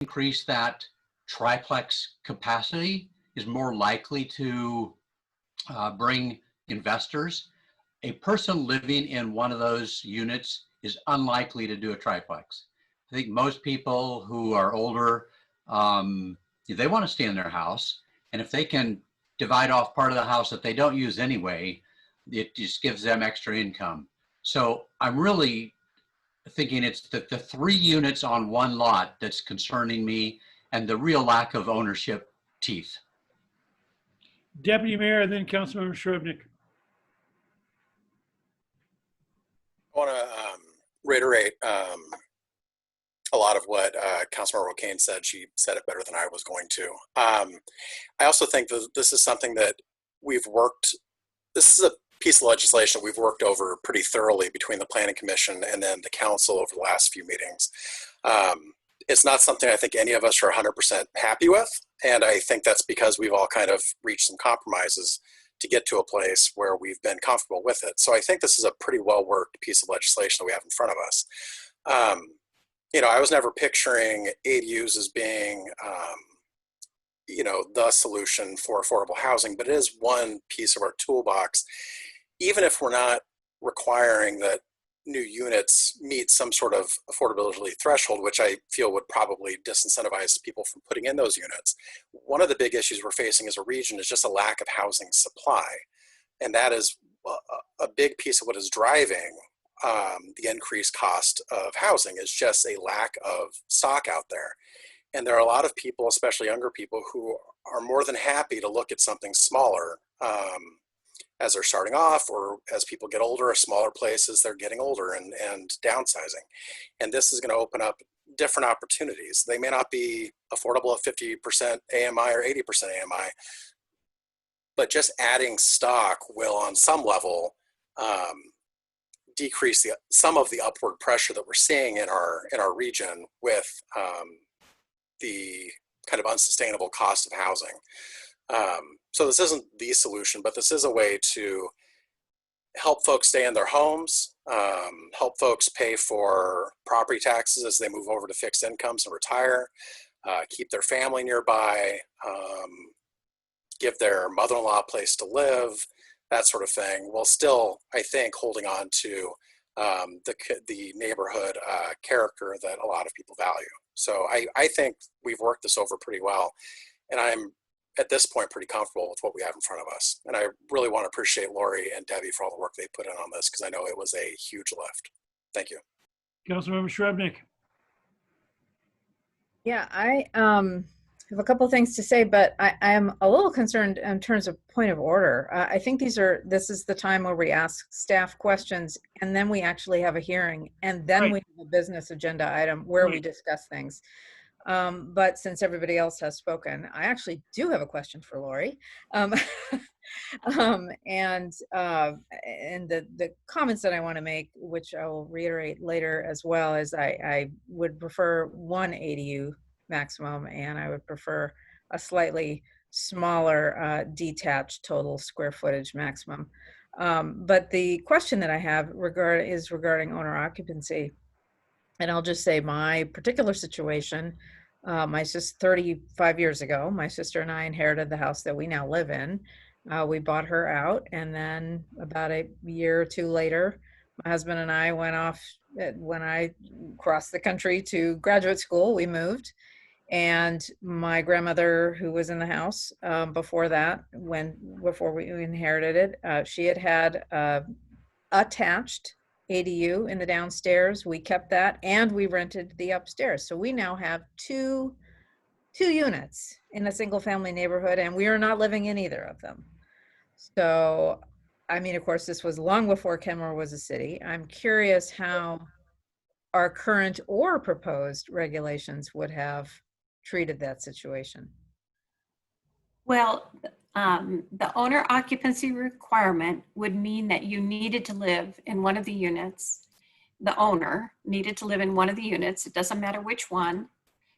increase that triplex capacity is more likely to bring investors. A person living in one of those units is unlikely to do a triplex. I think most people who are older, they want to stay in their house. And if they can divide off part of the house that they don't use anyway, it just gives them extra income. So I'm really thinking it's the 3 units on one lot that's concerning me, and the real lack of ownership teeth. Deputy Mayor, and then Councilmember Shrubnik. I want to reiterate a lot of what Councilmember O'Kane said. She said it better than I was going to. I also think that this is something that we've worked, this is a piece of legislation we've worked over pretty thoroughly between the Planning Commission and then the Council over the last few meetings. It's not something I think any of us are 100% happy with, and I think that's because we've all kind of reached some compromises to get to a place where we've been comfortable with it. So I think this is a pretty well-worked piece of legislation that we have in front of us. You know, I was never picturing ADUs as being, you know, the solution for affordable housing, but it is one piece of our toolbox. Even if we're not requiring that new units meet some sort of affordability threshold, which I feel would probably disincentivize people from putting in those units. One of the big issues we're facing as a region is just a lack of housing supply. And that is a big piece of what is driving the increased cost of housing, is just a lack of stock out there. And there are a lot of people, especially younger people, who are more than happy to look at something smaller as they're starting off, or as people get older, smaller places, they're getting older and downsizing. And this is going to open up different opportunities. They may not be affordable at 50% AMI or 80% AMI, but just adding stock will, on some level, decrease some of the upward pressure that we're seeing in our region with the kind of unsustainable cost of housing. So this isn't the solution, but this is a way to help folks stay in their homes, help folks pay for property taxes as they move over to fixed incomes and retire, keep their family nearby, give their mother-in-law a place to live, that sort of thing, while still, I think, holding on to the neighborhood character that a lot of people value. So I think we've worked this over pretty well, and I'm at this point pretty comfortable with what we have in front of us. And I really want to appreciate Lori and Debbie for all the work they put in on this, because I know it was a huge lift. Thank you. Councilmember Shrubnik. Yeah, I have a couple of things to say, but I am a little concerned in terms of point of order. I think this is the time where we ask staff questions, and then we actually have a hearing, and then we have a business agenda item where we discuss things. But since everybody else has spoken, I actually do have a question for Lori. And the comments that I want to make, which I will reiterate later as well, is I would prefer 1 ADU maximum, and I would prefer a slightly smaller detached total square footage maximum. But the question that I have is regarding owner occupancy. And I'll just say my particular situation, my sister, 35 years ago, my sister and I inherited the house that we now live in. We bought her out, and then about a year or two later, my husband and I went off. When I crossed the country to graduate school, we moved. And my grandmother, who was in the house before that, before we inherited it, she had attached ADU in the downstairs. We kept that, and we rented the upstairs. So we now have two units in a single family neighborhood, and we are not living in either of them. So, I mean, of course, this was long before Kenmore was a city. I'm curious how our current or proposed regulations would have treated that situation. Well, the owner occupancy requirement would mean that you needed to live in one of the units. The owner needed to live in one of the units. It doesn't matter which one.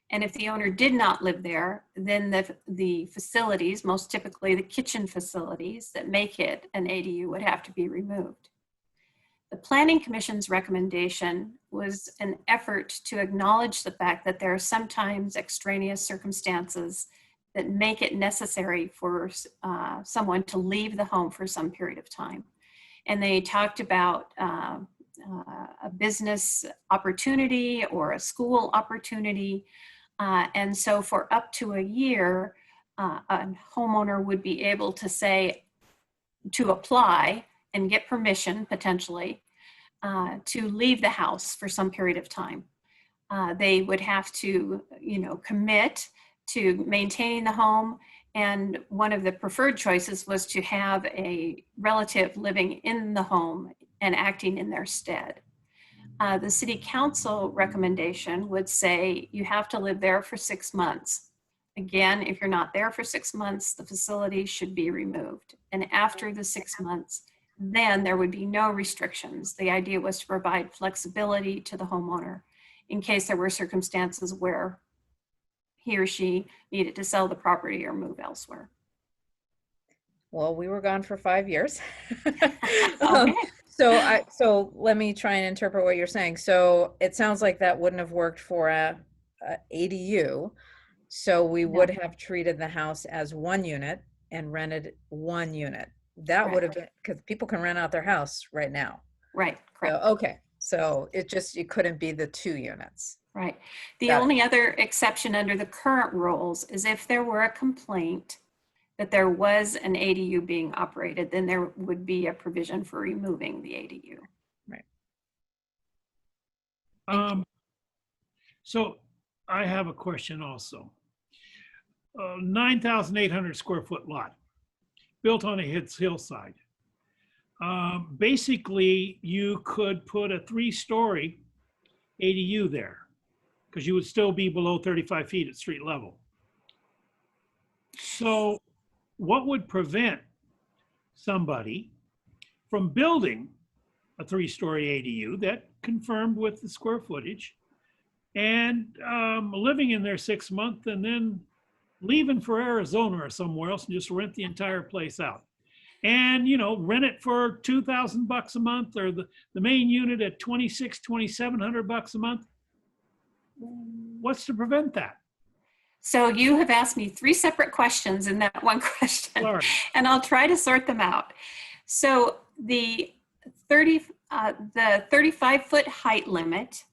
And if the owner did not live there, then the facilities, most typically the kitchen facilities that make it an ADU, would have to be removed. The Planning Commission's recommendation was an effort to acknowledge the fact that there are sometimes extraneous circumstances that make it necessary for someone to leave the home for some period of time. And they talked about a business opportunity or a school opportunity. And so for up to a year, a homeowner would be able to say, to apply and get permission potentially to leave the house for some period of time. They would have to, commit to maintaining the home. And one of the preferred choices was to have a relative living in the home and acting in their stead. The city council recommendation would say you have to live there for 6 months. Again, if you're not there for 6 months, the facility should be removed. And after the 6 months, then there would be no restrictions. The idea was to provide flexibility to the homeowner in case there were circumstances where he or she needed to sell the property or move elsewhere. Well, we were gone for 5 years. Okay. So let me try and interpret what you're saying. So it sounds like that wouldn't have worked for a ADU. So we would have treated the house as one unit and rented one unit. That would have been, because people can rent out their house right now. Right, correct. So, okay, so it couldn't be the 2 units. Right. The Got it. only other exception under the current rules is if there were a complaint that there was an ADU being operated, then there would be a provision for removing the ADU. Right. So I have a question also. 9,800 square foot lot, built on a hillside. Basically, you could put a 3-story ADU there because you would still be below 35 feet at street level. So what would prevent somebody from building a 3-story ADU that confirmed with the square footage and living in there 6 months and then leaving for Arizona or somewhere else and just rent the entire place out? And, rent it for $2,000 a month or the main unit at $2,700 a month. What's to prevent that? So you have asked me 3 separate questions in that one question, Sorry. and I'll try to sort them out. So the 35-foot height limit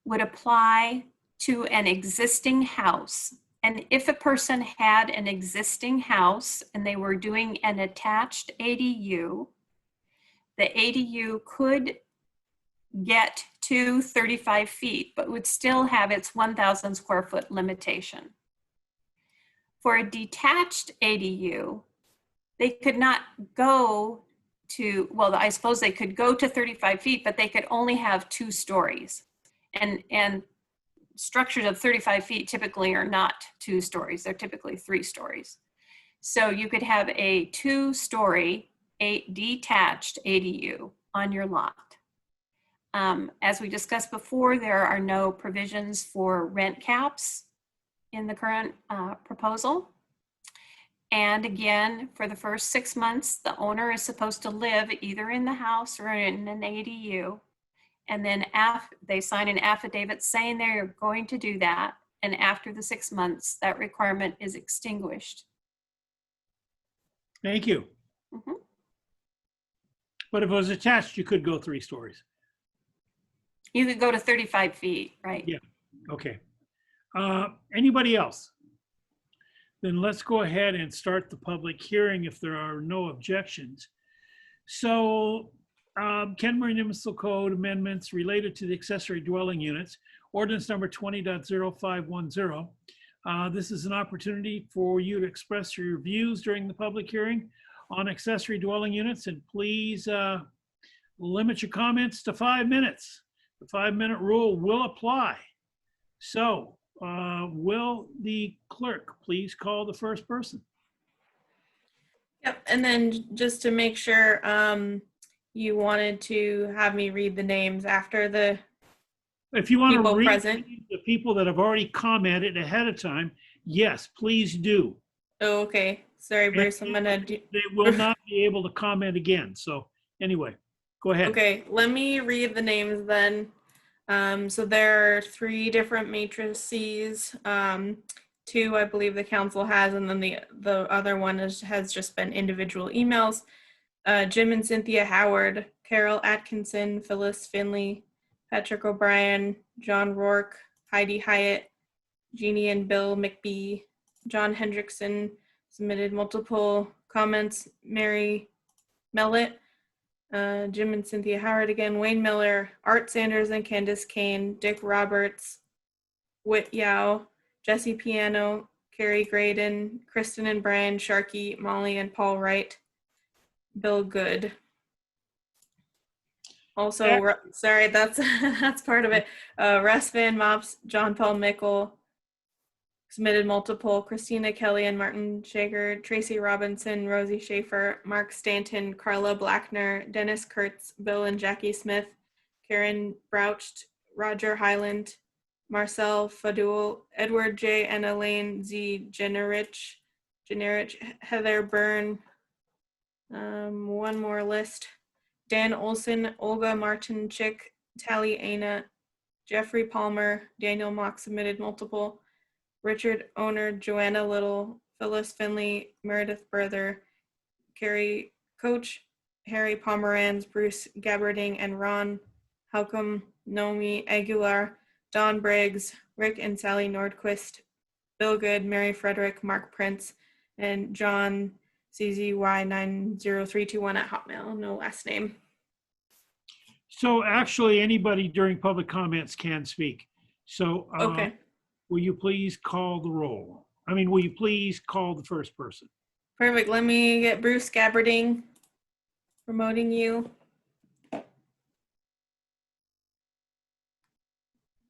would apply to an existing house. And if a person had an existing house and they were doing an attached ADU, the ADU could get to 35 feet, but would still have its 1,000 square foot limitation. For a detached ADU, they could not go to, well, I suppose they could go to 35 feet, but they could only have 2 stories. And structures of 35 feet typically are not 2 stories. They're typically 3 stories. So you could have a 2-story, detached ADU on your lot. As we discussed before, there are no provisions for rent caps in the current proposal. And again, for the first 6 months, the owner is supposed to live either in the house or in an ADU. And then they sign an affidavit saying they're going to do that. And after the 6 months, that requirement is extinguished. Thank you. Mhm. But if it was attached, you could go 3 stories. You could go to 35 feet, right? Yeah. Okay. Anybody else? Then let's go ahead and start the public hearing if there are no objections. So Kenmore Municipal Code amendments related to the accessory dwelling units, ordinance number 20.0510. This is an opportunity for you to express your views during the public hearing on accessory dwelling units, and please limit your comments to 5 minutes. The 5-minute rule will apply. So will the clerk please call the first person? Yep, and then just to make sure, you wanted to have me read the names after the If you want to people read present. the people that have already commented ahead of time, yes, please do. Oh, okay. Sorry, Bruce. I'm gonna do. They will not be able to comment again. So anyway, Go ahead. Okay, let me read the names then. So there are 3 different matrices. 2, I believe the council has, and then the other one has just been individual emails. Jim and Cynthia Howard, Carol Atkinson, Phyllis Finley, Patrick O'Brien, John Rourke, Heidi Hyatt, Jeannie and Bill McBee, John Hendrickson submitted multiple comments, Mary Mellett, Jim and Cynthia Howard again, Wayne Miller, Art Sanders and Candace Kane, Dick Roberts, Whit Yao, Jesse Piano, Carrie Graydon, Kristen and Brian Sharkey, Molly and Paul Wright, Bill Good. Also, sorry, that's that's part of it. Russ Van Mops, John Paul Mickle, submitted multiple, Christina Kelly and Martin Shager, Tracy Robinson, Rosie Schaefer, Mark Stanton, Carla Blackner, Dennis Kurtz, Bill and Jackie Smith, Karen Brouched, Roger Highland, Marcel Fadul, Edward J. and Elaine Z. Generich, Heather Byrne, one more list, Dan Olson, Olga Martinchik, Tally Aina, Jeffrey Palmer, Daniel Mock submitted multiple, Richard Owner, Joanna Little, Phyllis Finley, Meredith Berther, Carrie Coach, Harry Pomerantz, Bruce Gabbarding, and Ron Halcomb, Nomi Aguilar, Don Briggs, Rick and Sally Nordquist, Bill Good, Mary Frederick, Mark Prince, and John CZY90321 at Hotmail. No last name. So actually, anybody during public comments can speak. So Okay. will you please call the roll? I mean, will you please call the first person? Perfect. Let me get Bruce Gabbarding promoting you. All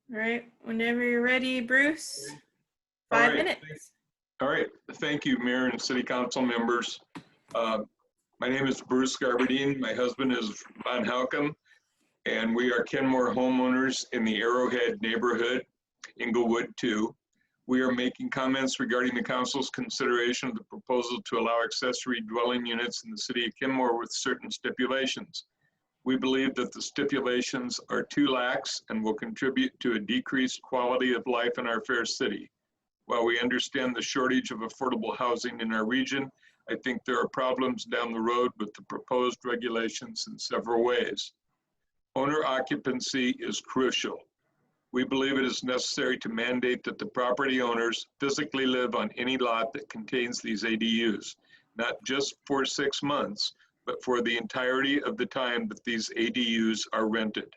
right. Whenever you're ready, Bruce. All 5 right. minutes. All right, thank you, Mayor and City Council members. My name is Bruce Garberdine. My husband is Von Halcomb, and we are Kenmore homeowners in the Arrowhead neighborhood, Inglewood 2. We are making comments regarding the council's consideration of the proposal to allow accessory dwelling units in the city of Kenmore with certain stipulations. We believe that the stipulations are too lax and will contribute to a decreased quality of life in our fair city. While we understand the shortage of affordable housing in our region, I think there are problems down the road with the proposed regulations in several ways. Owner occupancy is crucial. We believe it is necessary to mandate that the property owners physically live on any lot that contains these ADUs, not just for 6 months, but for the entirety of the time that these ADUs are rented.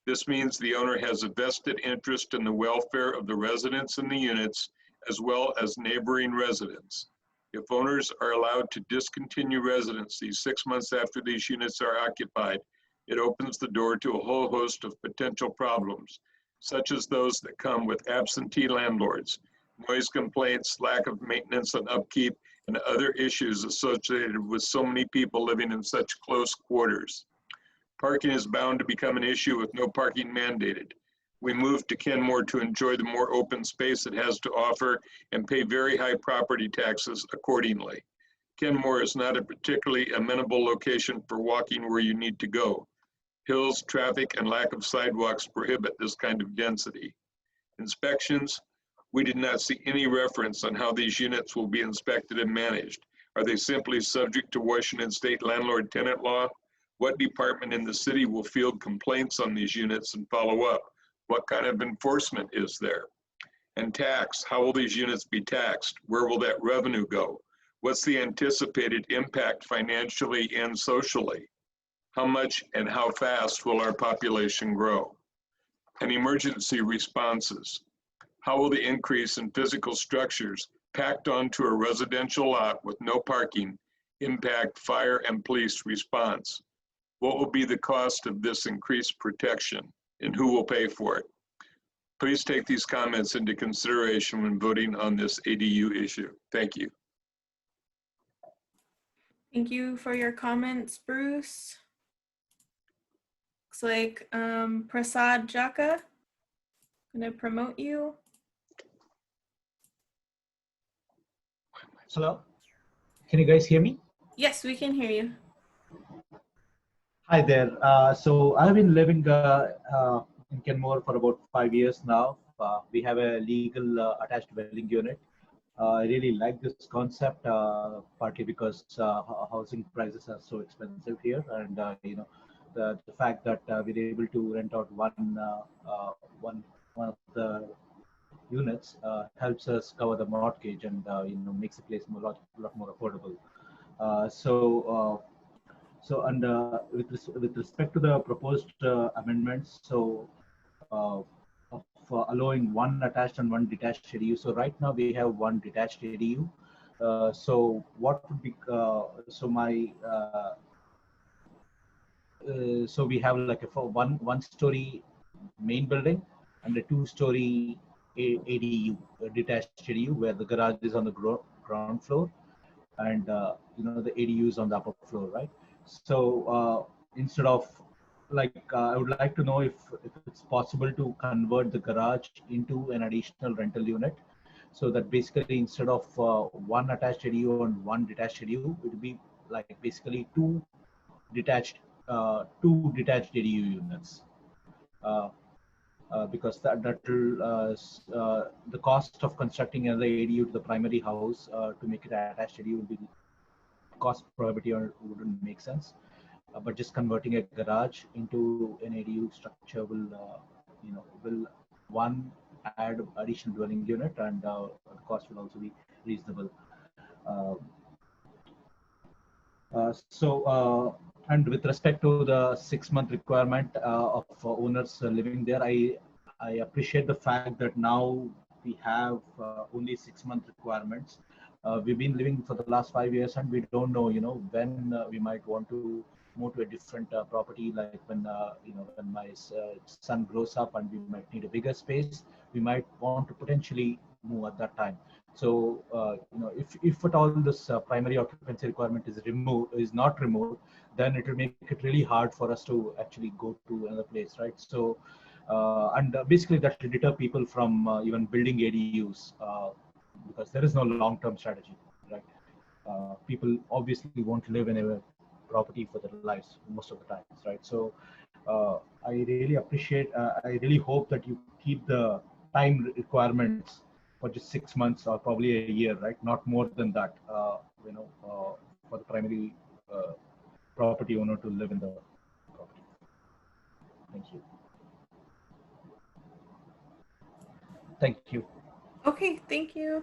This means the owner has a vested interest in the welfare of the residents in the units, as well as neighboring residents. If owners are allowed to discontinue residency 6 months after these units are occupied, it opens the door to a whole host of potential problems, such as those that come with absentee landlords, noise complaints, lack of maintenance and upkeep, and other issues associated with so many people living in such close quarters. Parking is bound to become an issue with no parking mandated. We moved to Kenmore to enjoy the more open space it has to offer and pay very high property taxes accordingly. Kenmore is not a particularly amenable location for walking where you need to go. Hills, traffic, and lack of sidewalks prohibit this kind of density. Inspections, we did not see any reference on how these units will be inspected and managed. Are they simply subject to Washington State landlord-tenant law? What department in the city will field complaints on these units and follow up? What kind of enforcement is there? And tax, how will these units be taxed? Where will that revenue go? What's the anticipated impact financially and socially? How much and how fast will our population grow? And emergency responses. How will the increase in physical structures packed onto a residential lot with no parking impact fire and police response? What will be the cost of this increased protection, and who will pay for it? Please take these comments into consideration when voting on this ADU issue. Thank you. Thank you for your comments, Bruce. Looks like Prasad Jaka, gonna promote you. Hello, can you guys hear me? Yes, we can hear you. Hi there. So I've been living in Kenmore for about 5 years now. We have a legal attached dwelling unit. I really like this concept, partly because housing prices are so expensive here, and the fact that we're able to rent out one of the units helps us cover the mortgage and makes the place lot more affordable. With respect to the proposed amendments, of allowing one attached and one detached ADU. So right now we have one detached ADU. So what would be so we have like a one story main building and a 2-story ADU, a detached ADU, where the garage is on the ground floor and the ADU is on the upper floor, right? So instead of I would like to know if it's possible to convert the garage into an additional rental unit, so that basically instead of one attached ADU and one detached ADU, it would be like basically detached two detached ADU units. Because that will the cost of constructing another ADU to the primary house to make it an attached ADU would be cost prohibitive or wouldn't make sense. But just converting a garage into an ADU structure will one add additional dwelling unit, and the cost will also be reasonable. And with respect to the 6-month requirement of owners living there, I appreciate the fact that now we have only 6-month requirements. We've been living for the last 5 years, and we don't know, when we might want to move to a different property. Like when my son grows up and we might need a bigger space, we might want to potentially move at that time. So if at all this primary occupancy requirement is not removed, then it will make it really hard for us to actually go to another place, right? So basically that will deter people from even building ADUs because there is no long-term strategy, right? People obviously won't live in a property for their lives most of the times, right? So I really appreciate, I really hope that you keep the time requirements for just 6 months or probably a year, right? Not more than that, for the primary property owner to live in the property. Thank you. Thank you. Okay, thank you.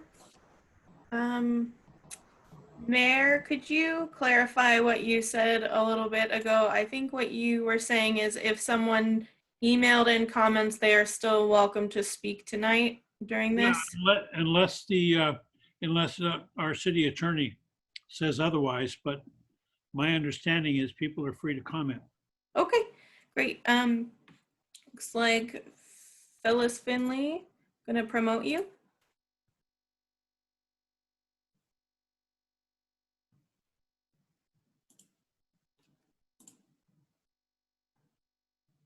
Mayor, could you clarify what you said a little bit ago? I think what you were saying is if someone emailed in comments, they are still welcome to speak tonight during this. Unless our city attorney says otherwise, but my understanding is people are free to comment. Okay, great. Looks like Phyllis Finley, gonna promote you.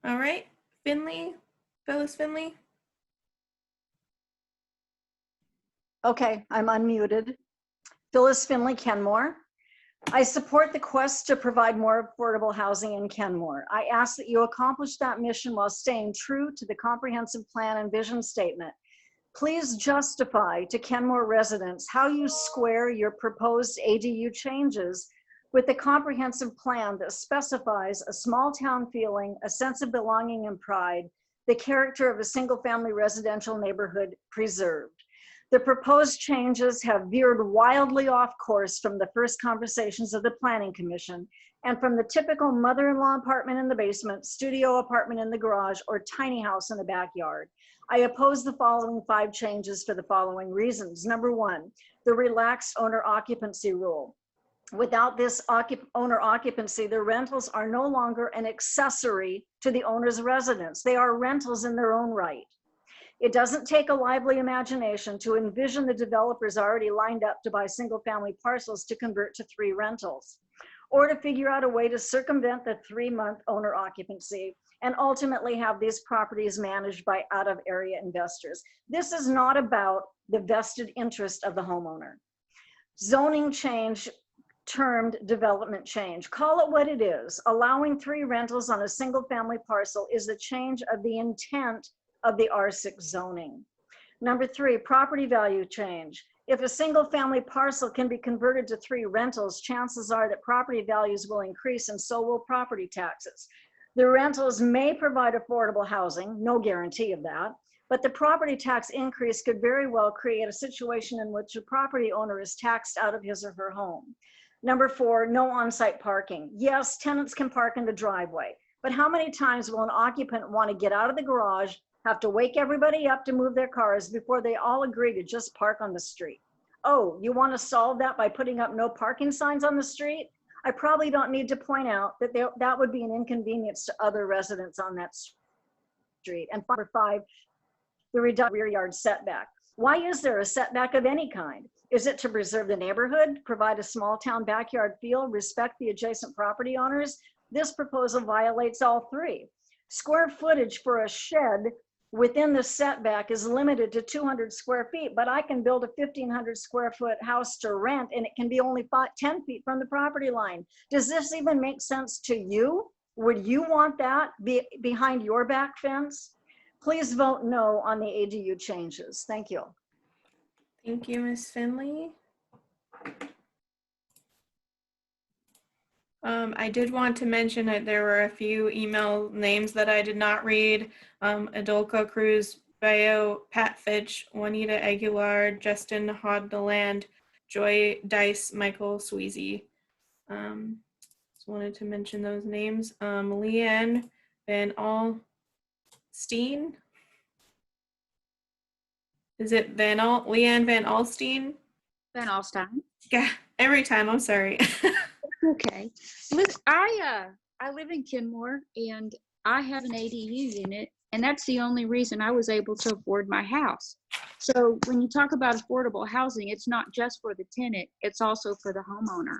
All right, Phyllis Finley. Okay, I'm unmuted. Phyllis Finley, Kenmore. I support the quest to provide more affordable housing in Kenmore. I ask that you accomplish that mission while staying true to the comprehensive plan and vision statement. Please justify to Kenmore residents how you square your proposed ADU changes with the comprehensive plan that specifies a small town feeling, a sense of belonging and pride, the character of a single family residential neighborhood preserved. The proposed changes have veered wildly off course from the first conversations of the Planning Commission and from the typical mother-in-law apartment in the basement, studio apartment in the garage, or tiny house in the backyard. I oppose the following 5 changes for the following reasons. Number 1, the relaxed owner occupancy rule. Without this owner occupancy, the rentals are no longer an accessory to the owner's residence. They are rentals in their own right. It doesn't take a lively imagination to envision the developers already lined up to buy single family parcels to convert to 3 rentals, or to figure out a way to circumvent the 3-month owner occupancy and ultimately have these properties managed by out-of-area investors. This is not about the vested interest of the homeowner. Zoning change termed development change. Call it what it is. Allowing 3 rentals on a single family parcel is a change of the intent of the R6 zoning. Number 3, property value change. If a single family parcel can be converted to 3 rentals, chances are that property values will increase and so will property taxes. The rentals may provide affordable housing, no guarantee of that, but the property tax increase could very well create a situation in which a property owner is taxed out of his or her home. Number 4, no on-site parking. Yes, tenants can park in the driveway, but how many times will an occupant want to get out of the garage, have to wake everybody up to move their cars before they all agree to just park on the street? Oh, you want to solve that by putting up no parking signs on the street? I probably don't need to point out that that would be an inconvenience to other residents on that street. And number 5, the rear yard setback. Why is there a setback of any kind? Is it to preserve the neighborhood, provide a small town backyard feel, respect the adjacent property owners? This proposal violates all 3. Square footage for a shed within the setback is limited to 200 square feet, but I can build a 1,500 square foot house to rent and it can be only 10 feet from the property line. Does this even make sense to you? Would you want that behind your back fence? Please vote no on the ADU changes. Thank you. Thank you, Ms. Finley. I did want to mention that there were a few email names that I did not read. Adolco Cruz, Bayo, Pat Fitch, Juanita Aguilar, Justin Hoddeland, Joy Dice, Michael Sweezy. Just wanted to mention those names. Leanne Van Alstein. Is it Leanne Van Alstein? Van Alstein. Yeah, every time, I'm sorry. Okay. Look, I live in Kenmore and I have an ADU unit, and that's the only reason I was able to afford my house. So when you talk about affordable housing, it's not just for the tenant, it's also for the homeowner.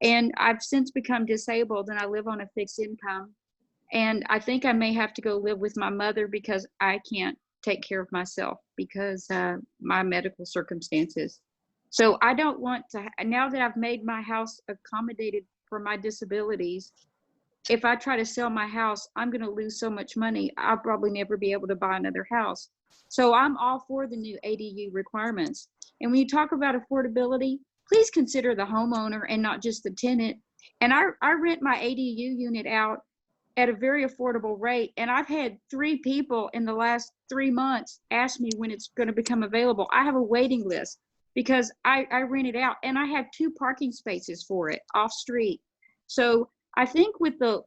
And I've since become disabled and I live on a fixed income. And I think I may have to go live with my mother because I can't take care of myself because my medical circumstances. So I don't want to, now that I've made my house accommodated for my disabilities, if I try to sell my house, I'm going to lose so much money. I'll probably never be able to buy another house. So I'm all for the new ADU requirements. And when you talk about affordability, please consider the homeowner and not just the tenant. And I rent my ADU unit out at a very affordable rate. And I've had 3 people in the last 3 months ask me when it's going to become available. I have a waiting list because I rent it out and I have 2 parking spaces for it off street. So I think with the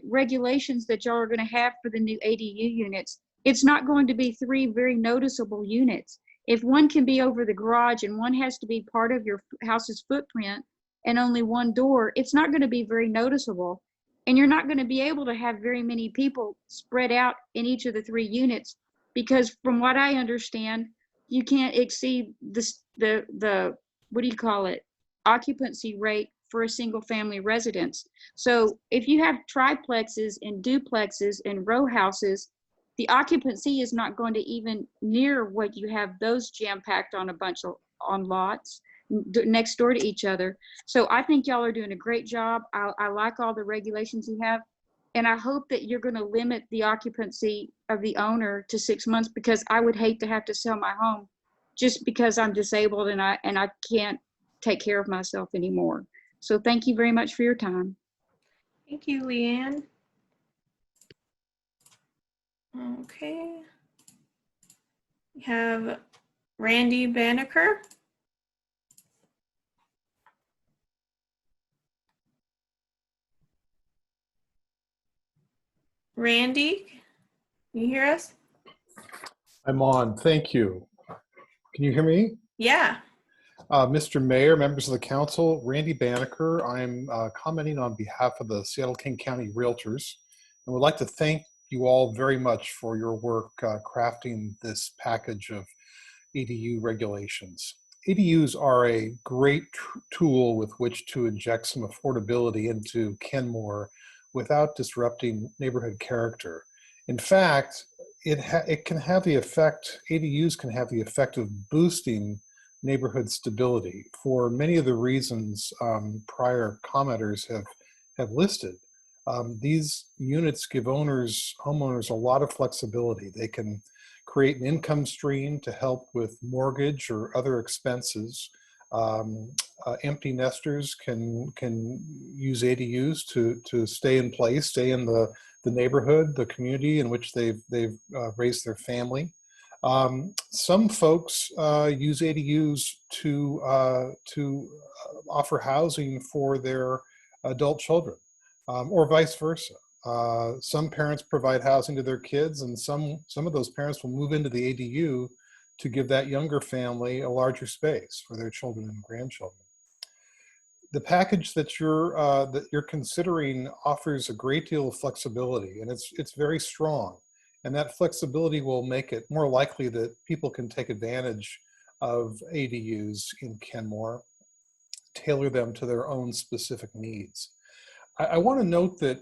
regulations that y'all are going to have for the new ADU units, it's not going to be 3 very noticeable units. If one can be over the garage and one has to be part of your house's footprint and only 1 door, it's not going to be very noticeable. And you're not going to be able to have very many people spread out in each of the 3 units because from what I understand, you can't exceed the what do you call it, occupancy rate for a single family residence. So if you have triplexes and duplexes and row houses, the occupancy is not going to even near what you have those jam-packed on a bunch of on lots next door to each other. So I think y'all are doing a great job. I like all the regulations you have. And I hope that you're going to limit the occupancy of the owner to 6 months because I would hate to have to sell my home just because I'm disabled and I can't take care of myself anymore. So thank you very much for your time. Thank you, Leanne. Okay. We have Randy Banneker. Randy, can you hear us? I'm on. Thank you. Can you hear me? Yeah. Mr. Mayor, members of the council, Randy Banneker. I'm commenting on behalf of the Seattle-King County Realtors and would like to thank you all very much for your work crafting this package of ADU regulations. ADUs are a great tool with which to inject some affordability into Kenmore without disrupting neighborhood character. In fact, it can have the effect, ADUs can have the effect of boosting neighborhood stability for many of the reasons prior commenters have listed. These units give homeowners a lot of flexibility. They can create an income stream to help with mortgage or other expenses. Empty nesters can use ADUs to stay in place, stay in the neighborhood, the community in which they've raised their family. Some folks use ADUs to offer housing for their adult children, or vice versa. Some parents provide housing to their kids, and some of those parents will move into the ADU to give that younger family a larger space for their children and grandchildren. The package that you're considering offers a great deal of flexibility, and it's very strong. And that flexibility will make it more likely that people can take advantage of ADUs in Kenmore, tailor them to their own specific needs. I want to note that,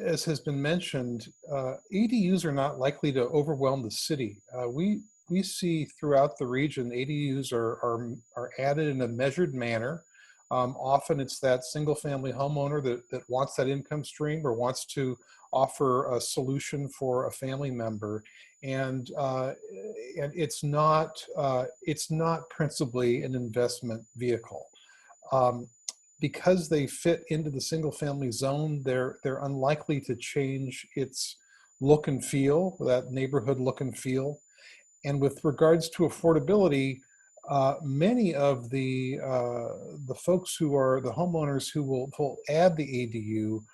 as has been mentioned, ADUs are not likely to overwhelm the city. We see throughout the region, ADUs are added in a measured manner. Often it's that single family homeowner that wants that income stream or wants to offer a solution for a family member. And it's not principally an investment vehicle. Because they fit into the single family zone, they're unlikely to change its look and feel, that neighborhood look and feel. And with regards to affordability, many of the folks who are the homeowners who will add the ADU,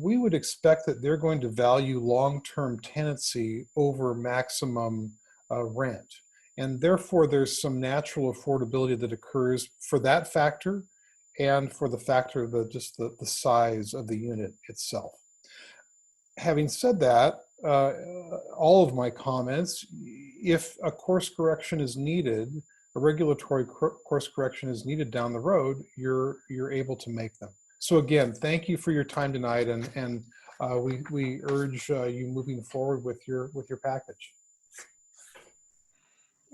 we would expect that they're going to value long-term tenancy over maximum rent. And therefore, there's some natural affordability that occurs for that factor and for the factor of just the size of the unit itself. Having said that, all of my comments, if a course correction is needed, a regulatory course correction is needed down the road, you're able to make them. So again, thank you for your time tonight, and we urge you moving forward with your package.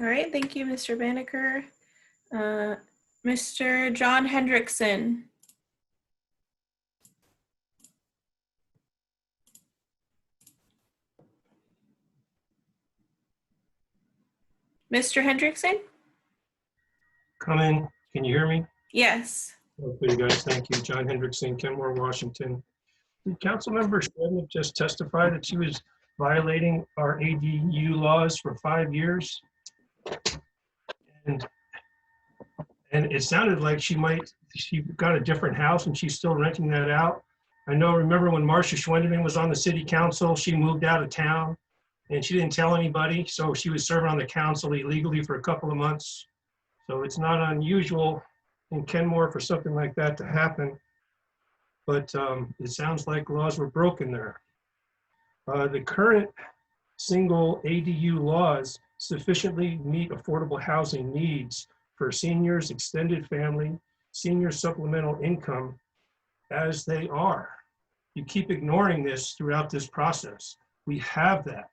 All right, thank you, Mr. Banneker. Mr. John Hendrickson. Mr. Hendrickson? Come in. Can you hear me? Yes. Okay, guys, thank you. John Hendrickson, Kenmore, Washington. Did Councilmember Shrednick just testify that she was violating our ADU laws for 5 years? And it sounded like she got a different house and she's still renting that out. I know, remember when Marcia Schwendeman was on the city council, she moved out of town and she didn't tell anybody. So she was serving on the council illegally for a couple of months. So it's not unusual in Kenmore for something like that to happen. But it sounds like laws were broken there. The current single ADU laws sufficiently meet affordable housing needs for seniors, extended family, senior supplemental income as they are. You keep ignoring this throughout this process. We have that,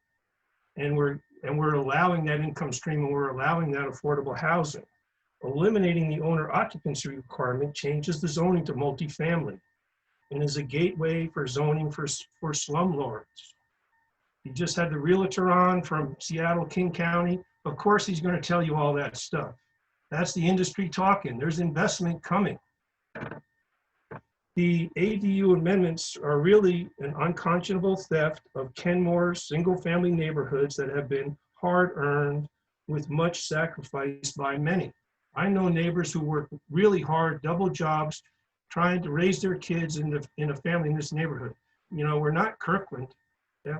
and we're allowing that income stream, and we're allowing that affordable housing. Eliminating the owner occupancy requirement changes the zoning to multifamily and is a gateway for zoning for slumlords. You just had the realtor on from Seattle, King County. Of course, he's going to tell you all that stuff. That's the industry talking. There's investment coming. The ADU amendments are really an unconscionable theft of Kenmore's single-family neighborhoods that have been hard-earned with much sacrifice by many. I know neighbors who work really hard, double jobs, trying to raise their kids in a family in this neighborhood. You know, we're not Kirkland.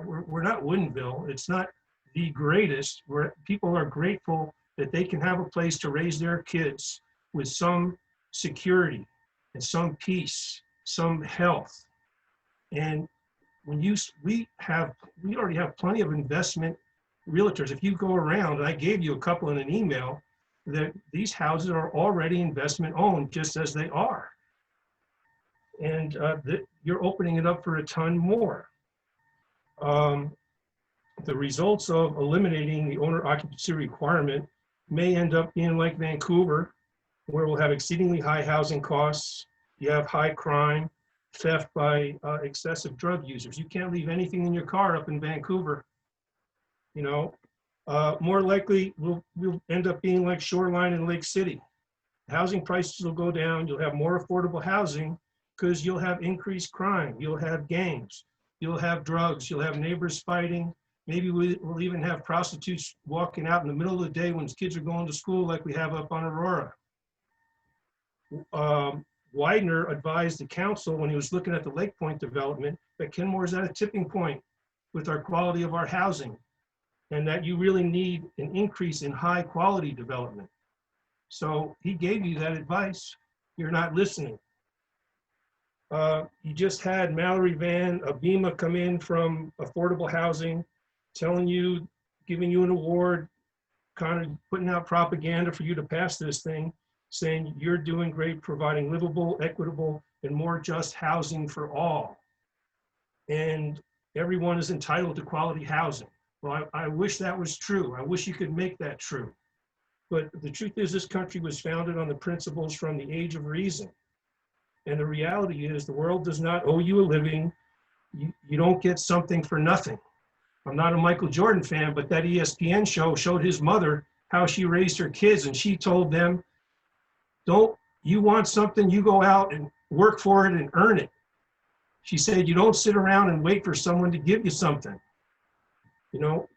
We're not Woodinville. It's not the greatest. People are grateful that they can have a place to raise their kids with some security and some peace, some health. And when we already have plenty of investment realtors. If you go around, I gave you a couple in an email, that these houses are already investment owned just as they are. And you're opening it up for a ton more. The results of eliminating the owner occupancy requirement may end up being like Vancouver, where we'll have exceedingly high housing costs. You have high crime, theft by excessive drug users. You can't leave anything in your car up in Vancouver. You know, more likely we'll end up being like Shoreline and Lake City. Housing prices will go down. You'll have more affordable housing because you'll have increased crime. You'll have gangs. You'll have drugs. You'll have neighbors fighting. Maybe we'll even have prostitutes walking out in the middle of the day when kids are going to school like we have up on Aurora. Widener advised the council when he was looking at the Lake Point development that Kenmore is at a tipping point with our quality of our housing, and that you really need an increase in high quality development. So he gave you that advice. You're not listening. You just had Mallory Van Abima come in from affordable housing, telling you, giving you an award, kind of putting out propaganda for you to pass this thing, saying you're doing great, providing livable, equitable, and more just housing for all. And everyone is entitled to quality housing. Well, I wish that was true. I wish you could make that true. But the truth is, this country was founded on the principles from the age of reason. And the reality is the world does not owe you a living. You don't get something for nothing. I'm not a Michael Jordan fan, but that ESPN show showed his mother how she raised her kids, and she told them, you want something, you go out and work for it and earn it. She said, you don't sit around and wait for someone to give you something. You know,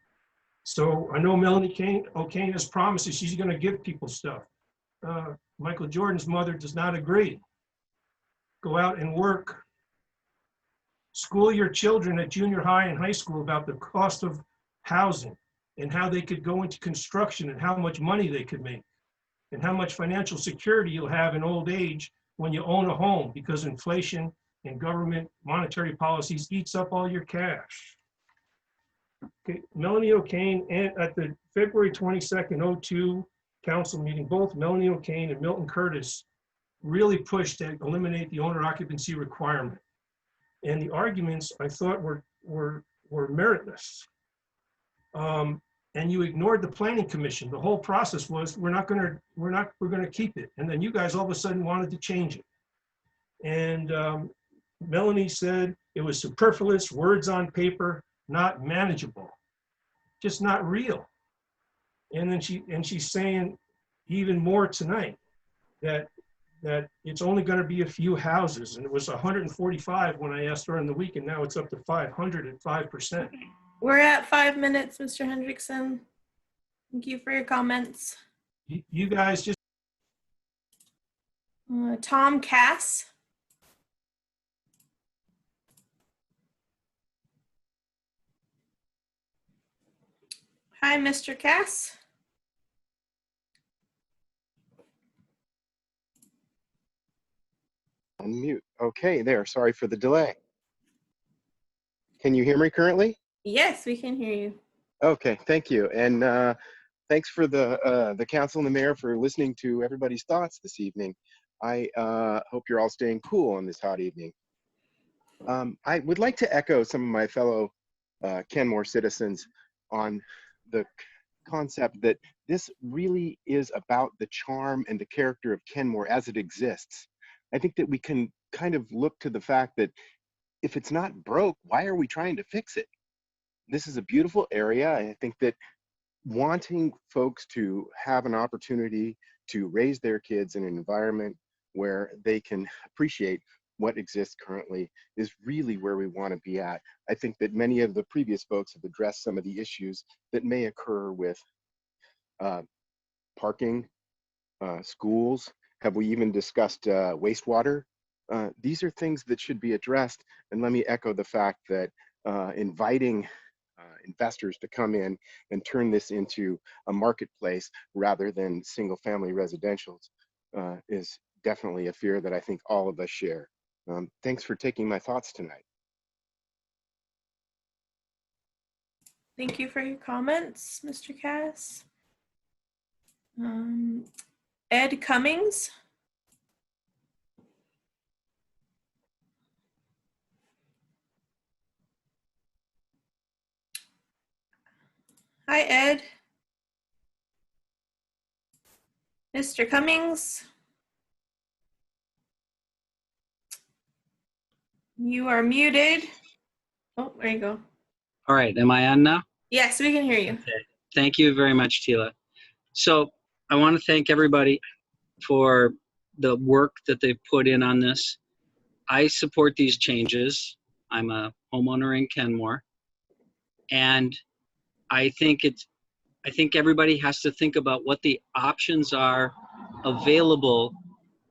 so I know Melanie O'Kane has promised that she's going to give people stuff. Michael Jordan's mother does not agree. Go out and work. School your children at junior high and high school about the cost of housing and how they could go into construction and how much money they could make and how much financial security you'll have in old age when you own a home, because inflation and government monetary policies eats up all your cash. Okay, Melanie O'Kane, and at the February 22nd, 02 council meeting, both Melanie O'Kane and Milton Curtis really pushed to eliminate the owner occupancy requirement. And the arguments I thought were meritless. And you ignored the planning commission. The whole process was, we're gonna keep it. And then you guys all of a sudden wanted to change it. And Melanie said it was superfluous, words on paper, not manageable, just not real. And then she's saying even more tonight that it's only going to be a few houses, and it was 145 when I asked her in the week, and now it's up to 500 at 5%. We're at 5 minutes, Mr. Hendrickson. Thank you for your comments. You guys just. Tom Cass. Hi, Mr. Cass. Unmute. Okay, there. Sorry for the delay. Can you hear me currently? Yes, we can hear you. Okay, thank you. And thanks for the council and the mayor for listening to everybody's thoughts this evening. I hope you're all staying cool on this hot evening. I would like to echo some of my fellow Kenmore citizens on the concept that this really is about the charm and the character of Kenmore as it exists. I think that we can kind of look to the fact that if it's not broke, why are we trying to fix it? This is a beautiful area. I think that wanting folks to have an opportunity to raise their kids in an environment where they can appreciate what exists currently is really where we want to be at. I think that many of the previous folks have addressed some of the issues that may occur with parking, schools. Have we even discussed wastewater? These are things that should be addressed. And let me echo the fact that inviting investors to come in and turn this into a marketplace rather than single family residentials is definitely a fear that I think all of us share. Thanks for taking my thoughts tonight. Thank you for your comments, Mr. Cass. Ed Cummings. Hi, Ed. Mr. Cummings? You are muted. Oh, there you go. All right, am I on now? Yes, we can hear you. Okay. Thank you very much, Tila. So I want to thank everybody for the work that they put in on this. I support these changes. I'm a homeowner in Kenmore, and I think everybody has to think about what the options are available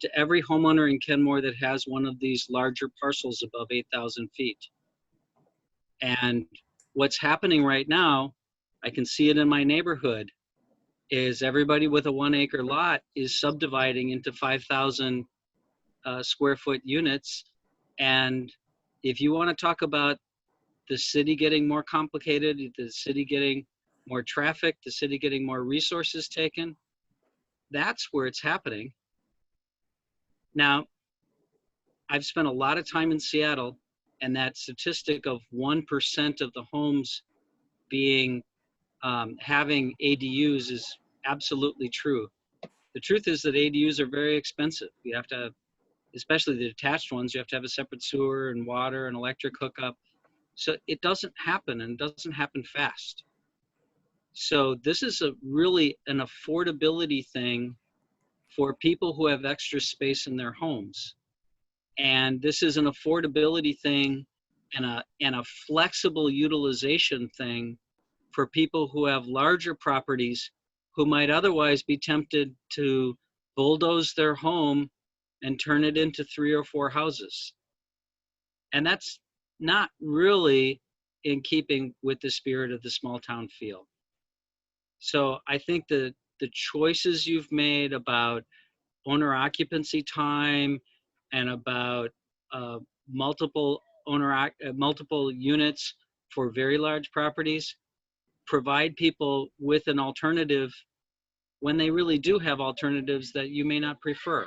to every homeowner in Kenmore that has one of these larger parcels above 8,000 feet. And what's happening right now, I can see it in my neighborhood, is everybody with a 1 acre lot is subdividing into 5,000 square foot units. And if you want to talk about the city getting more complicated, the city getting more traffic, the city getting more resources taken, that's where it's happening. Now, I've spent a lot of time in Seattle, and that statistic of 1% of the homes being having ADUs is absolutely true. The truth is that ADUs are very expensive. You have to, especially the detached ones, you have to have a separate sewer and water and electric hookup. So it doesn't happen, and it doesn't happen fast. So this is really an affordability thing for people who have extra space in their homes. And this is an affordability thing and a flexible utilization thing for people who have larger properties who might otherwise be tempted to bulldoze their home and turn it into 3 or 4 houses. And that's not really in keeping with the spirit of the small town feel. So I think the choices you've made about owner occupancy time and about multiple units for very large properties provide people with an alternative when they really do have alternatives that you may not prefer.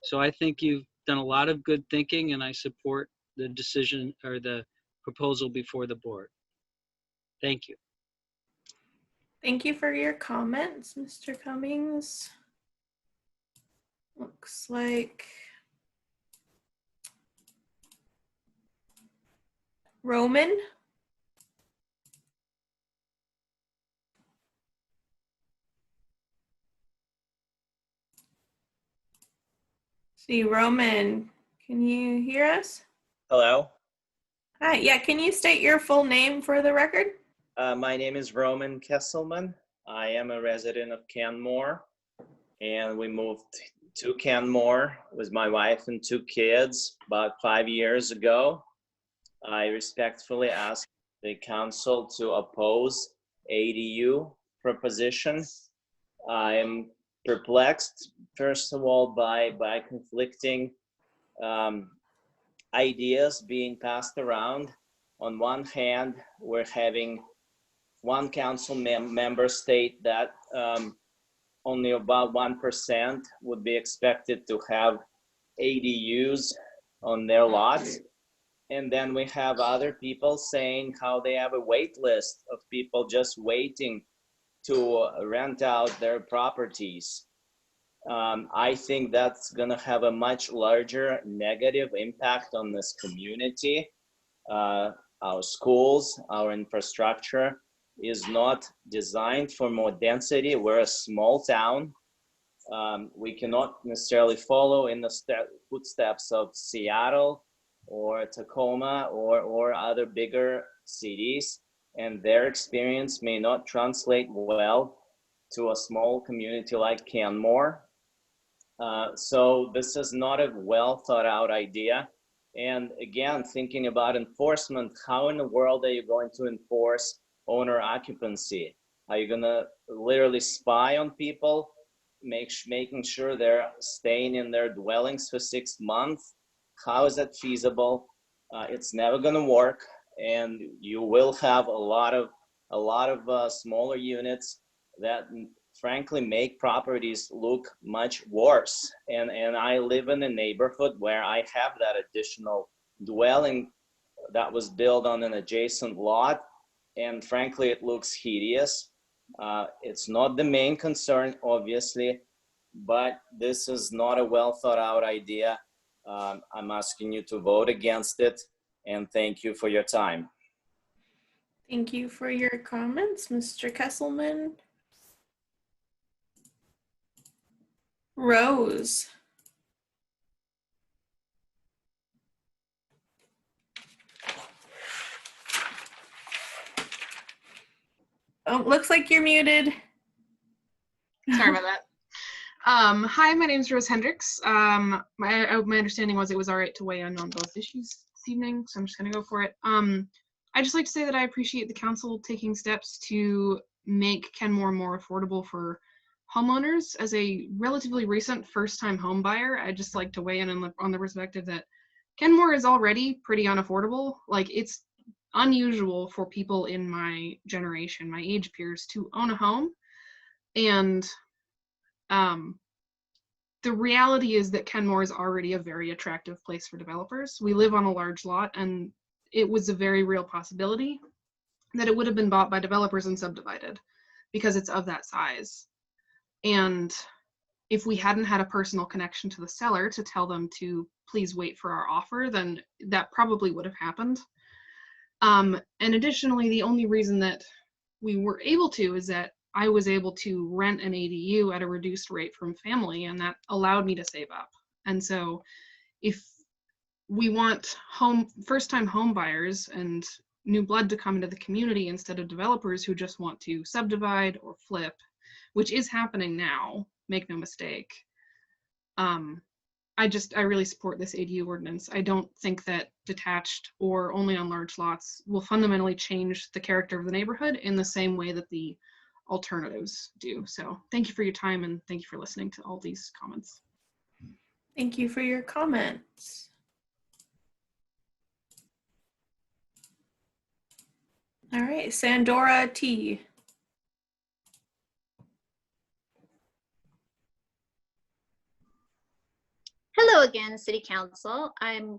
So I think you've done a lot of good thinking, and I support the decision or the proposal before the board. Thank you. Thank you for your comments, Mr. Cummings. Looks like Roman. See, Roman, can you hear us? Hello. Hi, yeah, can you state your full name for the record? My name is Roman Kesselman. I am a resident of Canmore, and we moved to Canmore with my wife and 2 kids about 5 years ago. I respectfully ask the council to oppose ADU proposition. I am perplexed, first of all, by conflicting ideas being passed around. On one hand, we're having one council member state that only about 1% would be expected to have ADUs on their lots. And then we have other people saying how they have a wait list of people just waiting to rent out their properties. I think that's gonna have a much larger negative impact on this community. Our schools, our infrastructure is not designed for more density. We're a small town. We cannot necessarily follow in the footsteps of Seattle or Tacoma or other bigger cities, and their experience may not translate well to a small community like Canmore. So this is not a well thought out idea. And again, thinking about enforcement, how in the world are you going to enforce owner occupancy? Are you gonna literally spy on people, making sure they're staying in their dwellings for 6 months? How is that feasible? It's never gonna work, and you will have a lot of smaller units that frankly make properties look much worse. And I live in a neighborhood where I have that additional dwelling that was built on an adjacent lot, and frankly it looks hideous. It's not the main concern, obviously, but this is not a well thought out idea. I'm asking you to vote against it, and thank you for your time. Thank you for your comments, Mr. Kesselman. Rose. Oh, looks like you're muted. Sorry about that. Hi, my name is Rose Hendricks. My understanding was it was all right to weigh in on both issues this evening, so I'm just going to go for it. I'd just like to say that I appreciate the council taking steps to make Kenmore more affordable for homeowners. As a relatively recent first-time home buyer, I'd just like to weigh in on the perspective that Kenmore is already pretty unaffordable. Like, it's unusual for people in my generation, my age peers, to own a home. And the reality is that Kenmore is already a very attractive place for developers. We live on a large lot, and it was a very real possibility that it would have been bought by developers and subdivided because it's of that size. And if we hadn't had a personal connection to the seller to tell them to please wait for our offer, then that probably would have happened. And additionally, the only reason that we were able to is that I was able to rent an ADU at a reduced rate from family, and that allowed me to save up. And so if we want first-time home buyers and new blood to come into the community instead of developers who just want to subdivide or flip, which is happening now, make no mistake, I really support this ADU ordinance. I don't think that detached or only on large lots will fundamentally change the character of the neighborhood in the same way that the alternatives do. So thank you for your time, and thank you for listening to all these comments. Thank you for your comments. All right, Sandora T. Hello again, City Council. I'm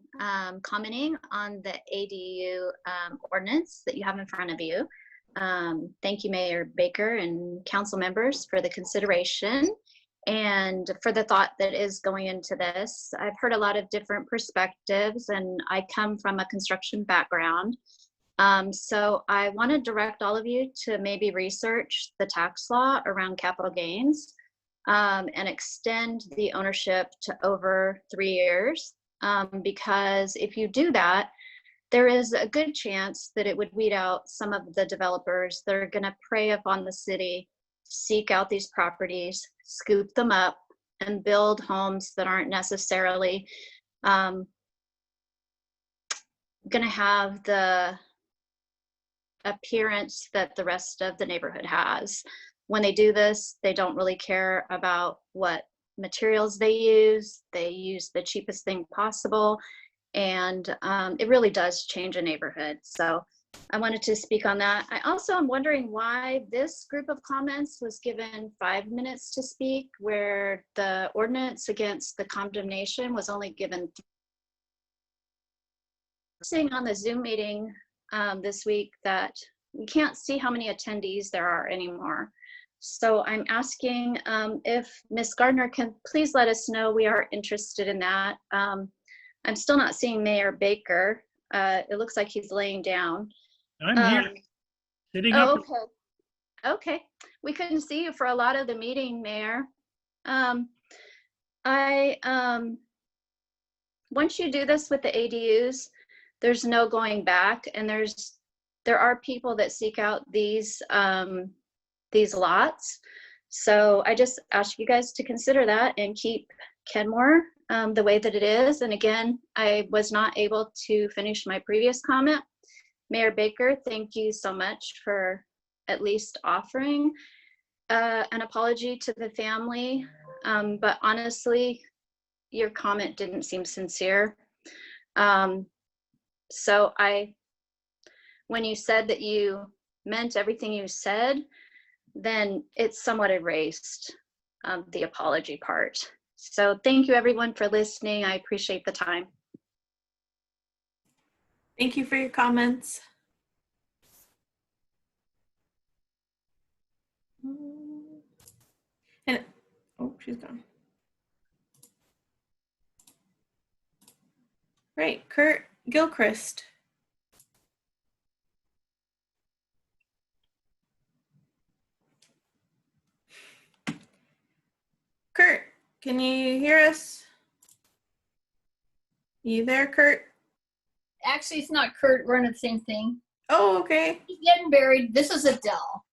commenting on the ADU ordinance that you have in front of you. Thank you, Mayor Baker and council members, for the consideration and for the thought that is going into this. I've heard a lot of different perspectives, and I come from a construction background. So I want to direct all of you to maybe research the tax law around capital gains. And extend the ownership to over 3 years, because if you do that, there is a good chance that it would weed out some of the developers that are going to prey upon the city, seek out these properties, scoop them up, and build homes that aren't necessarily going to have the appearance that the rest of the neighborhood has. When they do this, they don't really care about what materials they use. They use the cheapest thing possible. And it really does change a neighborhood. So I wanted to speak on that. I also am wondering why this group of comments was given 5 minutes to speak, where the ordinance against the condemnation was only given. Seeing on the Zoom meeting this week that we can't see how many attendees there are anymore. So I'm asking if Ms. Gardner can please let us know. We are interested in that. I'm still not seeing Mayor Baker. It looks like he's laying down. I'm here, sitting up. Okay. Okay. We couldn't see you for a lot of the meeting, Mayor. Once you do this with the ADUs, there's no going back, and there are people that seek out these lots. So I just ask you guys to consider that and keep Kenmore the way that it is. And again, I was not able to finish my previous comment. Mayor Baker, thank you so much for at least offering an apology to the family. But honestly, your comment didn't seem sincere. So when you said that you meant everything you said, then it's somewhat erased the apology part. So thank you everyone for listening. I appreciate the time. Thank you for your comments. And, oh she's gone. Right, Kurt Gilchrist. Kurt, can you hear us? You there, Kurt? Actually, it's not Kurt. We're on the same thing. Oh, okay. He's getting buried. This is Adele.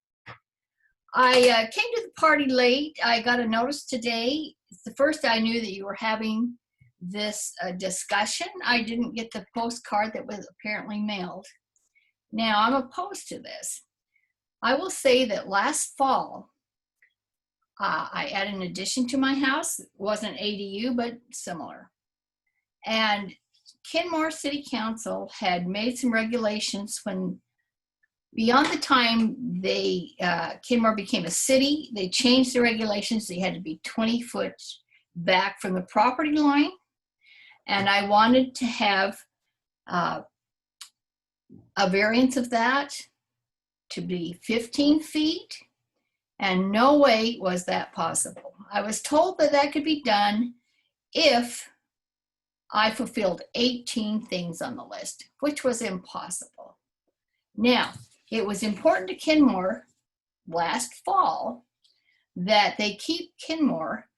I came to the party late. I got a notice today. It's the first I knew that you were having this discussion. I didn't get the postcard that was apparently mailed. Now, I'm opposed to this. I will say that last fall, I added an addition to my house. It wasn't ADU, but similar. And Kenmore City Council had made some regulations when, beyond the time Kenmore became a city, they changed the regulations. They had to be 20 foot back from the property line. And I wanted to have a variance of that to be 15 feet. And no way was that possible. I was told that that could be done if I fulfilled 18 things on the list, which was impossible. Now, it was important to Kenmore last fall that they keep Kenmore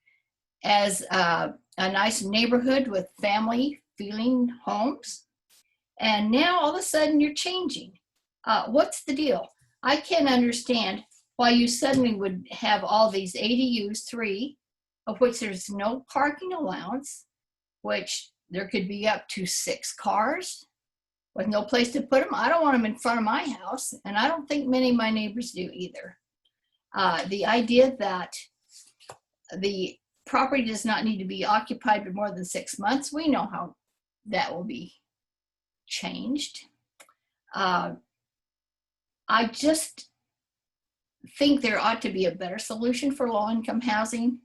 as a nice neighborhood with family feeling homes. And now all of a sudden you're changing. What's the deal? I can't understand why you suddenly would have all these ADUs, 3 of which there's no parking allowance, which there could be up to 6 cars with no place to put them. I don't want them in front of my house, and I don't think many of my neighbors do either. The idea that the property does not need to be occupied for more than 6 months, we know how that will be changed. I just think there ought to be a better solution for low-income housing.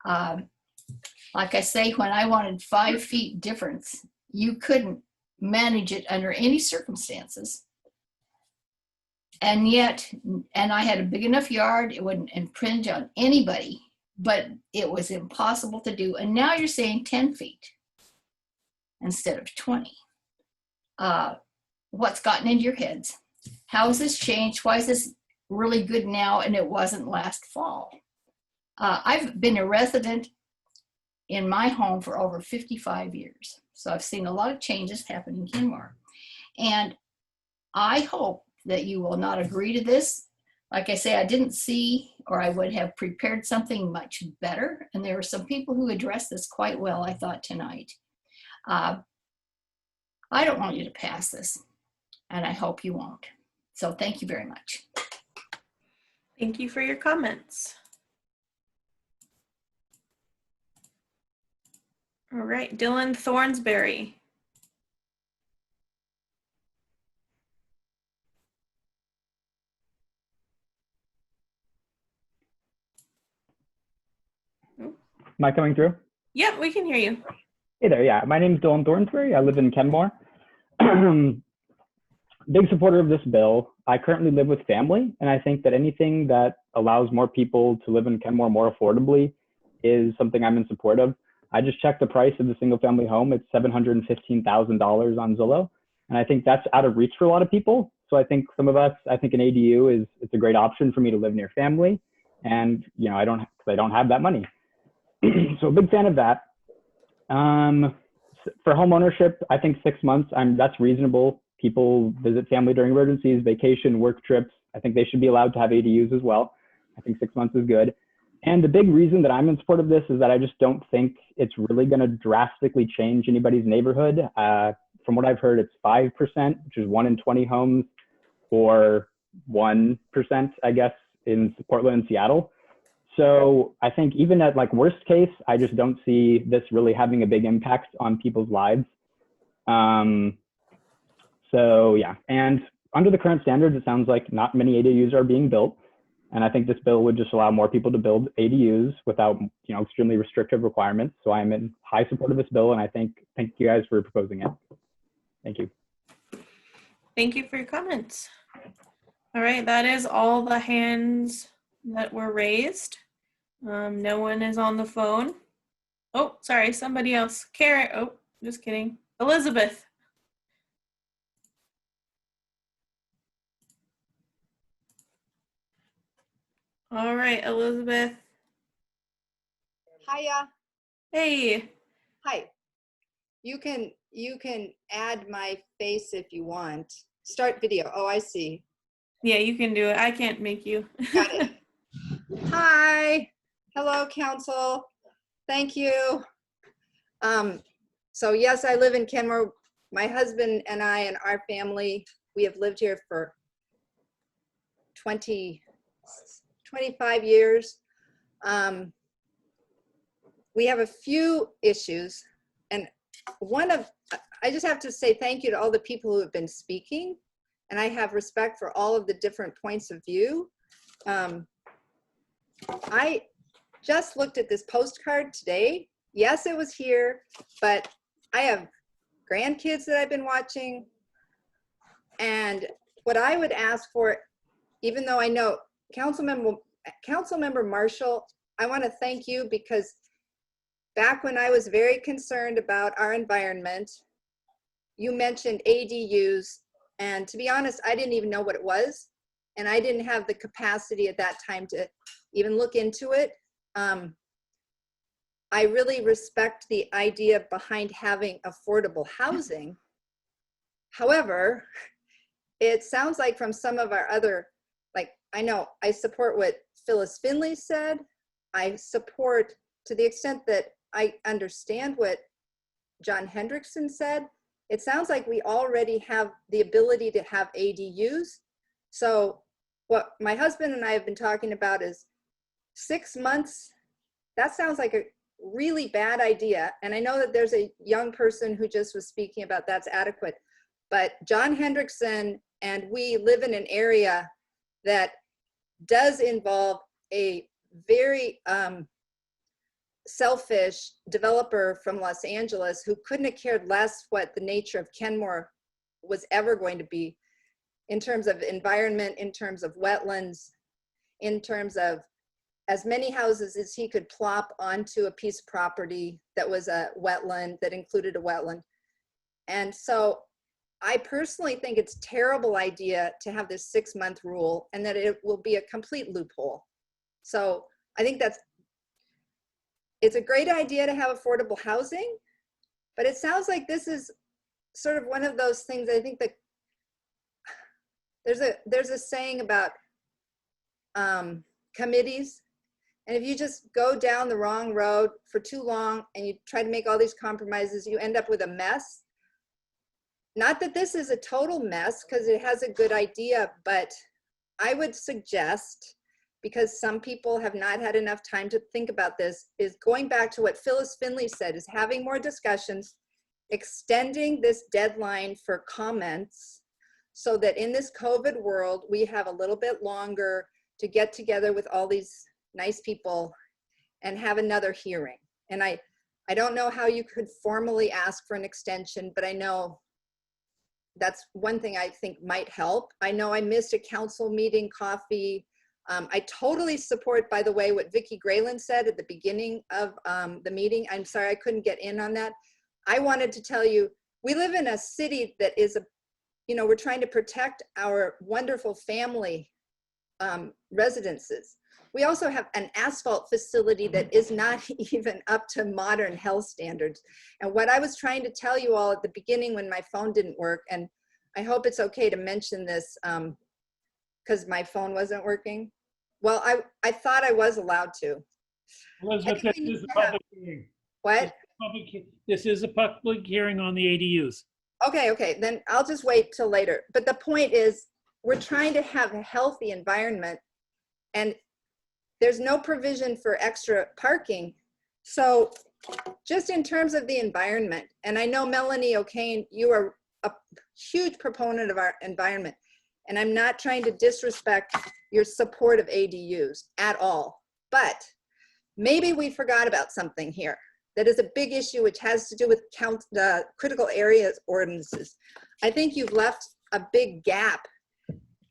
Like I say, when I wanted 5 feet difference, you couldn't manage it under any circumstances. And yet, and I had a big enough yard, it wouldn't infringe on anybody, but it was impossible to do. And now you're saying 10 feet instead of 20. What's gotten into your heads? How has this changed? Why is this really good now and it wasn't last fall? I've been a resident in my home for over 55 years. So I've seen a lot of changes happen in Kenmore. And I hope that you will not agree to this. Like I say, I didn't see, or I would have prepared something much better. And there were some people who addressed this quite well, I thought, tonight. I don't want you to pass this, and I hope you won't. So thank you very much. Thank you for your comments. All right, Dylan Thornsberry. Am I coming through? Yep, we can hear you. Hey there, yeah. My name is Dylan Thornsberry. I live in Kenmore. Big supporter of this bill. I currently live with family, and I think that anything that allows more people to live in Kenmore more affordably is something I'm in support of. I just checked the price of the single family home. It's $715,000 on Zillow. And I think that's out of reach for a lot of people. So I think some of us, I think an ADU it's a great option for me to live near family. And, you know, I don't have that money. So a big fan of that. For home ownership, I think 6 months, that's reasonable. People visit family during emergencies, vacation, work trips. I think they should be allowed to have ADUs as well. I think 6 months is good. And the big reason that I'm in support of this is that I just don't think it's really going to drastically change anybody's neighborhood. From what I've heard, it's 5%, which is 1 in 20 homes, or 1%, I guess, in Portland and Seattle. So I think even at like worst case, I just don't see this really having a big impact on people's lives. So yeah, and under the current standards, it sounds like not many ADUs are being built. And I think this bill would just allow more people to build ADUs without, you know, extremely restrictive requirements. So I'm in high support of this bill, and I thank you guys for proposing it. Thank you. Thank you for your comments. All right, that is all the hands that were raised. No one is on the phone. Oh, sorry, somebody else. Karen, oh, just kidding. Elizabeth. All right, Elizabeth. Hiya. Hey. Hi. You can add my face if you want. Start video. Oh, I see. Yeah, you can do it. I can't make you. Got it. Hi. Hello, council. Thank you. So yes, I live in Kenmore. My husband and I and our family, we have lived here for 25 years. We have a few issues, and I just have to say thank you to all the people who have been speaking, and I have respect for all of the different points of view. I just looked at this postcard today. Yes, it was here, but I have grandkids that I've been watching, and what I would ask for, even though I know Councilmember Marshall, I want to thank you, because back when I was very concerned about our environment, you mentioned ADUs, and to be honest, I didn't even know what it was, and I didn't have the capacity at that time to even look into it. I really respect the idea behind having affordable housing. However, it sounds like from some of our other, like, I know I support what Phyllis Finley said. I support, to the extent that I understand what John Hendrickson said, it sounds like we already have the ability to have ADUs. So what my husband and I have been talking about is 6 months. That sounds like a really bad idea. And I know that there's a young person who just was speaking about that's adequate. But John Hendrickson and we live in an area that does involve a very selfish developer from Los Angeles who couldn't have cared less what the nature of Kenmore was ever going to be in terms of environment, in terms of wetlands, in terms of as many houses as he could plop onto a piece of property that was a wetland, that included a wetland. And so I personally think it's a terrible idea to have this 6-month rule, and that it will be a complete loophole. So I think it's a great idea to have affordable housing, but it sounds like this is sort of one of those things. I think that there's a saying about committees, and if you just go down the wrong road for too long and you try to make all these compromises, you end up with a mess. Not that this is a total mess, because it has a good idea, but I would suggest, because some people have not had enough time to think about this, is going back to what Phyllis Finley said, is having more discussions, extending this deadline for comments, so that in this COVID world, we have a little bit longer to get together with all these nice people and have another hearing. And I don't know how you could formally ask for an extension, but I know that's one thing I think might help. I know I missed a council meeting coffee. I totally support, by the way, what Vicki Grayland said at the beginning of the meeting. I'm sorry I couldn't get in on that. I wanted to tell you, we live in a city that is we're trying to protect our wonderful family residences. We also have an asphalt facility that is not even up to modern health standards. And what I was trying to tell you all at the beginning when my phone didn't work, and I hope it's okay to mention this because my phone wasn't working. Well, I thought I was allowed to. Elizabeth, this is a public hearing. What? This is a public hearing on the ADUs. Okay, then I'll just wait till later. But the point is, we're trying to have a healthy environment, and there's no provision for extra parking. So just in terms of the environment, and I know Melanie O'Kane, you are a huge proponent of our environment, and I'm not trying to disrespect your support of ADUs at all, but maybe we forgot about something here that is a big issue, which has to do with the critical areas ordinances. I think you've left a big gap.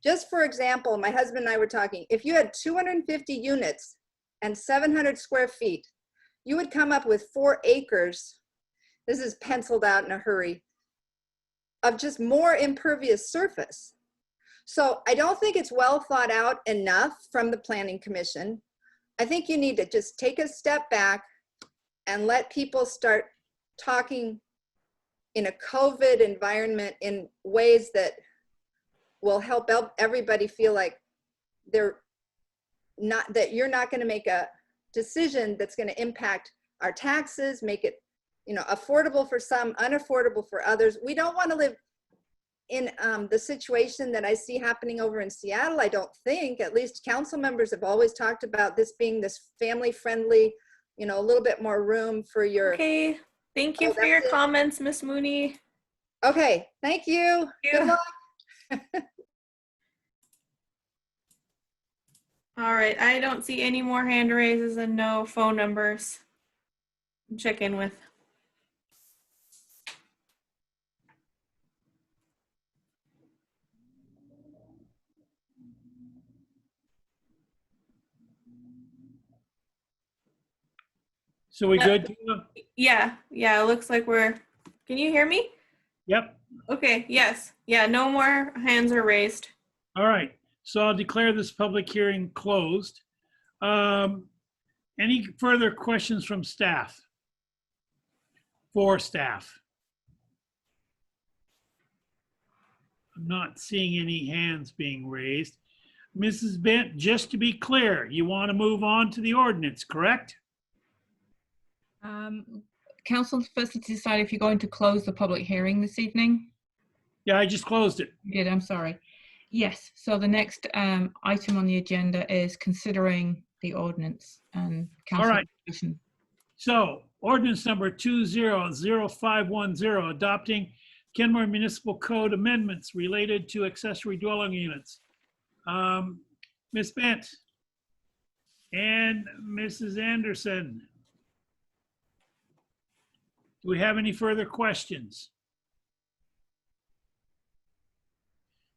Just for example, my husband and I were talking, if you had 250 units and 700 square feet, you would come up with 4 acres. This is penciled out in a hurry, of just more impervious surface. So I don't think it's well thought out enough from the Planning Commission. I think you need to just take a step back and let people start talking in a COVID environment in ways that will help everybody feel like they're not, that you're not going to make a decision that's going to impact our taxes, make it, you know, affordable for some, unaffordable for others. We don't want to live in the situation that I see happening over in Seattle. I don't think, at least council members have always talked about this being this family friendly, you know, a little bit more room for your. Okay, thank you for your comments, Miss Mooney. Okay, thank you. Good luck. All right, I don't see any more hand raises and no phone numbers. Check in with. So we good? Yeah, it looks like we're, can you hear me? Yep. Okay, yes. Yeah, no more hands are raised. All right. So I'll declare this public hearing closed. Any further questions from staff? For staff? I'm not seeing any hands being raised. Mrs. Bent, just to be clear, you want to move on to the ordinance, correct? Council's supposed to decide if you're going to close the public hearing this evening. Yeah, I just closed it. Good, I'm sorry. Yes, so the next item on the agenda is considering the ordinance and council. All right. Discussion. So ordinance number 200510, adopting Kenmore Municipal Code amendments related to accessory dwelling units. Ms. Bent and Mrs. Anderson, do we have any further questions?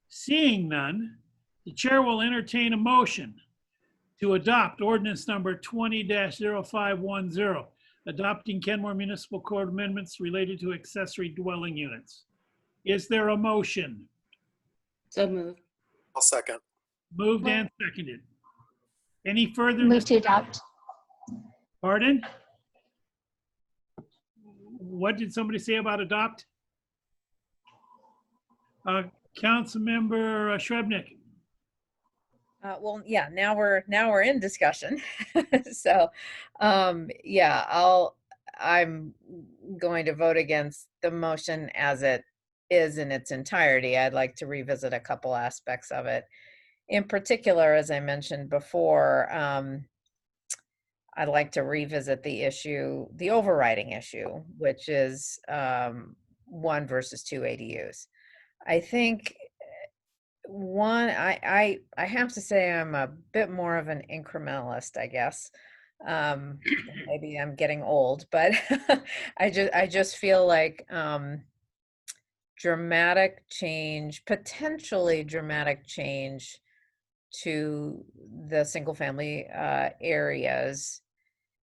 Seeing none, the chair will entertain a motion to adopt ordinance number 20-0510, adopting Kenmore Municipal Code amendments related to accessory dwelling units. Is there a motion? So moved. I'll second. Moved and seconded. Any further? Move to adopt. Pardon? What did somebody say about adopt? Councilmember Shrebnick. Well, yeah, now we're in discussion. So, yeah, I'm going to vote against the motion as it is in its entirety. I'd like to revisit a couple aspects of it. In particular, as I mentioned before, I'd like to revisit the issue, the overriding issue, which is 1 versus 2 ADUs. I think one, I have to say I'm a bit more of an incrementalist, I guess. Maybe I'm getting old, but I just feel like dramatic change, potentially dramatic change to the single family areas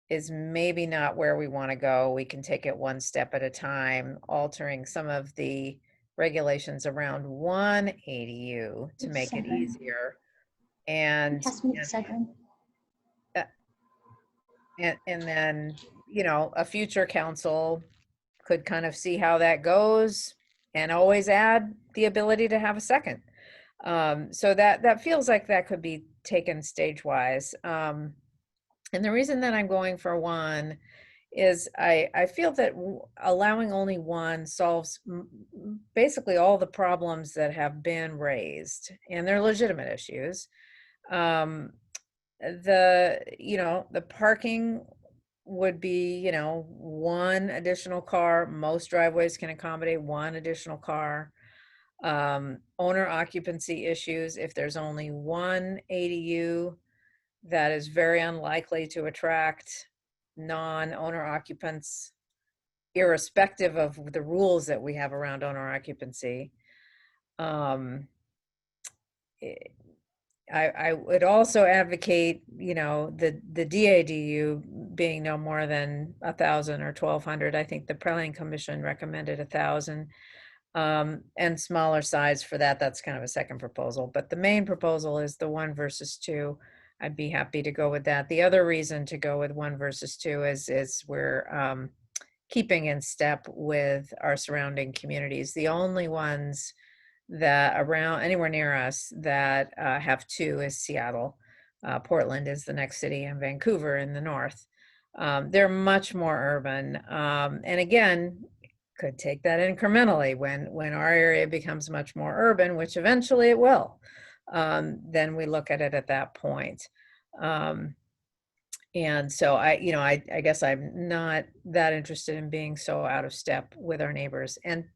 is maybe not where we want to go. We can take it one step at a time, altering some of the regulations around 1 ADU to make it easier. And then, you know, a future council could kind of see how that goes and always add the ability to have a second. So that feels like that could be taken stage-wise. And the reason that I'm going for 1 is I feel that allowing only 1 solves basically all the problems that have been raised, and they're legitimate issues. The parking would be, 1 additional car. Most driveways can accommodate 1 additional car. Owner occupancy issues, if there's only 1 ADU, that is very unlikely to attract non-owner occupants, irrespective of the rules that we have around owner occupancy. I would also advocate, you know, the DADU being no more than 1,000 or 1,200. I think the Planning Commission recommended 1,000, and smaller size for that. That's kind of a second proposal, but the main proposal is the 1 versus 2. I'd be happy to go with that. The other reason to go with 1 versus 2 is we're keeping in step with our surrounding communities. The only ones that around anywhere near us that have 2 is Seattle. Portland is the next city, and Vancouver in the north. They're much more urban. And again, could take that incrementally when our area becomes much more urban, which eventually it will. Then we look at it at that point. And so I guess I'm not that interested in being so out of step with our neighbors. And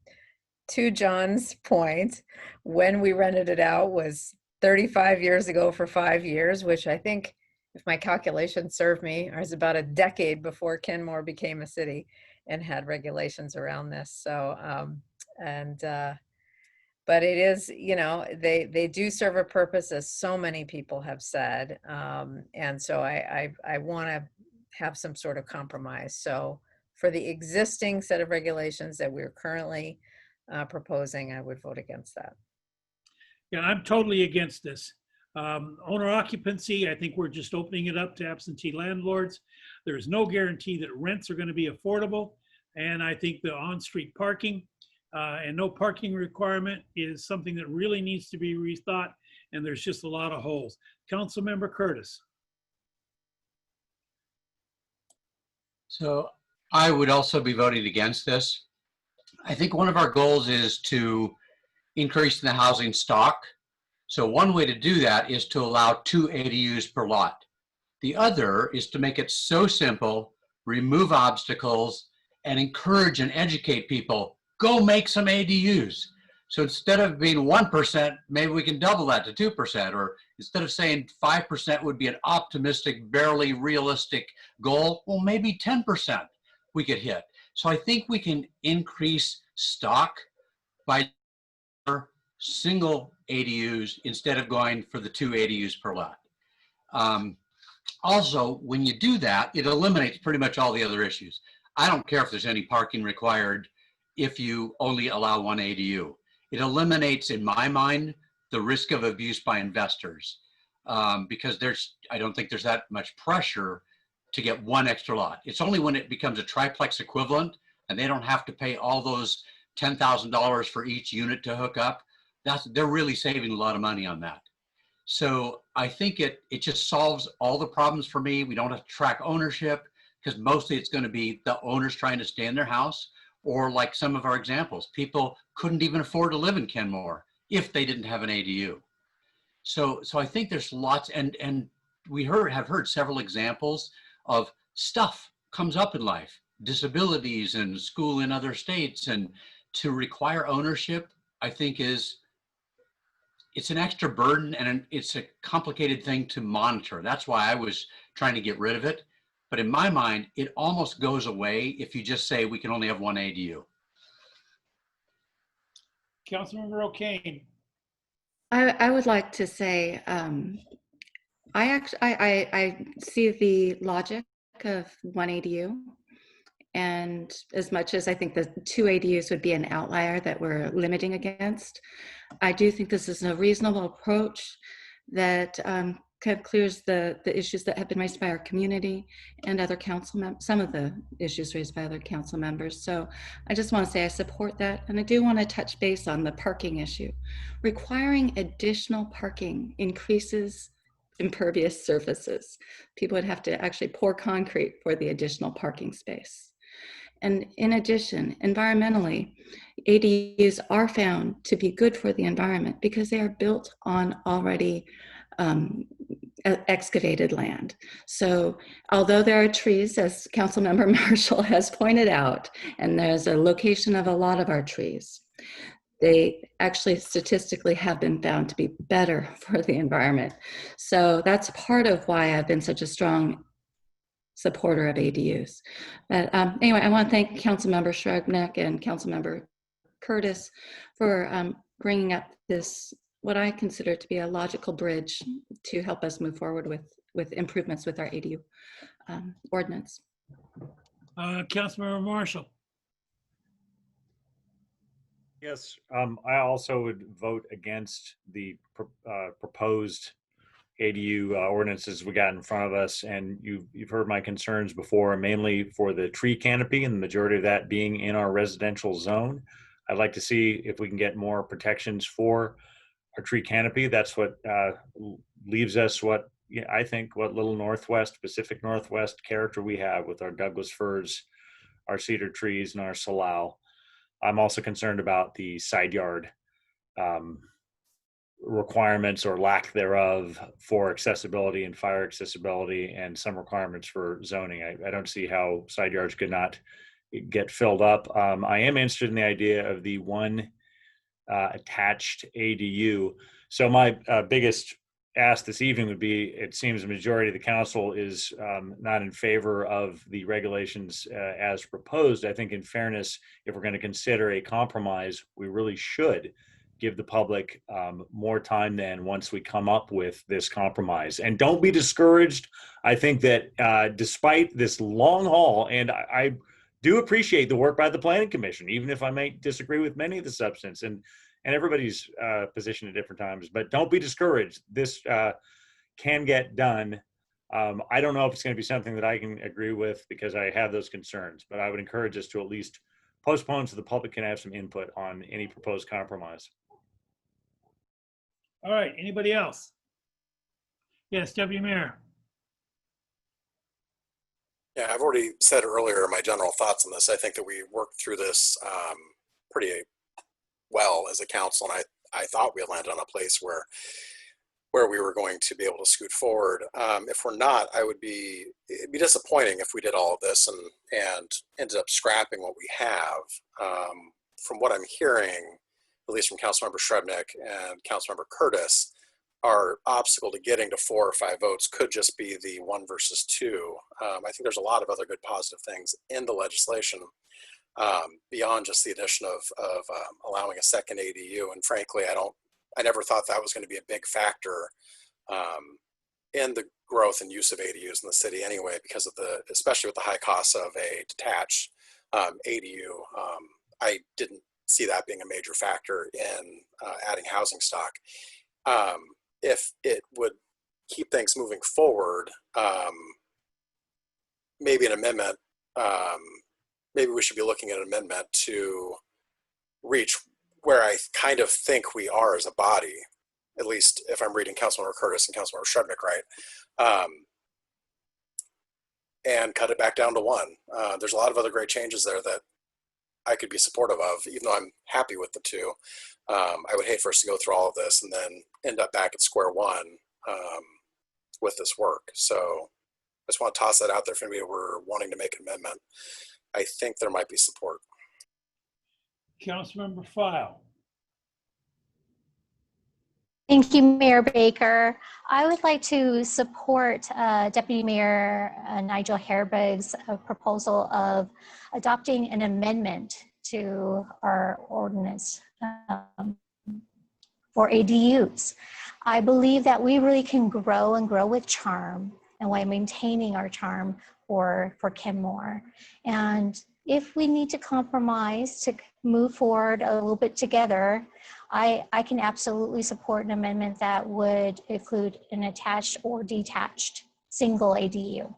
to John's point, when we rented it out was 35 years ago for 5 years, which I think, if my calculations serve me, is about a decade before Kenmore became a city and had regulations around this. So, but it is, you know, they do serve a purpose, as so many people have said. And so I want to have some sort of compromise. So for the existing set of regulations that we're currently proposing, I would vote against that. Yeah, I'm totally against this. Owner occupancy, I think we're just opening it up to absentee landlords. There's no guarantee that rents are going to be affordable. And I think the on-street parking and no parking requirement is something that really needs to be rethought. And there's just a lot of holes. Councilmember Curtis. So I would also be voting against this. I think one of our goals is to increase the housing stock. So one way to do that is to allow 2 ADUs per lot. The other is to make it so simple, remove obstacles, and encourage and educate people. Go make some ADUs. So instead of being 1%, maybe we can double that to 2%, or instead of saying 5% would be an optimistic, barely realistic goal, well, maybe 10% we could hit. So I think we can increase stock by single ADUs instead of going for the 2 ADUs per lot. Also, when you do that, it eliminates pretty much all the other issues. I don't care if there's any parking required if you only allow 1 ADU. It eliminates, in my mind, the risk of abuse by investors because I don't think there's that much pressure to get 1 extra lot. It's only when it becomes a triplex equivalent and they don't have to pay all those $10,000 for each unit to hook up. They're really saving a lot of money on that. So I think it just solves all the problems for me. We don't have to track ownership because mostly it's going to be the owners trying to stay in their house, or like some of our examples, people couldn't even afford to live in Kenmore if they didn't have an ADU. So I think there's lots, and we have heard several examples of stuff comes up in life, disabilities and school in other states, and to require ownership, I think it's an extra burden and it's a complicated thing to monitor. That's why I was trying to get rid of it. But in my mind, it almost goes away if you just say we can only have 1 ADU. Councilmember O'Kane. I would like to say, I see the logic of 1 ADU. And as much as I think the 2 ADUs would be an outlier that we're limiting against, I do think this is a reasonable approach that kind of clears the issues that have been raised by our community and other council members, some of the issues raised by other council members. So I just want to say I support that. And I do want to touch base on the parking issue. Requiring additional parking increases impervious surfaces. People would have to actually pour concrete for the additional parking space. And in addition, environmentally, ADUs are found to be good for the environment because they are built on already excavated land. So although there are trees, as Councilmember Marshall has pointed out, and there's a location of a lot of our trees, they actually statistically have been found to be better for the environment. So that's part of why I've been such a strong supporter of ADUs. But anyway, I want to thank Councilmember Shrugnick and Councilmember Curtis for bringing up this what I consider to be a logical bridge to help us move forward with improvements with our ADU ordinance. Councilmember Marshall. Yes, I also would vote against the proposed ADU ordinances we got in front of us. And you've heard my concerns before, mainly for the tree canopy and the majority of that being in our residential zone. I'd like to see if we can get more protections for our tree canopy. That's what leaves us what I think what little Northwest, Pacific Northwest character we have with our Douglas firs, our cedar trees, and our salal. I'm also concerned about the side yard requirements or lack thereof for accessibility and fire accessibility, and some requirements for zoning. I don't see how side yards could not get filled up. I am interested in the idea of the one attached ADU. So my biggest ask this evening would be, it seems the majority of the council is not in favor of the regulations as proposed. I think in fairness, if we're going to consider a compromise, we really should give the public more time than once we come up with this compromise. And don't be discouraged. I think that despite this long haul, and I do appreciate the work by the Planning Commission, even if I may disagree with many of the substance, and everybody's position at different times, but don't be discouraged. This can get done. I don't know if it's going to be something that I can agree with because I have those concerns, but I would encourage us to at least postpone so the public can have some input on any proposed compromise. All right, anybody else? Yes, Deputy Mayor. Yeah, I've already said earlier my general thoughts on this. I think that we worked through this pretty well as a council, and I thought we had landed on a place where we were going to be able to scoot forward. If we're not, it'd be disappointing if we did all of this and ended up scrapping what we have. From what I'm hearing, at least from Councilmember Srebnick and Councilmember Curtis, our obstacle to getting to 4 or 5 votes could just be the 1 versus 2. I think there's a lot of other good positive things in the legislation beyond just the addition of allowing a second ADU. And frankly, I never thought that was going to be a big factor in the growth and use of ADUs in the city anyway, because of especially with the high costs of a detached ADU. I didn't see that being a major factor in adding housing stock. If it would keep things moving forward, maybe an amendment, maybe we should be looking at an amendment to reach where I kind of think we are as a body, at least if I'm reading Councilmember Curtis and Councilmember Srebnick right, and cut it back down to 1. There's a lot of other great changes there that I could be supportive of, even though I'm happy with the 2. I would hate for us to go through all of this and then end up back at square one with this work. So I just want to toss that out there if anybody were wanting to make an amendment. I think there might be support. Councilmember File. Thank you, Mayor Baker. I would like to support Deputy Mayor Nigel Hairbig's proposal of adopting an amendment to our ordinance for ADUs. I believe that we really can grow and grow with charm, and while maintaining our charm for Kenmore. And if we need to compromise to move forward a little bit together, I can absolutely support an amendment that would include an attached or detached single ADU.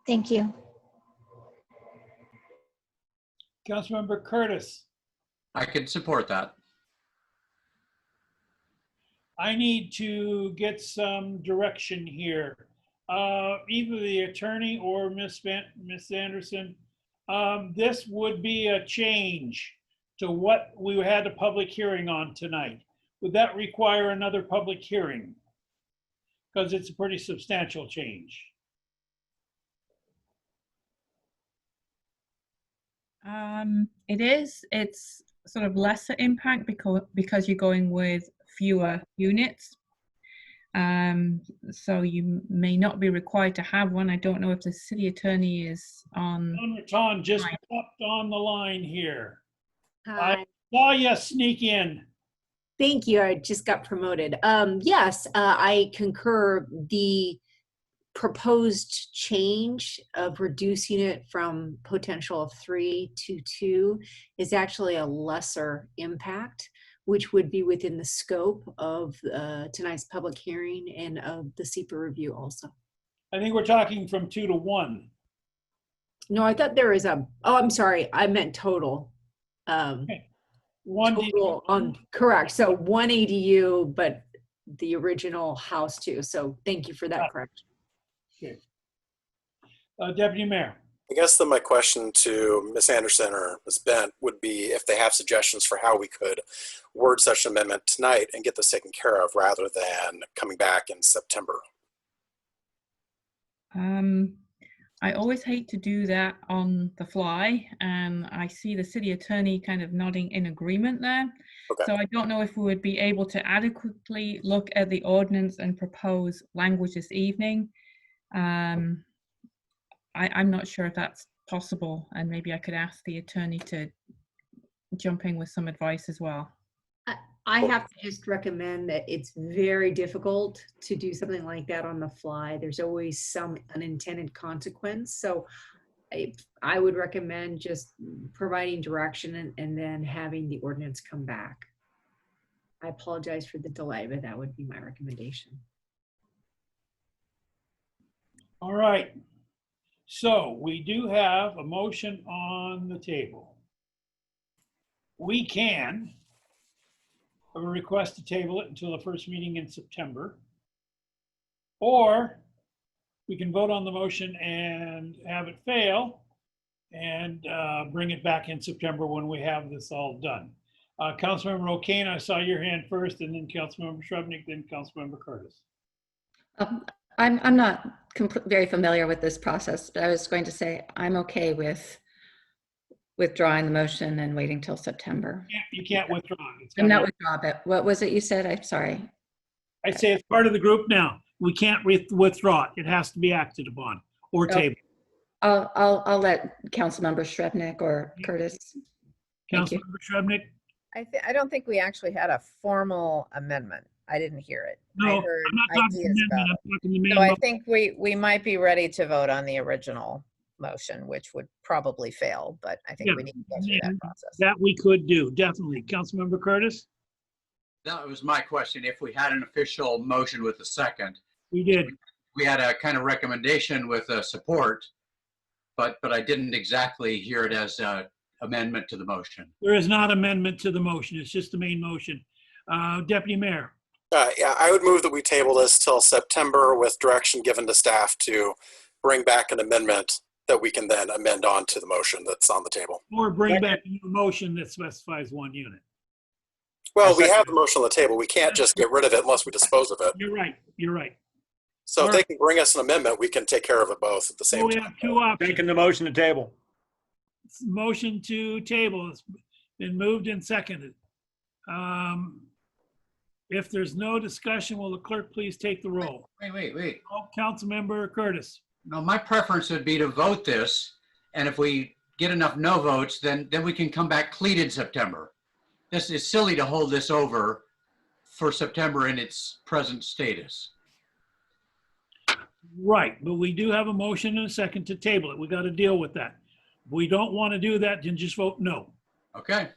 Thank you. Councilmember Curtis. I can support that. I need to get some direction here. Either the attorney or Miss Anderson. This would be a change to what we had a public hearing on tonight. Would that require another public hearing? Because it's a pretty substantial change. It is. It's sort of lesser impact because you're going with fewer units. So you may not be required to have one. I don't know if the city attorney is on. Tom just popped on the line here. Hi. I saw you sneak in. Thank you. I just got promoted. Yes, I concur. The proposed change of reducing it from potential of 3 to 2 is actually a lesser impact, which would be within the scope of tonight's public hearing and of the SEPA review also. I think we're talking from 2 to 1. No, I thought there is oh, I'm sorry. I meant total. Okay. One total on, correct. So 1 ADU, but the original house too. So thank you for that correction. Okay. Deputy Mayor. I guess then my question to Ms. Anderson or Ms. Bent would be if they have suggestions for how we could word such an amendment tonight and get this taken care of rather than coming back in September. I always hate to do that on the fly, and I see the city attorney kind of nodding in agreement there. Okay. So I don't know if we would be able to adequately look at the ordinance and propose language this evening. I'm not sure if that's possible, and maybe I could ask the attorney to jump in with some advice as well. I have to just recommend that it's very difficult to do something like that on the fly. There's always some unintended consequence. So I would recommend just providing direction and then having the ordinance come back. I apologize for the delay, but that would be my recommendation. All right. So we do have a motion on the table. We can have a request to table it until the first meeting in September. Or we can vote on the motion and have it fail and bring it back in September when we have this all done. Councilmember O'Kane, I saw your hand first, and then Councilmember Shrubnik, then Councilmember Curtis. I'm not very familiar with this process, but I was going to say I'm okay with withdrawing the motion and waiting till September. You can't withdraw. I'm not withdraw, but what was it you said? I'm sorry. I say it's part of the group now. We can't withdraw it. It has to be acted upon or tabled. I'll let Councilmember Shrubnik or Curtis. Councilmember Shrubnik? I don't think we actually had a formal amendment. I didn't hear it. No, I heard I'm not talking ideas about amendment. I'm talking the main So I motion. think we might be ready to vote on the original motion, which would probably fail, but I think we need to go through that process. That we could do, definitely. Councilmember Curtis? That was my question. If we had an official motion with a second. We did. We had a kind of recommendation with support, but I didn't exactly hear it as an amendment to the motion. There is not amendment to the motion. It's just the main motion. Deputy Mayor. Yeah, I would move that we table this till September with direction given to staff to bring back an amendment that we can then amend on to the motion that's on the table. Or bring back a new motion that specifies 1 unit. Well, we have the motion on the table. We can't just get rid of it unless we dispose of it. You're right. You're right. So if they can bring us an amendment, we can take care of it both at the same We time. have 2 options. Taking the motion to table. Motion to table has been moved and seconded. If there's no discussion, will the clerk please take the roll? Wait. Oh, Councilmember Curtis. No, my preference would be to vote this, and if we get enough no votes, then we can come back cleated September. This is silly to hold this over for September in its present status. Right, but we do have a motion and a second to table it. We got to deal with that. If we don't want to do that, then just vote no. Okay.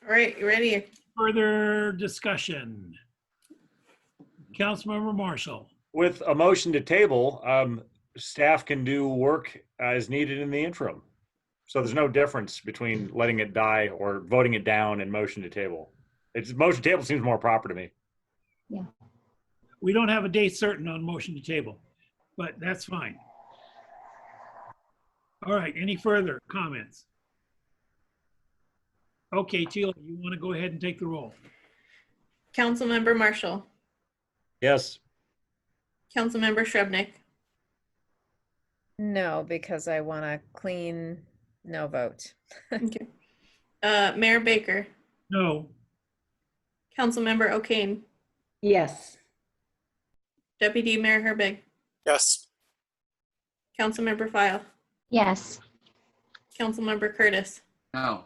All right, you ready? Further discussion. Councilmember Marshall. With a motion to table, staff can do work as needed in the interim. So there's no difference between letting it die or voting it down and motion to table. It's motion to table seems more proper to me. Yeah. We don't have a date certain on motion to table, but that's fine. All right, any further comments? Okay, Tila, you want to go ahead and take the roll? Councilmember Marshall. Yes. Councilmember Shrubnik. No, because I want a clean no vote. Okay. Mayor Baker. No. Councilmember O'Kane. Yes. Deputy Mayor Herbig. Yes. Councilmember File. Yes. Councilmember Curtis. No.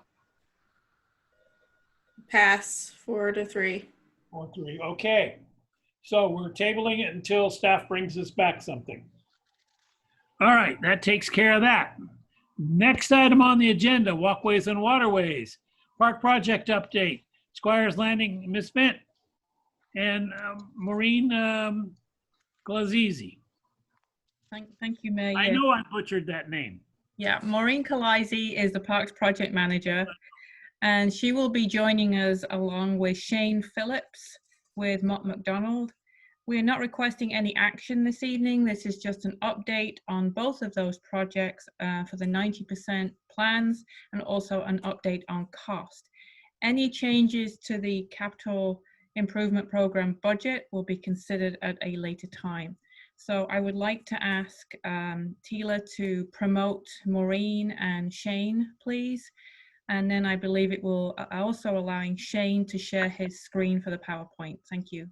Pass 4-3. 4-3. Okay. So we're tabling it until staff brings us back something. All right, that takes care of that. Next item on the agenda, walkways and waterways. Park project update. Squires Landing, Miss Bent and Maureen Glazizi. Thank you, Mayor. I know I butchered that name. Yeah, Maureen Kalaisi is the Parks Project Manager, and she will be joining us along with Shane Phillips with Mott McDonald. We are not requesting any action this evening. This is just an update on both of those projects for the 90% plans and also an update on cost. Any changes to the capital improvement program budget will be considered at a later time. So I would like to ask Tila to promote Maureen and Shane, please. And then I believe it will also allowing Shane to share his screen for the PowerPoint. Thank you.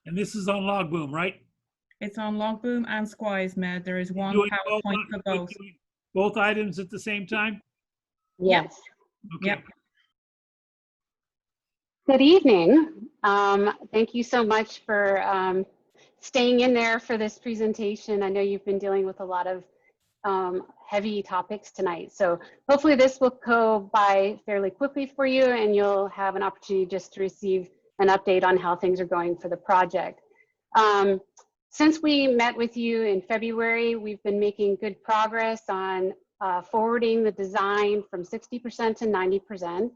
And this is on Logboom, right? It's on Logboom and Squires, Mayor. There is one Doing PowerPoint for both. Both items at the same time? Yes. Okay. Yep. Good evening. Thank you so much for staying in there for this presentation. I know you've been dealing with a lot of heavy topics tonight. So hopefully this will go by fairly quickly for you and you'll have an opportunity just to receive an update on how things are going for the project. Since we met with you in February, we've been making good progress on forwarding the design from 60% to 90%.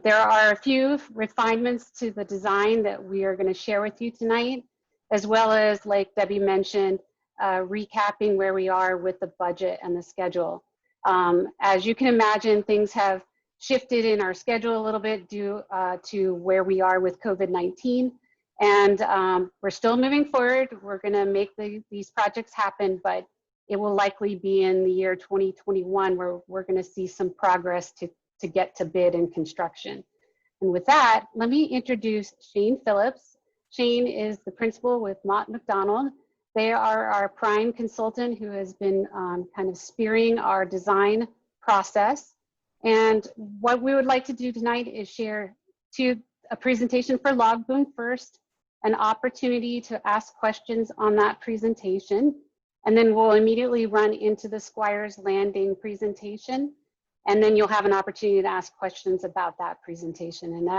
There are a few refinements to the design that we are going to share with you tonight, as well as, like Debbie mentioned, recapping where we are with the budget and the schedule. As you can imagine, things have shifted in our schedule a little bit due to where we are with COVID-19. And we're still moving forward. We're going to make these projects happen, but it will likely be in the year 2021 where we're going to see some progress to get to bid and construction. And with that, let me introduce Shane Phillips. Shane is the principal with Mott McDonald. They are our prime consultant who has been kind of spearheading our design process. And what we would like to do tonight is share a presentation for Logboom first, an opportunity to ask questions on that presentation, and then we'll immediately run into the Squires Landing presentation, and then you'll have an opportunity to ask questions about that presentation. And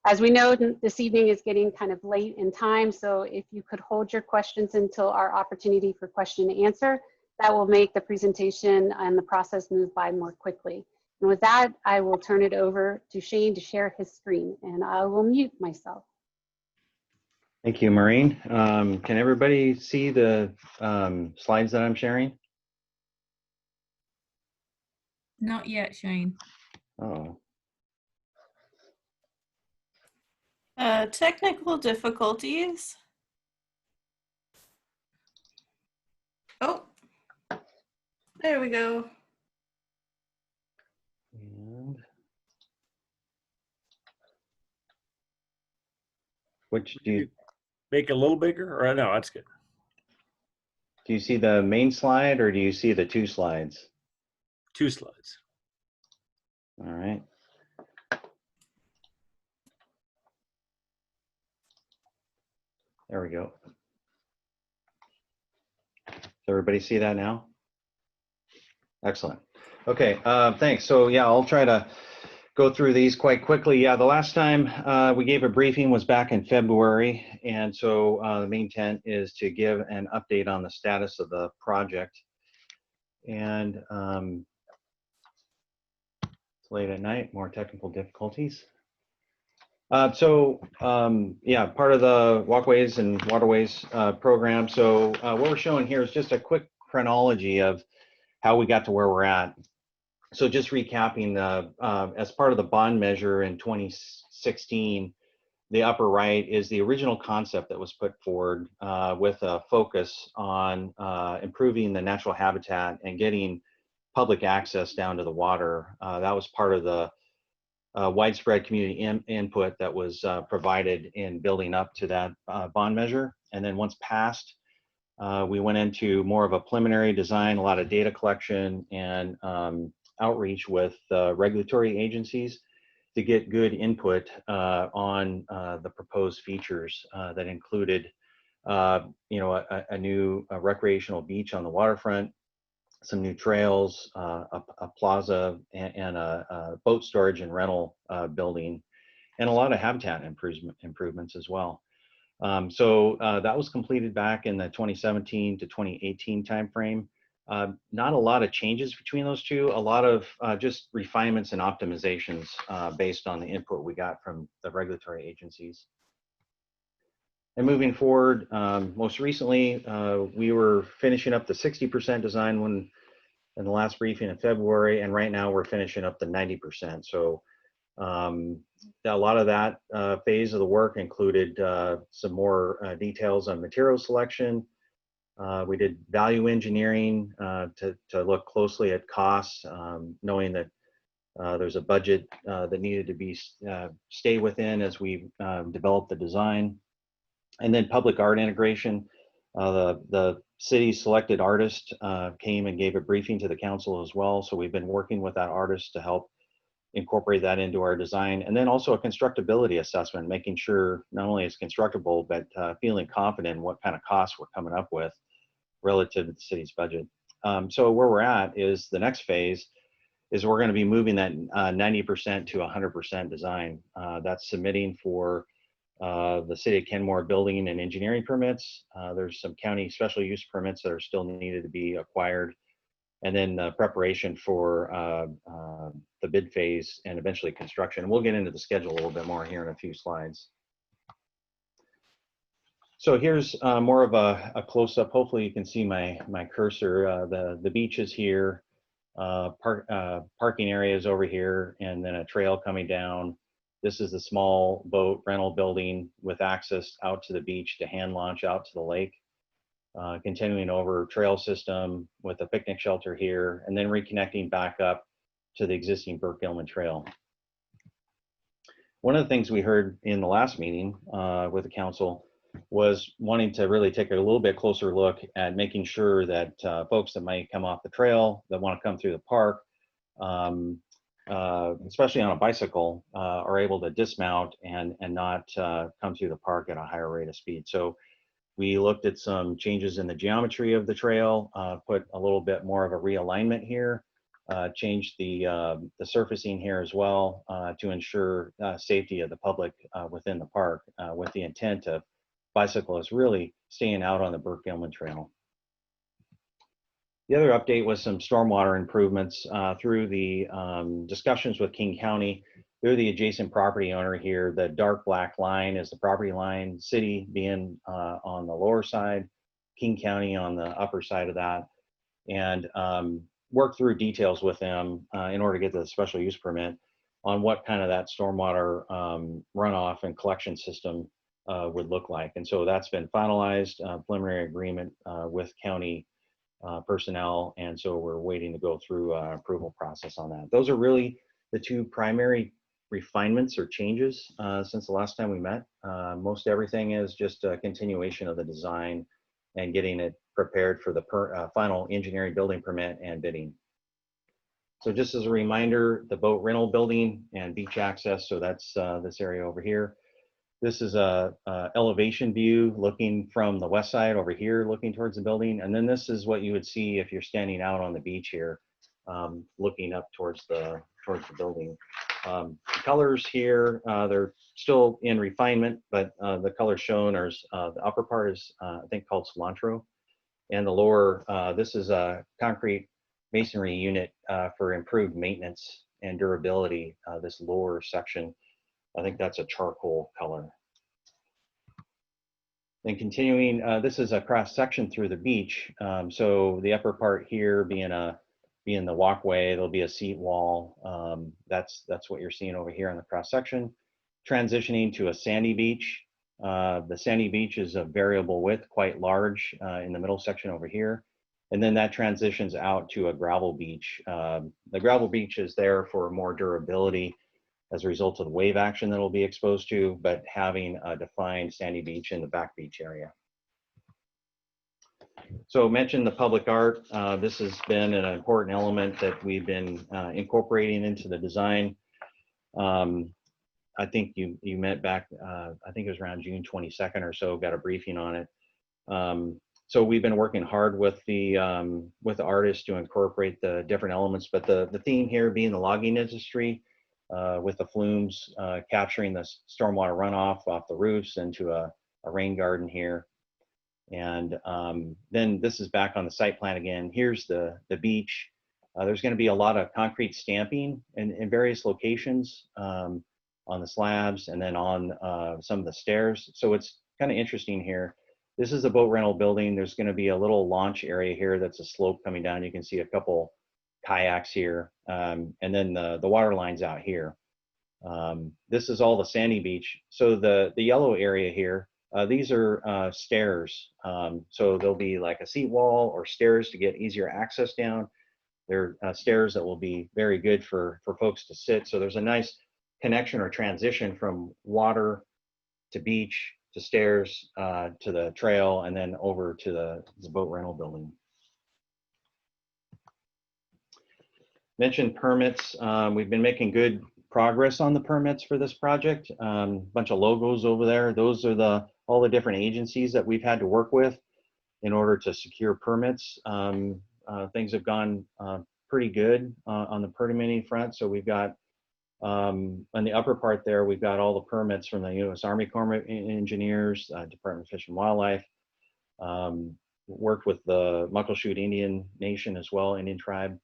as we know, this evening is getting kind of late in time, so if you could hold your questions until our opportunity for question and answer, that will make the presentation and the process move by more quickly. And with that, I will turn it over to Shane to share his screen, and I will mute myself. Thank you, Maureen. Can everybody see the slides that I'm sharing? Not yet, Shane. Oh. Technical difficulties. Oh, there we go. And which do you make it a little bigger? Or no, that's good. Do you see the main slide or do you see the two slides? Two slides. All right. There we go. Does everybody see that now? Excellent. Okay, thanks. So yeah, I'll try to go through these quite quickly. Yeah, the last time we gave a briefing was back in February. And so the main intent is to give an update on the status of the project. And it's late at night, more technical difficulties. Yeah, part of the Walkways and Waterways program. So what we're showing here is just a quick chronology of how we got to where we're at. So just recapping, as part of the bond measure in 2016, the upper right is the original concept that was put forward with a focus on improving the natural habitat and getting public access down to the water. That was part of the widespread community input that was provided in building up to that bond measure. And then once passed, we went into more of a preliminary design, a lot of data collection and outreach with regulatory agencies. to get good input on the proposed features that included, you know, a new recreational beach on the waterfront, some new trails, a plaza, and a boat storage and rental building, and a lot of habitat improvements as well. So that was completed back in the 2017 to 2018 timeframe. Not a lot of changes between those two, a lot of just refinements and optimizations based on the input we got from the regulatory agencies. And moving forward, most recently, we were finishing up the 60% design when in the last briefing in February, and right now we're finishing up the 90%. So a lot of that phase of the work included some more details on material selection. We did value engineering to look closely at costs, knowing that there's a budget that needed to be stay within as we developed the design. And then public art integration. The city selected artist came and gave a briefing to the council as well. So we've been working with that artist to help incorporate that into our design. And then also a constructability assessment, making sure not only it's constructible, but feeling confident in what kind of costs we're coming up with relative to the city's budget. So where we're at is the next phase is we're going to be moving that 90% to 100% design. That's submitting for the City of Kenmore building and engineering permits. There's some county special use permits that are still needed to be acquired. And then preparation for the bid phase and eventually construction. We'll get into the schedule a little bit more here in a few slides. So here's more of a close-up. Hopefully you can see my cursor. The beach is here, parking areas over here, and then a trail coming down. This is the small boat rental building with access out to the beach to hand launch out to the lake. Continuing over trail system with a picnic shelter here, and then reconnecting back up to the existing Burke-Gilman Trail. One of the things we heard in the last meeting with the council was wanting to really take a little bit closer look at making sure that folks that might come off the trail, that want to come through the park, especially on a bicycle, are able to dismount and not come through the park at a higher rate of speed. So we looked at some changes in the geometry of the trail, put a little bit more of a realignment here, changed the surfacing here as well to ensure safety of the public within the park with the intent of bicyclists really staying out on the Burke-Gilman Trail. The other update was some stormwater improvements through the discussions with King County. They're the adjacent property owner here. The dark black line is the property line, city being on the lower side, King County on the upper side of that, and work through details with them in order to get the special use permit on what kind of that stormwater runoff and collection system would look like. And so that's been finalized, preliminary agreement with county personnel, and so we're waiting to go through approval process on that. Those are really the two primary refinements or changes since the last time we met. Most everything is just a continuation of the design and getting it prepared for the final engineering building permit and bidding. So just as a reminder, the boat rental building and beach access, so that's this area over here. This is a elevation view looking from the west side over here, looking towards the building. And then this is what you would see if you're standing out on the beach here, looking up towards the building. The colors here, they're still in refinement, but the colors shown are, the upper part is, I think, called Cilantro. And the lower, this is a concrete masonry unit for improved maintenance and durability. This lower section, I think that's a charcoal color. Then continuing, this is a cross section through the beach. So the upper part here being the walkway, there'll be a seat wall. That's what you're seeing over here on the cross section. Transitioning to a sandy beach. The sandy beach is a variable width, quite large in the middle section over here. And then that transitions out to a gravel beach. The gravel beach is there for more durability as a result of the wave action that will be exposed to, but having a defined sandy beach in the back beach area. So mention the public art. This has been an important element that we've been incorporating into the design. I think you met back, I think it was around June 22nd or so, got a briefing on it. So we've been working hard with the artists to incorporate the different elements, but the theme here being the logging industry, with the flumes capturing the stormwater runoff off the roofs into a rain garden here. And then this is back on the site plan again. Here's the beach. There's going to be a lot of concrete stamping in various locations, on the slabs and then on some of the stairs. So it's kind of interesting here. This is a boat rental building. There's going to be a little launch area here that's a slope coming down. You can see a couple kayaks here, and then the water line's out here. This is all the sandy beach. So the yellow area here, these are stairs. So there'll be like a seat wall or stairs to get easier access down. They're stairs that will be very good for folks to sit. So there's a nice connection or transition from water to beach to stairs to the trail and then over to the boat rental building. Mentioned permits. We've been making good progress on the permits for this project. Bunch of logos over there. Those are all the different agencies that we've had to work with in order to secure permits. Things have gone pretty good on the permitting front. So we've got on the upper part there, we've got all the permits from the U.S. Army Corps of Engineers, Department of Fish and Wildlife, worked with the Muckleshoot Indian Nation as well, Indian tribe,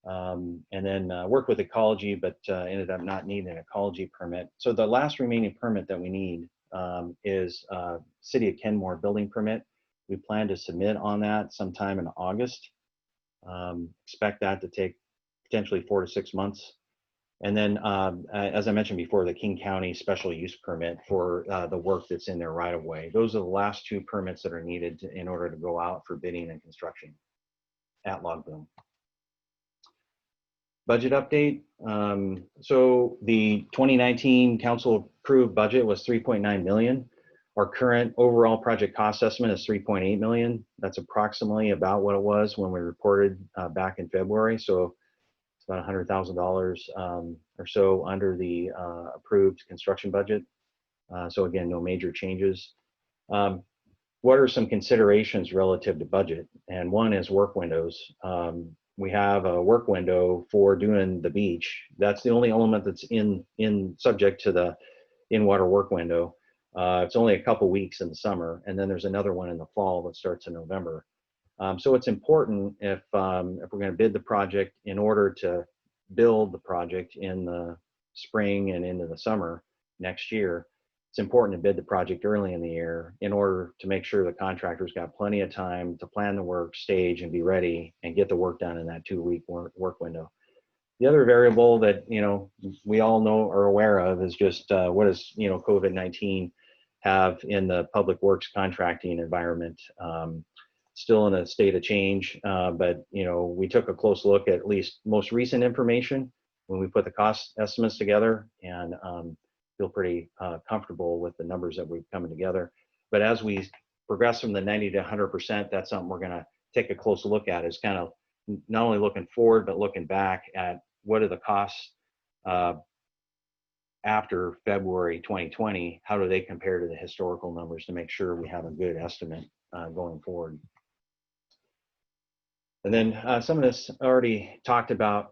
and then worked with ecology, but ended up not needing an ecology permit. So the last remaining permit that we need is City of Kenmore building permit. We plan to submit on that sometime in August. Expect that to take potentially 4 to 6 months. And then, as I mentioned before, the King County special use permit for the work that's in their right of way. Those are the last 2 permits that are needed in order to go out for bidding and construction at Log Boom. Budget update. So the 2019 council approved budget was 3.9 million. Our current overall project cost estimate is 3.8 million. That's approximately about what it was when we reported back in February. So about $100,000 or so under the approved construction budget. So again, no major changes. What are some considerations relative to budget? And one is work windows. We have a work window for doing the beach. That's the only element that's in subject to the in-water work window. It's only a couple weeks in the summer, and then there's another one in the fall that starts in November. So it's important if we're going to bid the project, in order to build the project in the spring and into the summer next year, it's important to bid the project early in the year in order to make sure the contractor's got plenty of time to plan the work, stage, and be ready and get the work done in that 2-week work window. The other variable that we all know or aware of is just what does COVID-19 have in the public works contracting environment. Still in a state of change, but we took a close look at least most recent information when we put the cost estimates together, and feel pretty comfortable with the numbers that we've coming together. But as we progress from the 90 to 100%, that's something we're going to take a close look at, is kind of not only looking forward, but looking back at what are the costs after February 2020, how do they compare to the historical numbers to make sure we have a good estimate going forward. And then some of this already talked about.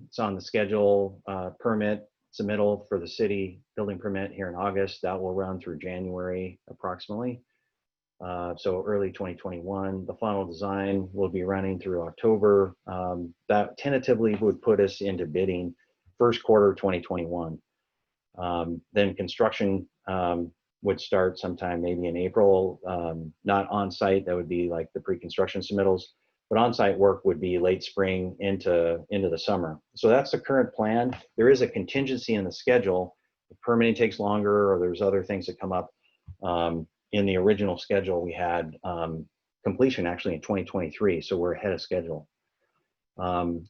It's on the schedule. Permit submittal for the city building permit here in August. That will run through January approximately. So early 2021. The final design will be running through October. That tentatively would put us into bidding first quarter 2021. Then construction would start sometime maybe in April. Not on site. That would be like the pre-construction submittals. But on-site work would be late spring into the summer. So that's the current plan. There is a contingency in the schedule. If permitting takes longer or there's other things that come up. In the original schedule, we had completion actually in 2023, so we're ahead of schedule.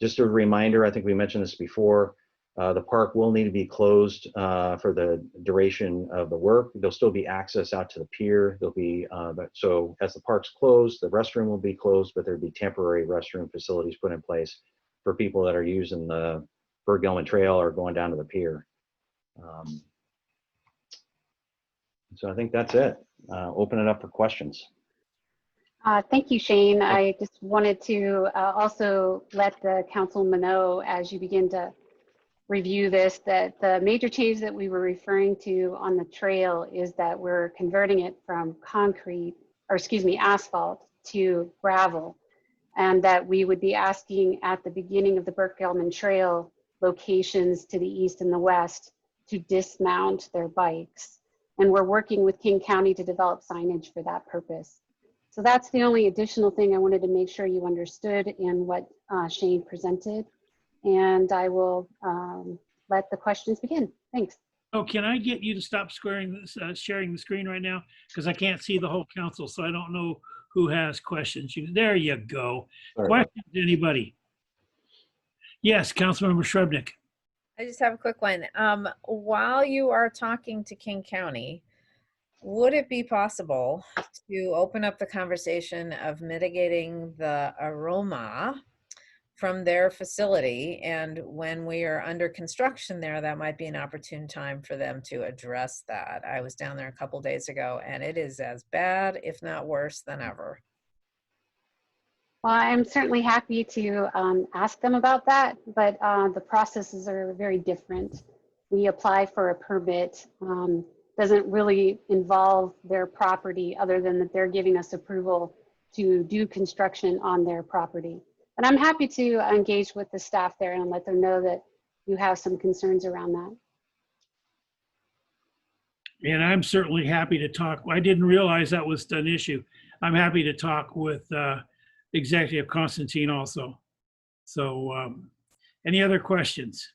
Just a reminder, I think we mentioned this before, the park will need to be closed for the duration of the work. There'll still be access out to the pier. There'll be, so as the park's closed, the restroom will be closed, but there'll be temporary restroom facilities put in place for people that are using the Bird Gilman Trail or going down to the pier. So I think that's it. Open it up for questions. Thank you, Shane. I just wanted to also let the councilman know as you begin to review this, that the major change that we were referring to on the trail is that we're converting it from concrete, or excuse me, asphalt to gravel. And that we would be asking at the beginning of the Burke-Gelman Trail locations to the east and the west to dismount their bikes. And we're working with King County to develop signage for that purpose. So that's the only additional thing I wanted to make sure you understood in what Shane presented. And I will let the questions begin. Thanks. Oh, can I get you to stop sharing the screen right now? Because I can't see the whole council, so I don't know who has questions. There you go. Sorry. Questions, anybody? Yes, Councilmember Shrubnik. I just have a quick one. While you are talking to King County, would it be possible to open up the conversation of mitigating the aroma from their facility? And when we are under construction there, that might be an opportune time for them to address that. I was down there a couple days ago and it is as bad, if not worse than ever. Well, I'm certainly happy to ask them about that, but the processes are very different. We apply for a permit, doesn't really involve their property other than that they're giving us approval to do construction on their property. And I'm happy to engage with the staff there and let them know that you have some concerns around that. And I'm certainly happy to talk. I didn't realize that was an issue. I'm happy to talk with Executive Constantine also. So any other questions?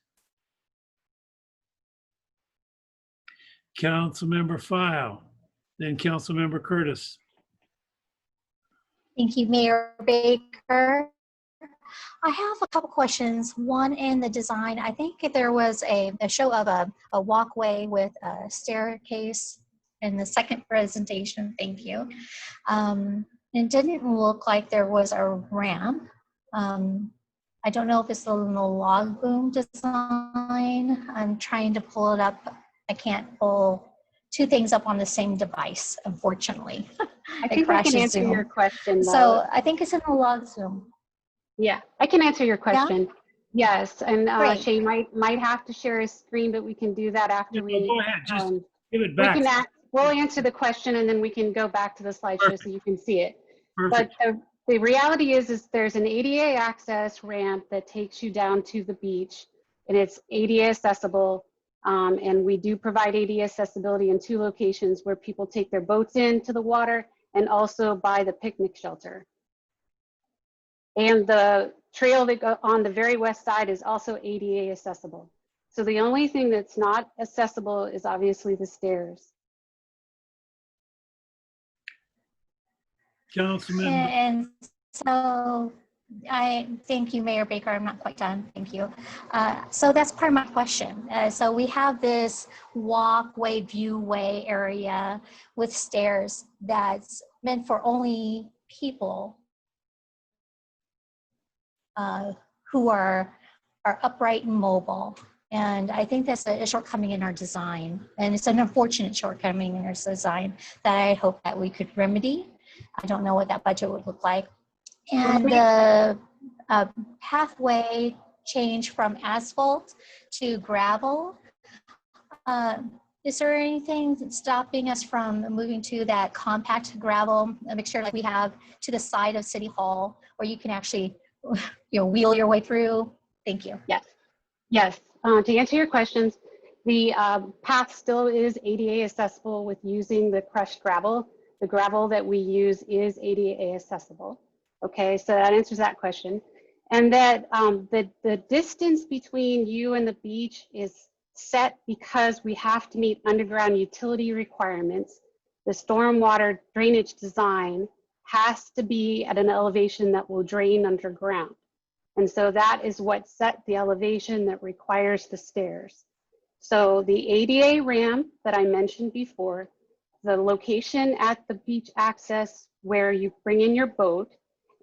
Councilmember File, then Councilmember Curtis. Thank you, Mayor Baker. I have a couple questions. One in the design. I think there was a show of a walkway with a staircase in the second presentation. Thank you. It didn't look like there was a ramp. I don't know if it's in the log boom design. I'm trying to pull it up. I can't pull two things up on the same device, unfortunately. I think I can answer your question, though. So I think it's in the log zoom. Yeah, I can answer your question. Yeah? Yes, and Great. Shane might have to share his screen, but we can do that after we. Go ahead, just give it back. We'll answer the question and then we can go back to the slideshow so you can see it. Perfect. But the reality is there's an ADA access ramp that takes you down to the beach, and it's ADA accessible. And we do provide ADA accessibility in 2 locations where people take their boats into the water and also by the picnic shelter. And the trail that goes on the very west side is also ADA accessible. So the only thing that's not accessible is obviously the stairs. Councilman. And so I thank you, Mayor Baker. I'm not quite done. Thank you. So that's part of my question. So we have this walkway, viewway area with stairs that's meant for only people who are upright and mobile. And I think that's a shortcoming in our design. And it's an unfortunate shortcoming in our design that I hope that we could remedy. I don't know what that budget would look like. And the pathway change from asphalt to gravel. Is there anything that's stopping us from moving to that compact gravel mixture like we have to the side of City Hall, where you can actually wheel your way through? Thank you. Yes. Yes. To answer your questions, the path still is ADA accessible with using the crushed gravel. The gravel that we use is ADA accessible. Okay, so that answers that question. And that the distance between you and the beach is set because we have to meet underground utility requirements. The stormwater drainage design has to be at an elevation that will drain underground. And so that is what set the elevation that requires the stairs. So the ADA ramp that I mentioned before, the location at the beach access where you bring in your boat,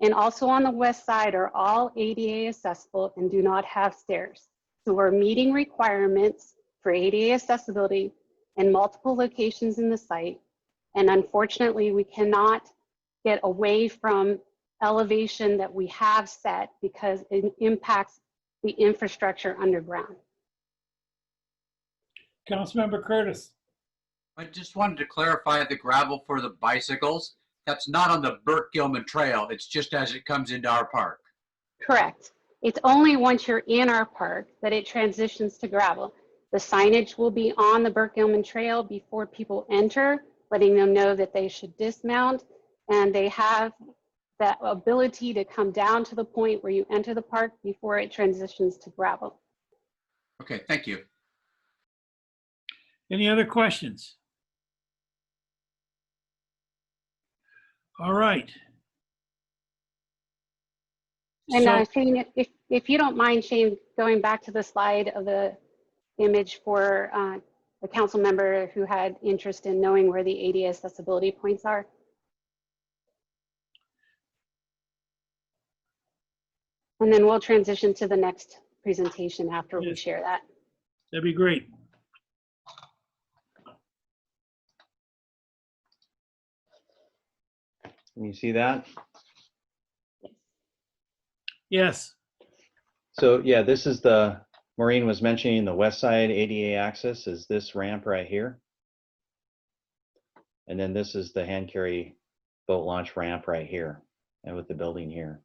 and also on the west side are all ADA accessible and do not have stairs. So we're meeting requirements for ADA accessibility in multiple locations in the site. And unfortunately, we cannot get away from elevation that we have set because it impacts the infrastructure underground. Councilmember Curtis. I just wanted to clarify the gravel for the bicycles. That's not on the Burt Gilman Trail. It's just as it comes into our park. Correct. It's only once you're in our park that it transitions to gravel. The signage will be on the Burt Gilman Trail before people enter, letting them know that they should dismount, and they have that ability to come down to the point where you enter the park before it transitions to gravel. Okay, thank you. Any other questions? All right. And Shane, if you don't mind, Shane, going back to the slide of the image for the council member who had interest in knowing where the ADA accessibility points are. And then we'll transition to the next presentation after we share that. That'd be great. Can you see that? Yes. So yeah, this is the, Maureen was mentioning the west side ADA access is this ramp right here. And then this is the hand carry boat launch ramp right here and with the building here.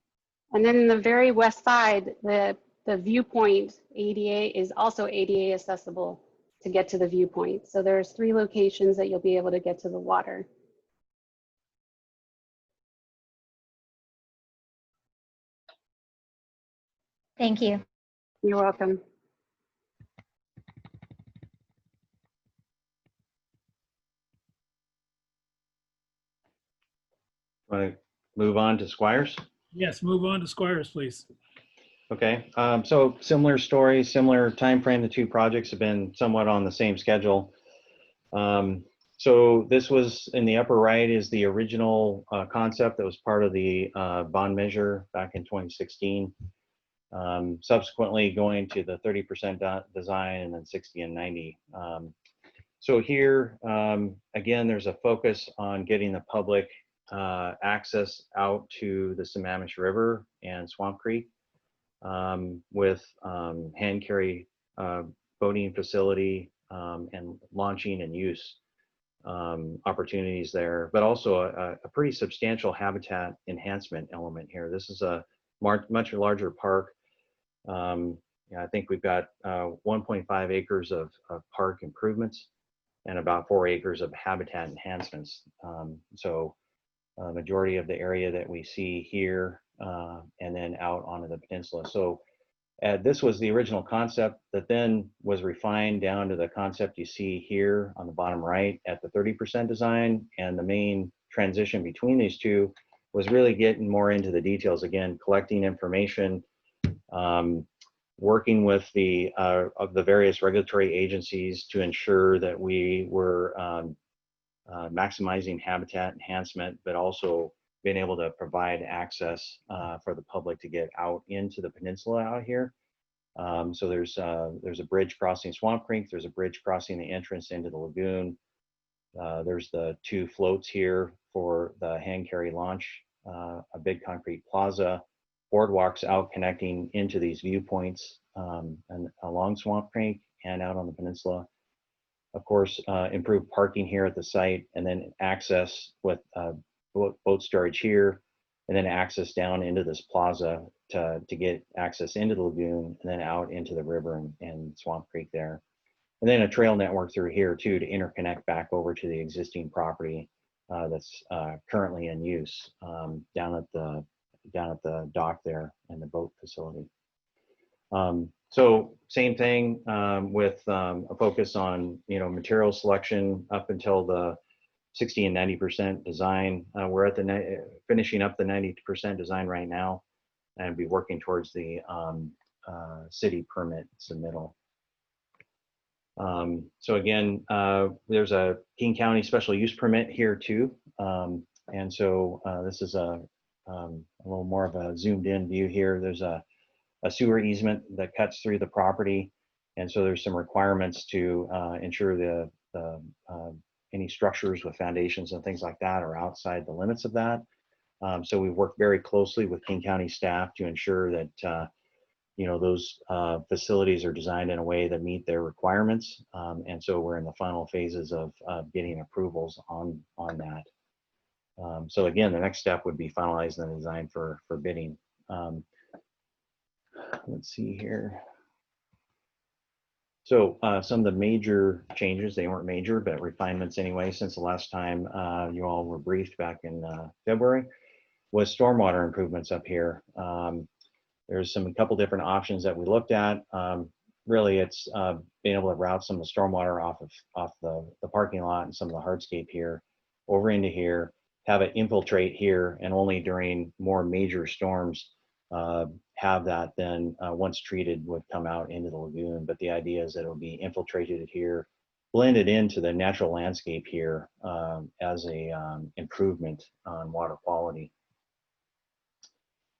And then in the very west side, the viewpoint ADA is also ADA accessible to get to the viewpoint. So there's 3 locations that you'll be able to get to the water. Thank you. You're welcome. Want to move on to Squires? Yes, move on to Squires, please. Okay, so similar story, similar time frame. The 2 projects have been somewhat on the same schedule. So this was in the upper right is the original concept that was part of the bond measure back in 2016. Subsequently going to the 30% design and then 60 and 90. So here, again, there's a focus on getting the public access out to the Sammamish River and Swamp Creek with hand carry boating facility and launching and use opportunities there, but also a pretty substantial habitat enhancement element here. This is a much larger park. I think we've got 1.5 acres of park improvements and about 4 acres of habitat enhancements. So majority of the area that we see here and then out onto the peninsula. So this was the original concept that then was refined down to the concept you see here on the bottom right at the 30% design. And the main transition between these two was really getting more into the details, again, collecting information, working with the various regulatory agencies to ensure that we were maximizing habitat enhancement, but also being able to provide access for the public to get out into the peninsula out here. So there's a bridge crossing Swamp Creek. There's a bridge crossing the entrance into the lagoon. There's the 2 floats here for the hand carry launch, a big concrete plaza, boardwalks out connecting into these viewpoints and along Swamp Creek and out on the peninsula. Of course, improved parking here at the site, and then access with boat storage here, and then access down into this plaza to get access into the lagoon and then out into the river and Swamp Creek there. And then a trail network through here too to interconnect back over to the existing property that's currently in use down at the dock there and the boat facility. So same thing with a focus on material selection up until the 60 and 90% design. We're at the finishing up the 90% design right now, and be working towards the city permit submittal. So again, there's a King County special use permit here too, and so this is a little more of a zoomed in view here. There's a sewer easement that cuts through the property. And so there's some requirements to ensure any structures with foundations and things like that are outside the limits of that. So we've worked very closely with King County staff to ensure that those facilities are designed in a way that meet their requirements. And so we're in the final phases of getting approvals on that. So again, the next step would be finalizing the design for bidding. Let's see here. So some of the major changes, they weren't major, but refinements anyway, since the last time you all were briefed back in February, was stormwater improvements up here. There's a couple different options that we looked at. Really, it's being able to route some of the stormwater off the parking lot and some of the hardscape here over into here, have it infiltrate here, and only during more major storms have that then once treated would come out into the lagoon. But the idea is that it'll be infiltrated here, blended into the natural landscape here as a improvement on water quality.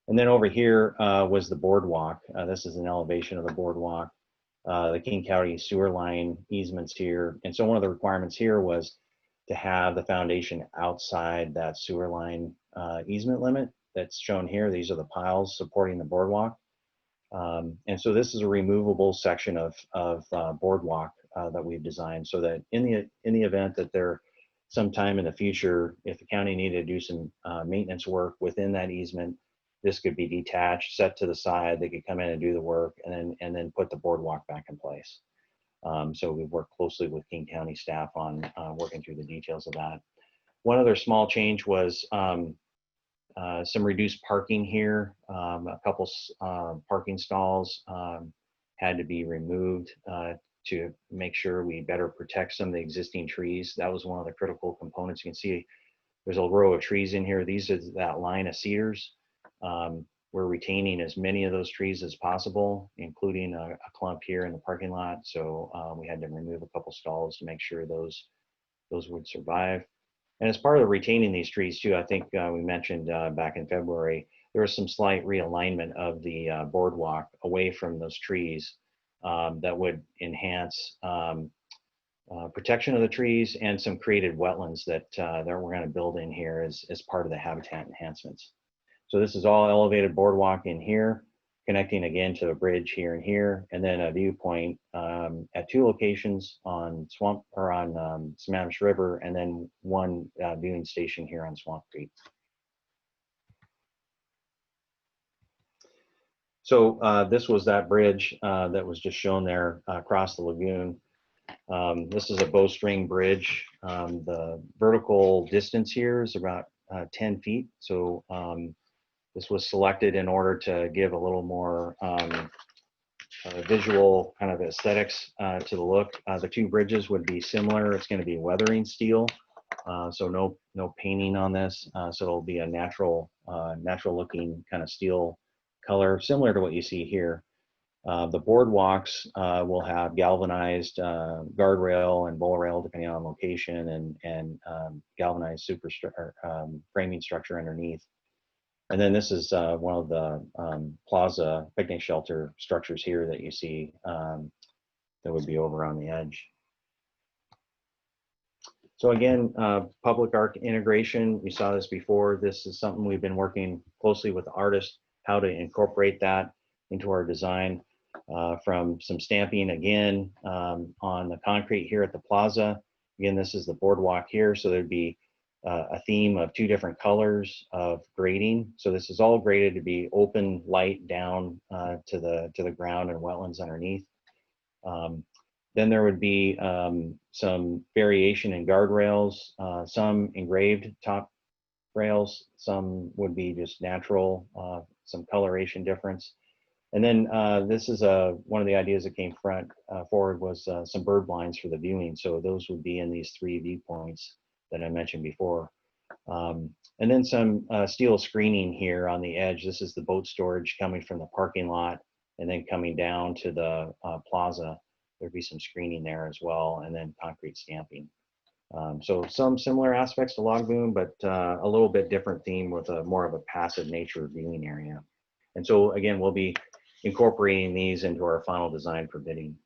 And then over here was the boardwalk. This is an elevation of the boardwalk. The King County sewer line easements here. And so one of the requirements here was to have the foundation outside that sewer line easement limit that's shown here. These are the piles supporting the boardwalk. And so this is a removable section of boardwalk that we've designed, so that in the event that there sometime in the future, if the county needed to do some maintenance work within that easement, this could be detached, set to the side. They could come in and do the work, and then put the boardwalk back in place. So we've worked closely with King County staff on working through the details of that. One other small change was some reduced parking here. A couple parking stalls had to be removed to make sure we better protect some of the existing trees. That was one of the critical components. You can see there's a row of trees in here. These are that line of cedars. We're retaining as many of those trees as possible, including a clump here in the parking lot. So we had to remove a couple stalls to make sure those would survive. And as part of retaining these trees too, I think we mentioned back in February, there was some slight realignment of the boardwalk away from those trees that would enhance protection of the trees and some created wetlands that we're going to build in here as part of the habitat enhancements. So this is all elevated boardwalk in here, connecting again to a bridge here and here, and then a viewpoint at two locations on Sammamish River, and then one viewing station here on Swamp Creek. So this was that bridge that was just shown there across the lagoon. This is a bowstring bridge. The vertical distance here is about 10 feet. So this was selected in order to give a little more visual kind of aesthetics to the look. The two bridges would be similar. It's going to be weathering steel, so no painting on this. So it'll be a natural looking kind of steel color, similar to what you see here. The boardwalks will have galvanized guardrail and bowl rail, depending on location, and galvanized framing structure underneath. And then this is one of the plaza picnic shelter structures here that you see that would be over on the edge. So again, public art integration, we saw this before. This is something we've been working closely with the artist, how to incorporate that into our design, from some stamping again on the concrete here at the plaza. Again, this is the boardwalk here, so there'd be a theme of two different colors of grading. So this is all graded to be open light down to the ground and wetlands underneath. Then there would be some variation in guardrails, some engraved top rails, some would be just natural, some coloration difference. And then this is one of the ideas that came forward was some bird blinds for the viewing. So those would be in these three viewpoints that I mentioned before. And then some steel screening here on the edge. This is the boat storage coming from the parking lot and then coming down to the plaza. There'd be some screening there as well, and then concrete stamping. So some similar aspects to log boom, but a little bit different theme with more of a passive nature viewing area. And so again, we'll be incorporating these into our final design for bidding.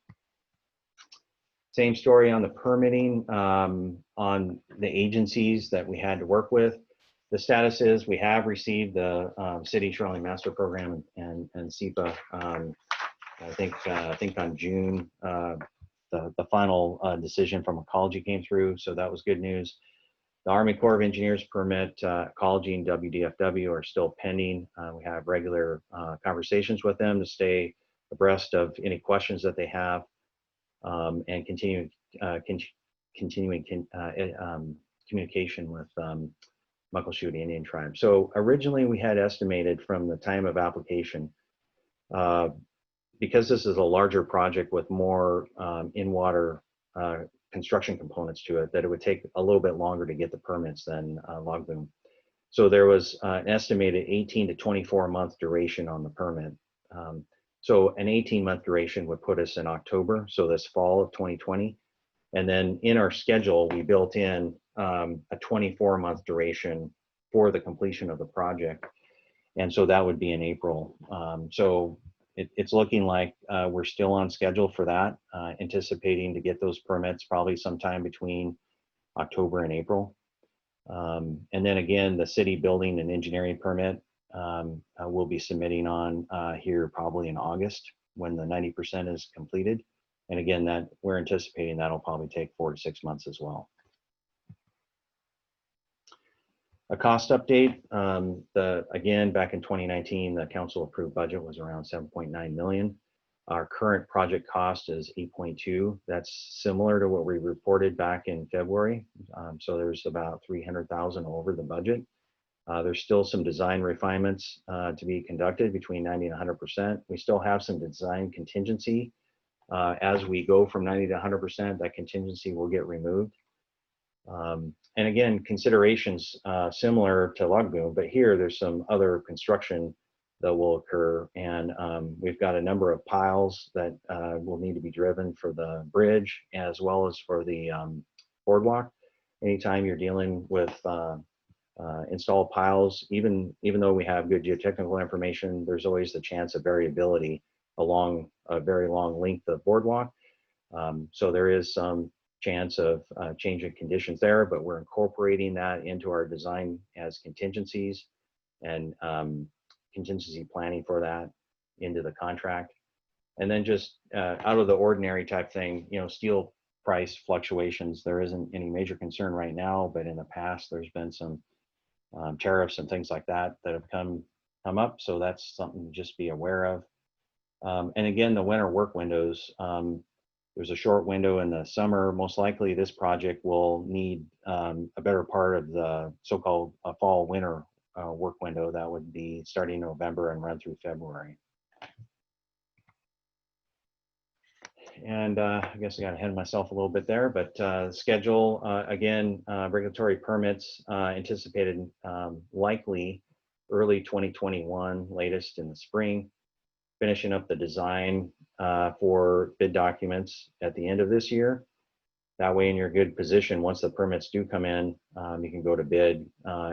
Same story on the permitting, on the agencies that we had to work with. The status is we have received the City Shoreline Master Program and SEPA. I think on June, the final decision from Ecology came through, so that was good news. The Army Corps of Engineers permit, Ecology and WDFW are still pending. We have regular conversations with them to stay abreast of any questions that they have, and continuing communication with Muckleshoot Indian Tribe. So originally we had estimated from the time of application, because this is a larger project with more in-water construction components to it, that it would take a little bit longer to get the permits than log boom. So there was an estimated 18 to 24 month duration on the permit. So an 18-month duration would put us in October, so this fall of 2020. And then in our schedule, we built in a 24-month duration for the completion of the project. And so that would be in April. So it's looking like we're still on schedule for that, anticipating to get those permits probably sometime between October and April. And then again, the city building and engineering permit we'll be submitting on here probably in August when the 90% is completed. And again, that we're anticipating that'll probably take 4 to 6 months as well. A cost update, again, back in 2019, the council approved budget was around 7.9 million. Our current project cost is 8.2. That's similar to what we reported back in February. So there's about 300,000 over the budget. There's still some design refinements to be conducted between 90 and 100%. We still have some design contingency. As we go from 90 to 100%, that contingency will get removed. And again, considerations similar to log boom, but here there's some other construction that will occur. And we've got a number of piles that will need to be driven for the bridge as well as for the boardwalk. Anytime you're dealing with installed piles, even though we have good geotechnical information, there's always the chance of variability along a very long length of boardwalk. So there is some chance of changing conditions there, but we're incorporating that into our design as contingencies and contingency planning for that into the contract. And then just out of the ordinary type thing, you know, steel price fluctuations, there isn't any major concern right now, but in the past there's been some tariffs and things like that that have come up. So that's something to just be aware of. And again, the winter work windows, there's a short window in the summer. Most likely this project will need a better part of the so-called fall winter work window. That would be starting November and run through February. And I guess I got ahead of myself a little bit there, but schedule, again, regulatory permits anticipated likely early 2021, latest in the spring. Finishing up the design for bid documents at the end of this year. That way in your good position, once the permits do come in, you can go to bid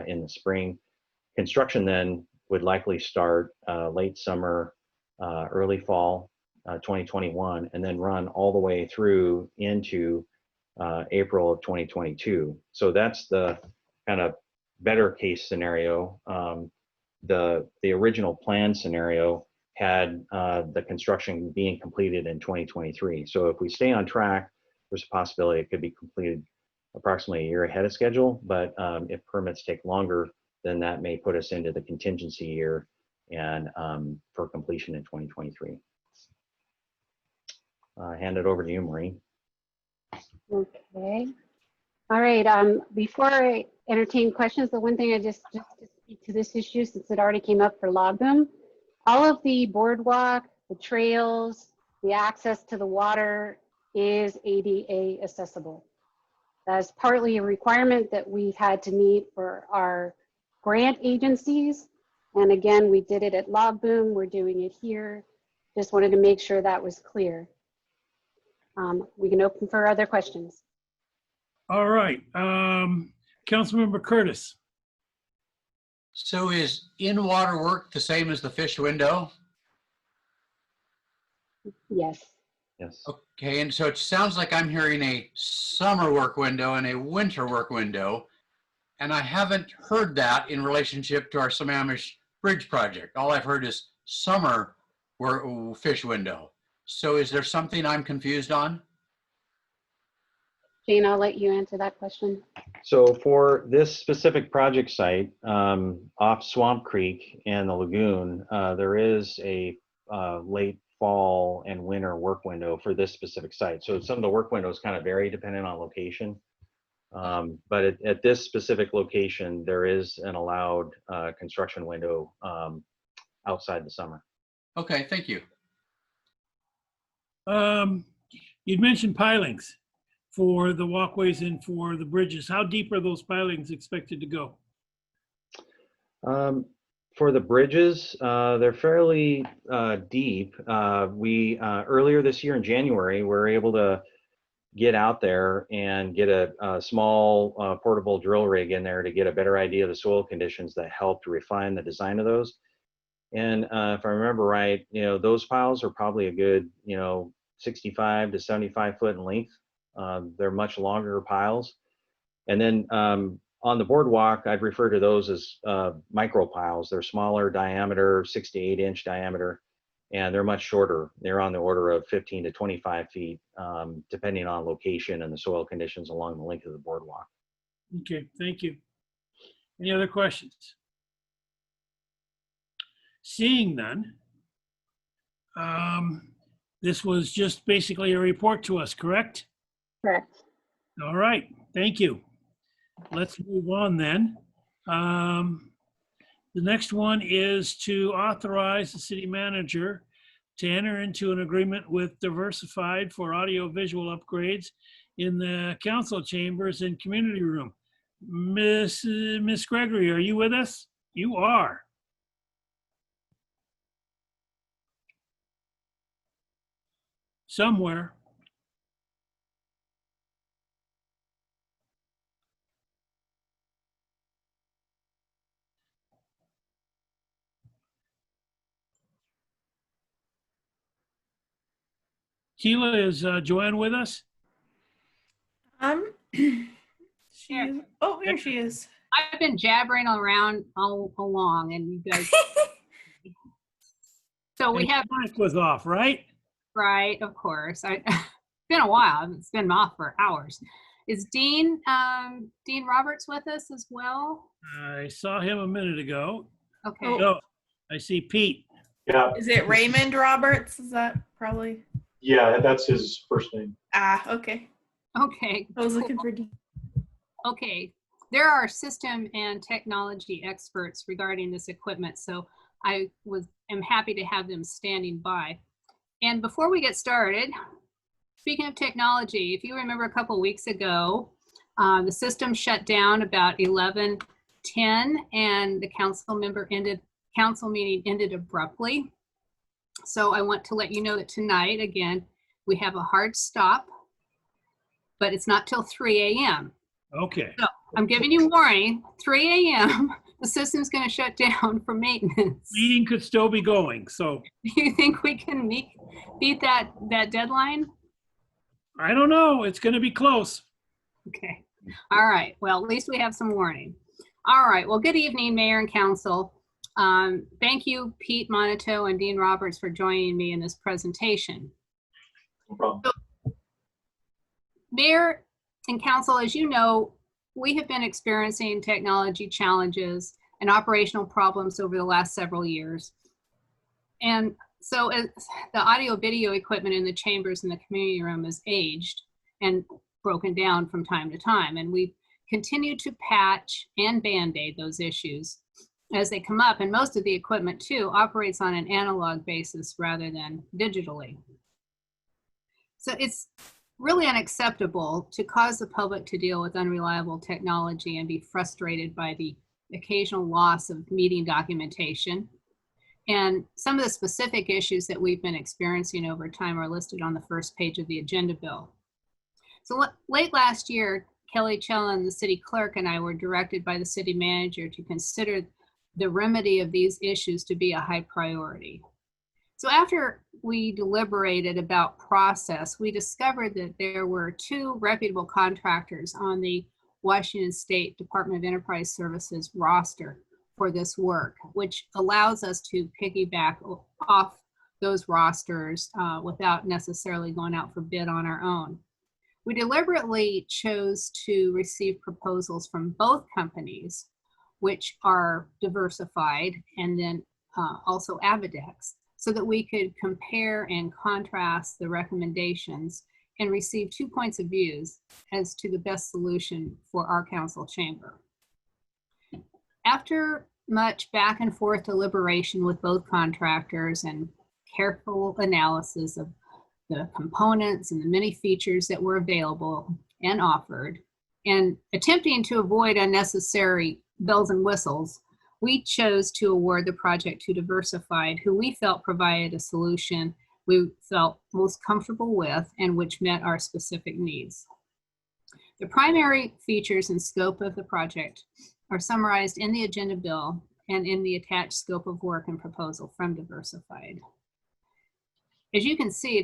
in the spring. Construction then would likely start late summer, early fall 2021, and then run all the way through into April of 2022. So that's the kind of better case scenario. The original plan scenario had the construction being completed in 2023. So if we stay on track, there's a possibility it could be completed approximately a year ahead of schedule. But if permits take longer, then that may put us into the contingency year and for completion in 2023. Hand it over to you, Maureen. Okay. All right. Before I entertain questions, the one thing I just to speak to this issue, since it already came up for log boom, all of the boardwalk, the trails, the access to the water is ADA accessible. That's partly a requirement that we've had to meet for our grant agencies. And again, we did it at log boom, we're doing it here. Just wanted to make sure that was clear. We can open for other questions. All right, Councilmember Curtis. So is in-water work the same as the fish window? Yes. Yes. Okay, and so it sounds like I'm hearing a summer work window and a winter work window, and I haven't heard that in relationship to our Sammamish Bridge project. All I've heard is summer fish window. So is there something I'm confused on? Jane, I'll let you answer that question. So for this specific project site off Swamp Creek and the lagoon, there is a late fall and winter work window for this specific site. So some of the work windows kind of vary depending on location. But at this specific location, there is an allowed construction window outside the summer. Okay, thank you. You'd mentioned pilings for the walkways and for the bridges. How deep are those pilings expected to go? For the bridges, they're fairly deep. We earlier this year in January, we were able to get out there and get a small portable drill rig in there to get a better idea of the soil conditions that helped refine the design of those. And if I remember right, those piles are probably a good, 65 to 75 foot in length. They're much longer piles. And then on the boardwalk, I'd refer to those as micro piles. They're smaller diameter, 6 to 8 inch diameter, and they're much shorter. They're on the order of 15 to 25 feet, depending on location and the soil conditions along the length of the boardwalk. Okay, thank you. Any other questions? Seeing none, this was just basically a report to us, correct? Correct. All right, thank you. Let's move on then. The next one is to authorize the city manager to enter into an agreement with Diversified for audio-visual upgrades in the council chambers and community room. Miss Gregory, are you with us? You are. Somewhere. Tila, is Joanne with us? She, oh, here she is. I've been jabbering around all along, and you guys. So we have. Mic was off, right? Right, of course. It's been a while. It's been off for hours. Is Dean Roberts with us as well? I saw him a minute ago. Okay. Oh, I see Pete. Yeah. Is it Raymond Roberts? Is that probably? Yeah, that's his first name. Ah, okay. Okay. I was looking for Dean. Okay. There are system and technology experts regarding this equipment, so I am happy to have them standing by. And before we get started, speaking of technology, if you remember a couple weeks ago, the system shut down about 11:10, and the council meeting ended abruptly. So I want to let you know that tonight, again, we have a hard stop, but it's not till 3 a.m. Okay. So I'm giving you warning, 3 a.m., the system's going to shut down for maintenance. Meeting could still be going, so. Do you think we can beat that deadline? I don't know. It's going to be close. Okay. All right. Well, at least we have some warning. All right. Well, good evening, Mayor and Council. Thank you, Pete Monito and Dean Roberts, for joining me in this presentation. No problem. So, Mayor and Council, as you know, we have been experiencing technology challenges and operational problems over the last several years. And so as the audio video equipment in the chambers and the community room is aged and broken down from time to time. And we continue to patch and band-aid those issues as they come up. And most of the equipment too operates on an analog basis rather than digitally. So it's really unacceptable to cause the public to deal with unreliable technology and be frustrated by the occasional loss of meeting documentation. And some of the specific issues that we've been experiencing over time are listed on the first page of the agenda bill. So late last year, Kelly Chellen, the city clerk, and I were directed by the city manager to consider the remedy of these issues to be a high priority. So after we deliberated about process, we discovered that there were 2 reputable contractors on the Washington State Department of Enterprise Services roster for this work, which allows us to piggyback off those rosters without necessarily going out for bid on our own. We deliberately chose to receive proposals from both companies, which are Diversified and then also Avidex, so that we could compare and contrast the recommendations and receive 2 points of views as to the best solution for our council chamber. After much back and forth deliberation with both contractors and careful analysis of the components and the many features that were available and offered, and attempting to avoid unnecessary bells and whistles, we chose to award the project to Diversified, who we felt provided a solution we felt most comfortable with and which met our specific needs. The primary features and scope of the project are summarized in the agenda bill and in the attached scope of work and proposal from Diversified. As you can see,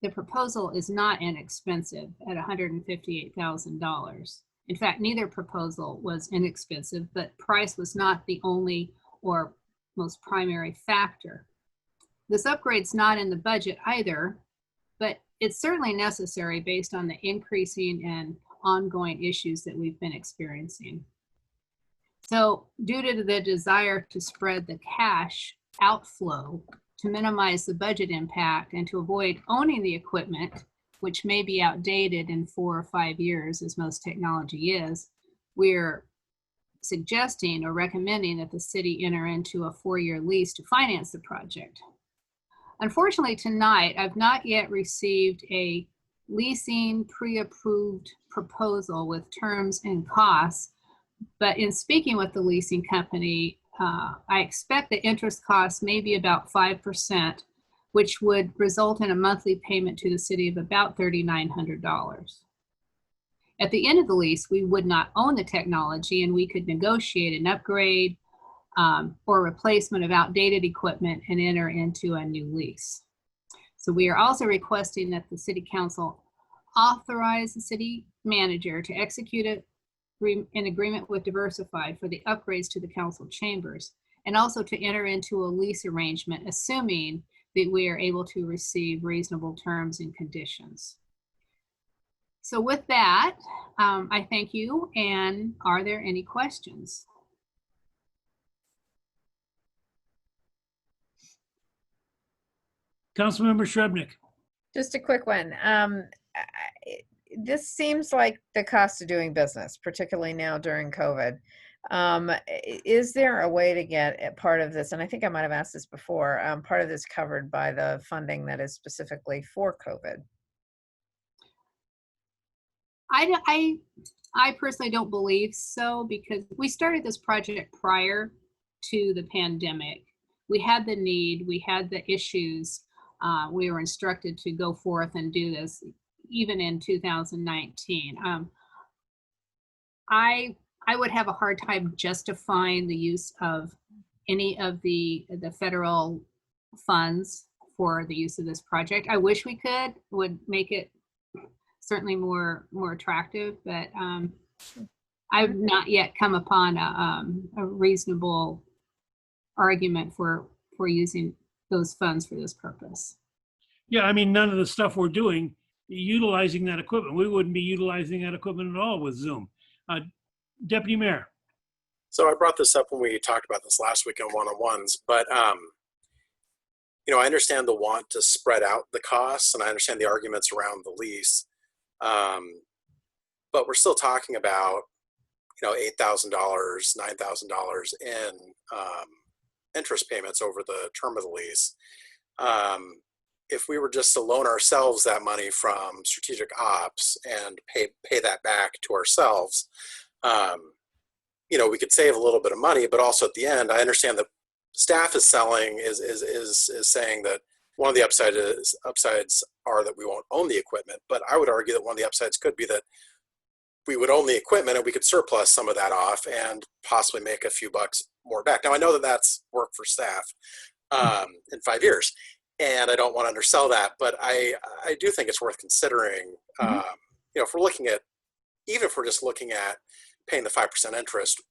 the proposal is not inexpensive at $158,000. In fact, neither proposal was inexpensive, but price was not the only or most primary factor. This upgrade's not in the budget either, but it's certainly necessary based on the increasing and ongoing issues that we've been experiencing. So due to the desire to spread the cash outflow to minimize the budget impact and to avoid owning the equipment, which may be outdated in 4 or 5 years, as most technology is, we're suggesting or recommending that the city enter into a 4-year lease to finance the project. Unfortunately, tonight, I've not yet received a leasing pre-approved proposal with terms and costs, but in speaking with the leasing company, I expect the interest costs may be about 5%, which would result in a monthly payment to the city of about $3,900. At the end of the lease, we would not own the technology and we could negotiate an upgrade or replacement of outdated equipment and enter into a new lease. So we are also requesting that the city council authorize the city manager to execute an agreement with Diversified for the upgrades to the council chambers, and also to enter into a lease arrangement, assuming that we are able to receive reasonable terms and conditions. So with that, I thank you. And are there any questions? Councilmember Srebnick. Just a quick one. This seems like the cost of doing business, particularly now during COVID. Is there a way to get a part of this, and I think I might have asked this before, part of this covered by the funding that is specifically for COVID? I personally don't believe so, because we started this project prior to the pandemic. We had the need, we had the issues. We were instructed to go forth and do this even in 2019. I would have a hard time justifying the use of any of the federal funds for the use of this project. I wish we could, would make it certainly more attractive, but I've not yet come upon a reasonable argument for using those funds for this purpose. Yeah, I mean, none of the stuff we're doing, utilizing that equipment, we wouldn't be utilizing that equipment at all with Zoom. Deputy Mayor. So I brought this up when we talked about this last week on one-on-ones, but you know, I understand the want to spread out the costs, and I understand the arguments around the lease, but we're still talking about, you know, $8,000, $9,000 in interest payments over the term of the lease. If we were just to loan ourselves that money from strategic ops and pay that back to ourselves, you know, we could save a little bit of money, but also at the end, I understand that staff is saying that one of the upsides are that we won't own the equipment, but I would argue that one of the upsides could be that we would own the equipment and we could surplus some of that off and possibly make a few bucks more back. Now, I know that that's work for staff in 5 years. and I don't want to undersell that, but I do think it's worth considering. You know, if we're looking at, even if we're just looking at paying the 5% interest,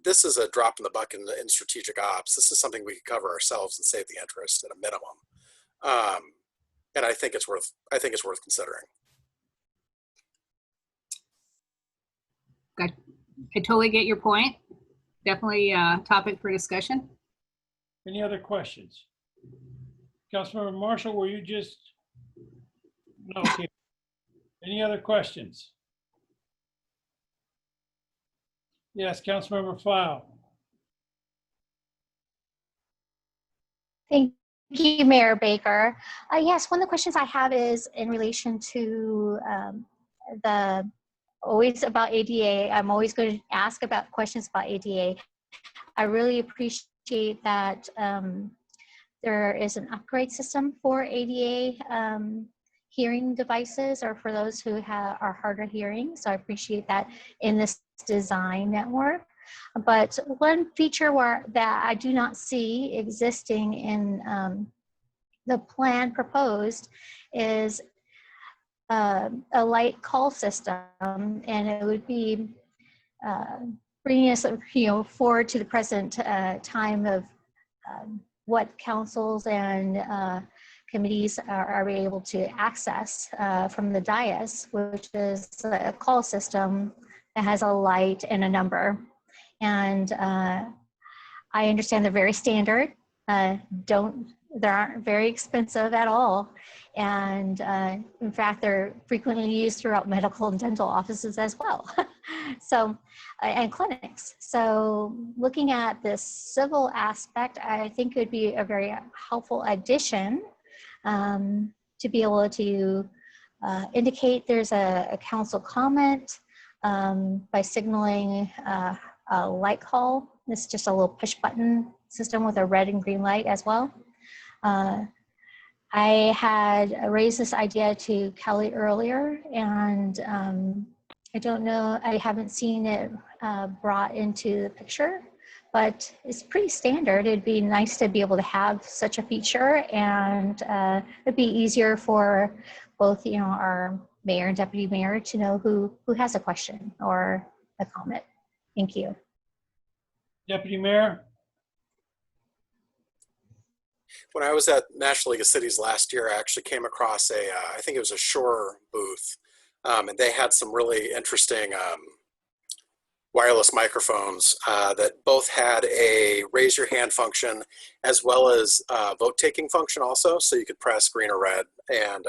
this is a drop in the bucket in strategic ops. This is something we could cover ourselves and save the interest at a minimum. And I think it's worth considering. I totally get your point. Definitely a topic for discussion. Any other questions? Councilmember Marshall, were you just? No, okay. Any other questions? Yes, Councilmember File. Thank you, Mayor Baker. Yes, one of the questions I have is in relation to always about ADA. I'm always going to ask about questions about ADA. I really appreciate that there is an upgrade system for ADA hearing devices, or for those who are harder hearing. So I appreciate that in this design network. But one feature that I do not see existing in the plan proposed is a light call system, and it would be bringing us, forward to the present time of what councils and committees are able to access from the dais, which is a call system that has a light and a number. And I understand they're very standard. They aren't very expensive at all. And in fact, they're frequently used throughout medical and dental offices as well. So, and clinics. So looking at this civil aspect, I think it would be a very helpful addition to be able to indicate there's a council comment by signaling a light call. It's just a little push button system with a red and green light as well. I had raised this idea to Kelly earlier, and I don't know, I haven't seen it brought into the picture, but it's pretty standard. It'd be nice to be able to have such a feature, and it'd be easier for both, our mayor and deputy mayor to know who has a question or a comment. Thank you. Deputy Mayor? When I was at National League of Cities last year, I actually came across I think it was a Shore booth, and they had some really interesting wireless microphones that both had a raise your hand function as well as vote taking function also. So you could press green or red and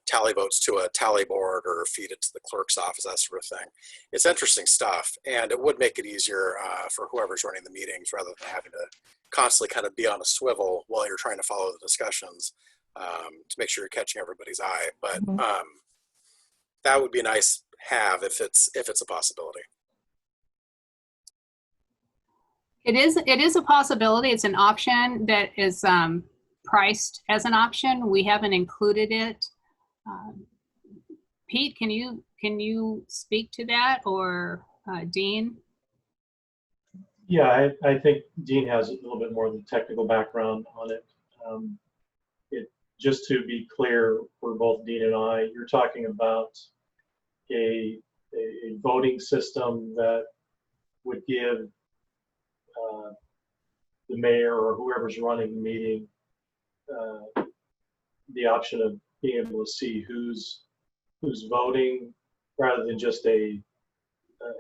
tally votes to a tally board or feed it to the clerk's office, that sort of thing. It's interesting stuff, and it would make it easier for whoever's running the meetings rather than having to constantly kind of be on a swivel while you're trying to follow the discussions to make sure you're catching everybody's eye. But that would be a nice have if it's a possibility. It is a possibility. It's an option that is priced as an option. We haven't included it. Pete, can you speak to that, or Dean? Yeah, I think Dean has a little bit more of the technical background on it. Just to be clear for both Dean and I, you're talking about a voting system that would give the mayor or whoever's running the meeting the option of being able to see who's voting rather than just an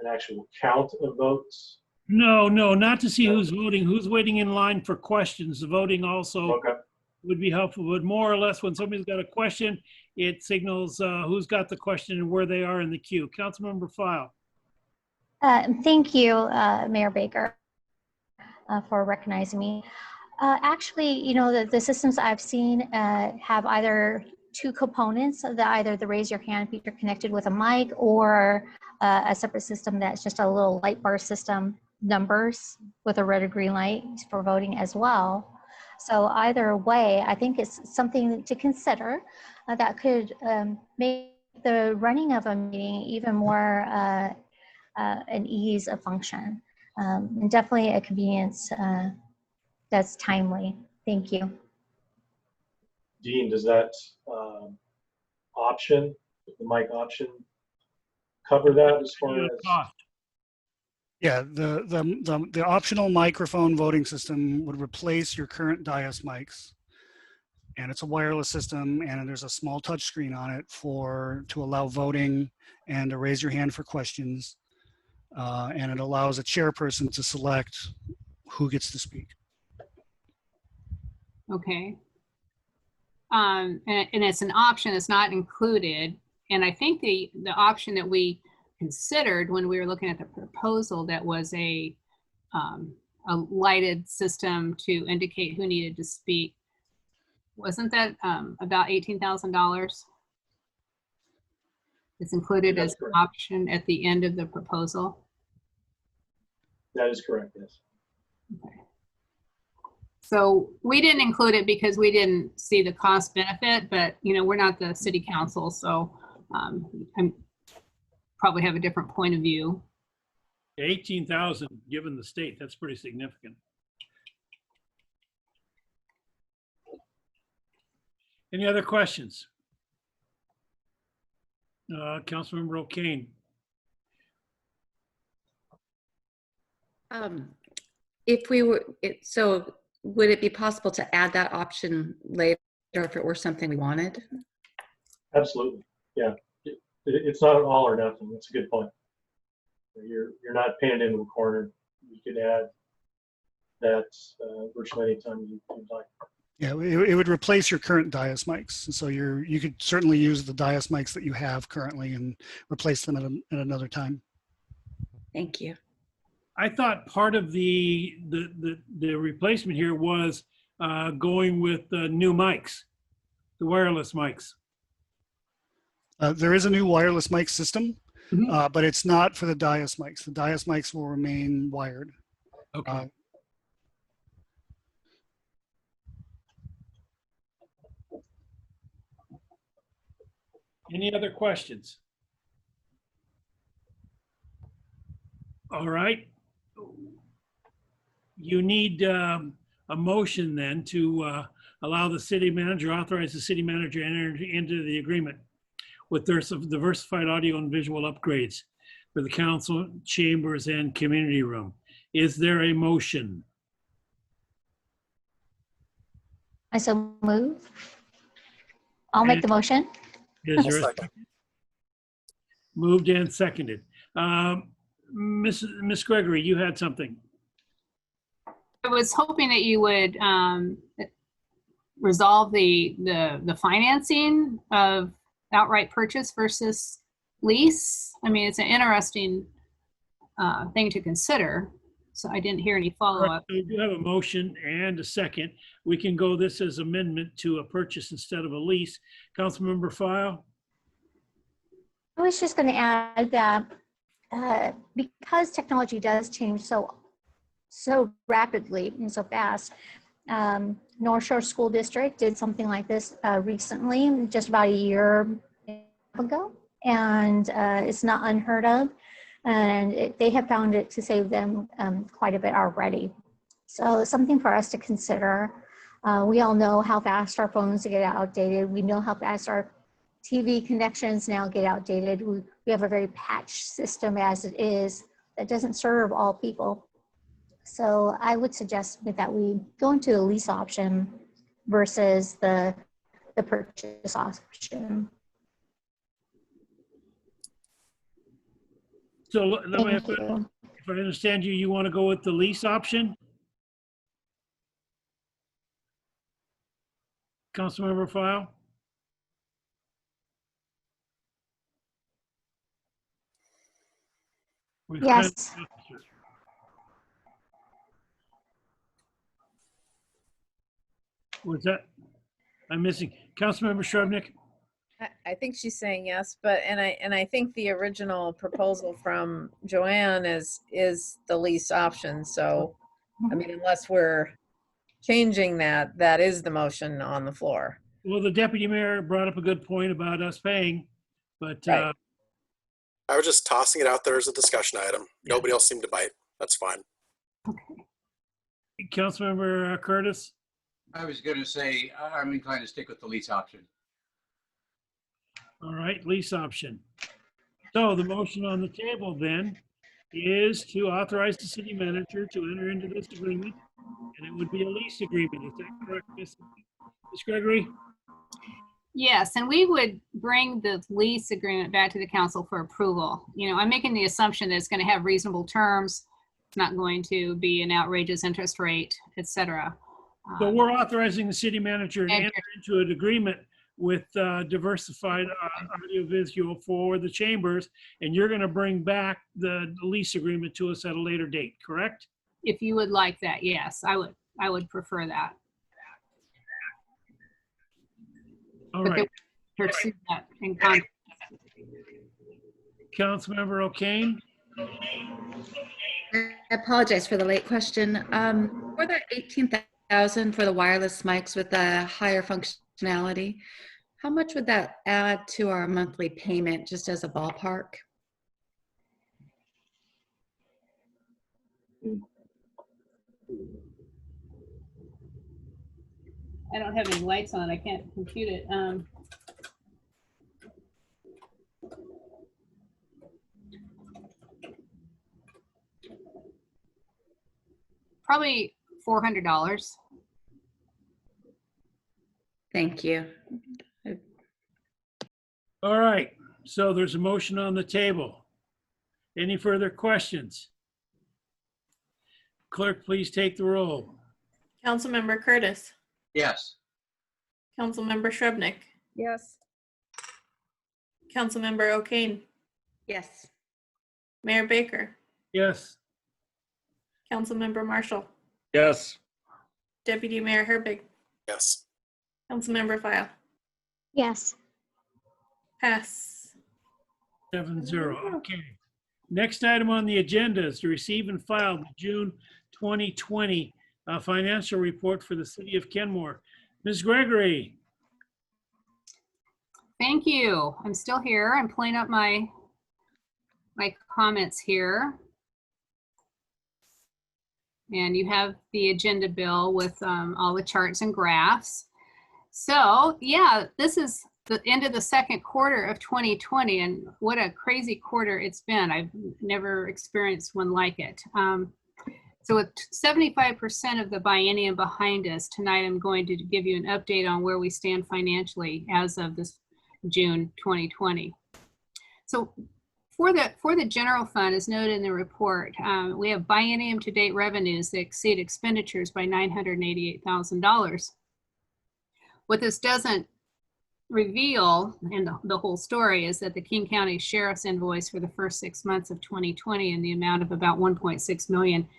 actual count of votes. No, not to see who's voting, who's waiting in line for questions. The voting also would be helpful, but more or less when somebody's got a question, it signals who's got the question and where they are in the queue. Councilmember File. Thank you, Mayor Baker, for recognizing me. Actually, the systems I've seen have either two components, either the raise your hand feature connected with a mic, or a separate system that's just a little light bar system, numbers with a red or green light for voting as well. So either way, I think it's something to consider that could make the running of a meeting even more an ease of function, and definitely a convenience that's timely. Thank you. Dean, does that option, the mic option, cover that as far as? Yeah, the optional microphone voting system would replace your current Dias mics. And it's a wireless system, and there's a small touch screen on it to allow voting and to raise your hand for questions. And it allows a chairperson to select who gets to speak. Okay. And it's an option, it's not included. And I think the option that we considered when we were looking at the proposal, that was a lighted system to indicate who needed to speak. Wasn't that about $18,000? It's included as an option at the end of the proposal. That is correct, yes. Okay. So we didn't include it because we didn't see the cost benefit, but we're not the city council, so I probably have a different point of view. 18,000 given the state, that's pretty significant. Any other questions? Councilmember O'Kane. If we were, so would it be possible to add that option later if it were something we wanted? Absolutely, yeah. It's not all or nothing. That's a good point. You're not pinned into a corner. You could add that virtually anytime you like. Yeah, it would replace your current Dias mics. So you could certainly use the Dias mics that you have currently and replace them at another time. Thank you. I thought part of the replacement here was going with the new mics, the wireless mics. There is a new wireless mic system, but it's not for the Dias mics. The Dias mics will remain wired. Okay. Any other questions? All right. You need a motion then to allow the city manager, authorize the city manager to enter into the agreement with their diversified audio and visual upgrades for the council chambers and community room. Is there a motion? I so move. I'll make the motion. Is there a second? Moved and seconded. Miss Gregory, you had something. I was hoping that you would resolve the financing of outright purchase versus lease. I mean, it's an interesting thing to consider. So I didn't hear any follow-up. We do have a motion and a second. We can go this as amendment to a purchase instead of a lease. Councilmember File? I was just going to add that because technology does change so rapidly and so fast, North Shore School District did something like this recently, just about a year ago, and it's not unheard of. And they have found it to save them quite a bit already. So it's something for us to consider. We all know how fast our phones get outdated. We know how fast our TV connections now get outdated. We have a very patched system as it is that doesn't serve all people. So I would suggest that we go into a lease option versus the purchase option. So if I understand you, you want to go with the lease option? Councilmember File? Yes. What's that? I'm missing. Councilmember Shrubnik? I think she's saying yes, but and I think the original proposal from Joanne is the lease option. So I mean, unless we're changing that, that is the motion on the floor. Well, the deputy mayor brought up a good point about us paying, but right. I was just tossing it out there as a discussion item. Nobody else seemed to bite. That's fine. Councilmember Curtis? I was going to say, I'm inclined to stick with the lease option. All right, lease option. So the motion on the table then is to authorize the city manager to enter into this agreement, and it would be a lease agreement. Is that correct, Ms. Gregory? Yes, and we would bring the lease agreement back to the council for approval. You know, I'm making the assumption that it's going to have reasonable terms. It's not going to be an outrageous interest rate, et cetera. So we're authorizing the city manager to enter into an agreement with Diversified Audiovisual for the chambers, and you're going to bring back the lease agreement to us at a later date, correct? If you would like that, yes, I would prefer that. All But right. they would pursue that in context. Councilmember O'Kane? I apologize for the late question. For the 18,000 for the wireless mics with the higher functionality, how much would that add to our monthly payment, just as a ballpark? I don't have any lights on. I can't compute it. Probably $400. Thank you. All right, so there's a motion on the table. Any further questions? Clerk, please take the roll. Councilmember Curtis. Yes. Councilmember Shrubnik. Yes. Councilmember O'Kane. Yes. Mayor Baker. Yes. Councilmember Marshall. Yes. Deputy Mayor Herbig. Yes. Councilmember File. Yes. Pass. 7-0. Okay. Next item on the agenda is to receive and file the June 2020 financial report for the city of Kenmore. Ms. Gregory. Thank you. I'm still here. I'm pulling up my comments here. And you have the agenda bill with all the charts and graphs. So yeah, this is the end of the second quarter of 2020, and what a crazy quarter it's been. I've never experienced one like it. So with 75% of the biennium behind us, tonight I'm going to give you an update on where we stand financially as of this June 2020. So for the general fund, as noted in the report, we have biennium to date revenues that exceed expenditures by $988,000. What this doesn't reveal, and the whole story, is that the King County Sheriff's invoice for the first 6 months of 2020 in the amount of about $1.6 million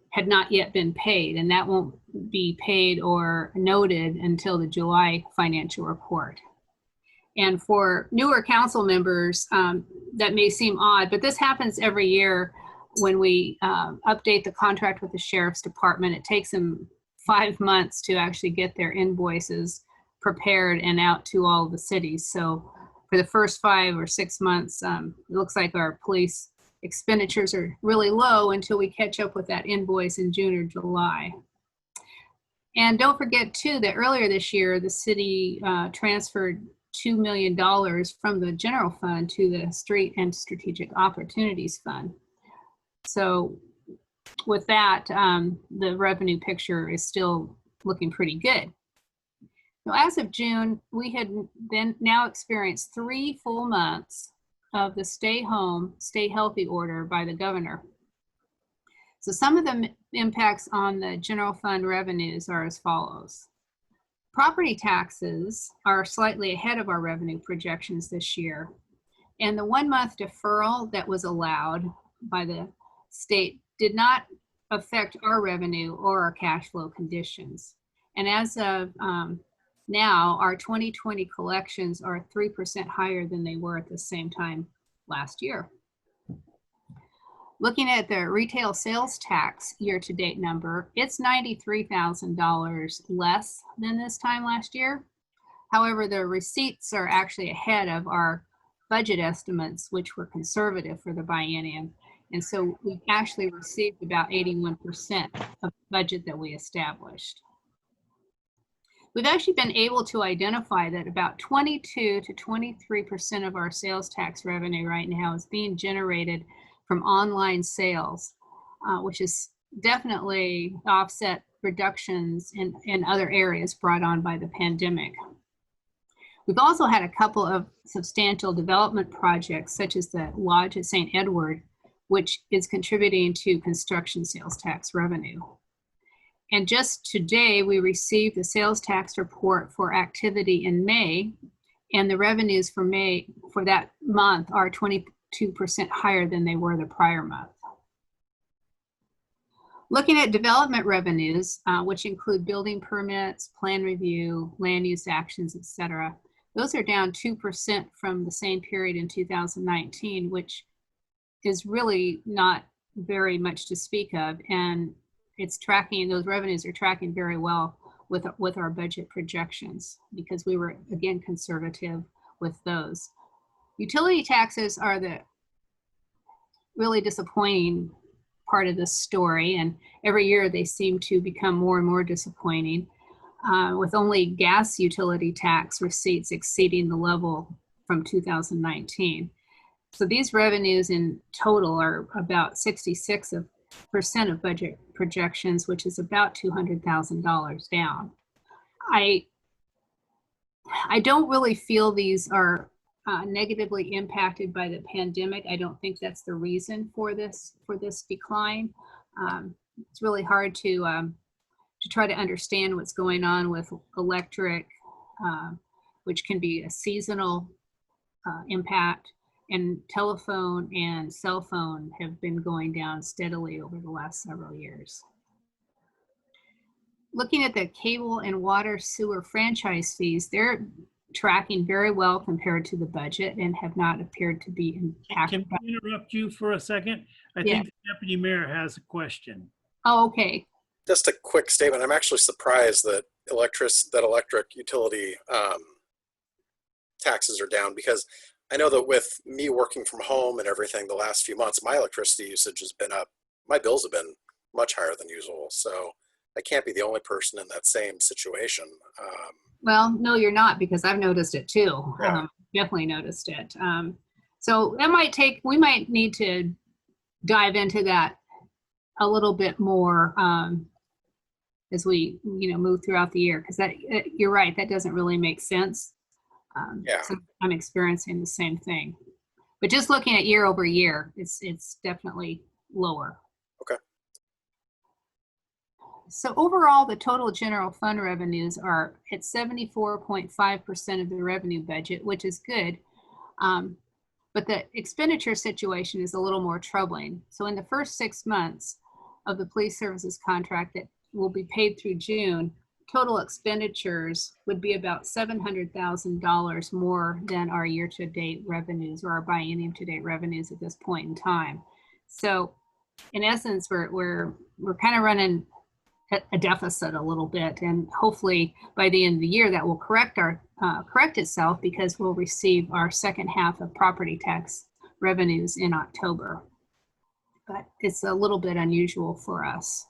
had not yet been paid, and that won't be paid or noted until the July financial report. And for newer council members, that may seem odd, but this happens every year when we update the contract with the Sheriff's Department. It takes them 5 months to actually get their invoices prepared and out to all the cities. So for the first 5 or 6 months, it looks like our police expenditures are really low until we catch up with that invoice in June or July. And don't forget too that earlier this year, the city transferred $2 million from the general fund to the Street and Strategic Opportunities Fund. So with that, the revenue picture is still looking pretty good. Now, as of June, we had then now experienced 3 full months of the stay home, stay healthy order by the governor. So some of the impacts on the general fund revenues are as follows. Property taxes are slightly ahead of our revenue projections this year. And the 1 month deferral that was allowed by the state did not affect our revenue or our cash flow conditions. And as of now, our 2020 collections are 3% higher than they were at the same time last year. Looking at the retail sales tax year-to-date number, it's $93,000 less than this time last year. However, the receipts are actually ahead of our budget estimates, which were conservative for the biennium. And so we actually received about 81% of the budget that we established. We've actually been able to identify that about 22 to 23% of our sales tax revenue right now is being generated from online sales, which is definitely offset reductions in other areas brought on by the pandemic. We've also had a couple of substantial development projects, such as the Lodge at St. Edward, which is contributing to construction sales tax revenue. And just today, we received the sales tax report for activity in May, and the revenues for May for that month are 22% higher than they were the prior month. Looking at development revenues, which include building permits, plan review, land use actions, etc., those are down 2% from the same period in 2019, which is really not very much to speak of. And it's tracking, those revenues are tracking very well with our budget projections, because we were, again, conservative with those. Utility taxes are the really disappointing part of this story, and every year they seem to become more and more disappointing, with only gas utility tax receipts exceeding the level from 2019. So these revenues in total are about 66% of budget projections, which is about $200,000 down. I don't really feel these are negatively impacted by the pandemic. I don't think that's the reason for this decline. It's really hard to try to understand what's going on with electric, which can be a seasonal impact, and telephone and cell phone have been going down steadily over the last several years. Looking at the cable and water sewer franchise fees, they're tracking very well compared to the budget and have not appeared to be impacted. Can I interrupt you for a second? I think the Deputy Mayor has a question. Oh, okay. Just a quick statement. I'm actually surprised that electric utility taxes are down, because I know that with me working from home and everything the last few months, my electricity usage has been up. My bills have been much higher than usual. So I can't be the only person in that same situation. Well, no, you're not, because I've noticed it too. Yeah. Definitely noticed it. So that might we might need to dive into that a little bit more as we, move throughout the year, because you're right, that doesn't really make sense. So I'm experiencing the same thing, but just looking at year over year, it's definitely lower. Okay. So overall, the total general fund revenues are at 74.5% of the revenue budget, which is good. But the expenditure situation is a little more troubling. So in the first 6 months of the police services contract that will be paid through June, total expenditures would be about $700,000 more than our year-to-date revenues, or our biennium to date revenues at this point in time. So in essence, we're kind of running a deficit a little bit, and hopefully by the end of the year that will correct itself, because we'll receive our second half of property tax revenues in October. But it's a little bit unusual for us.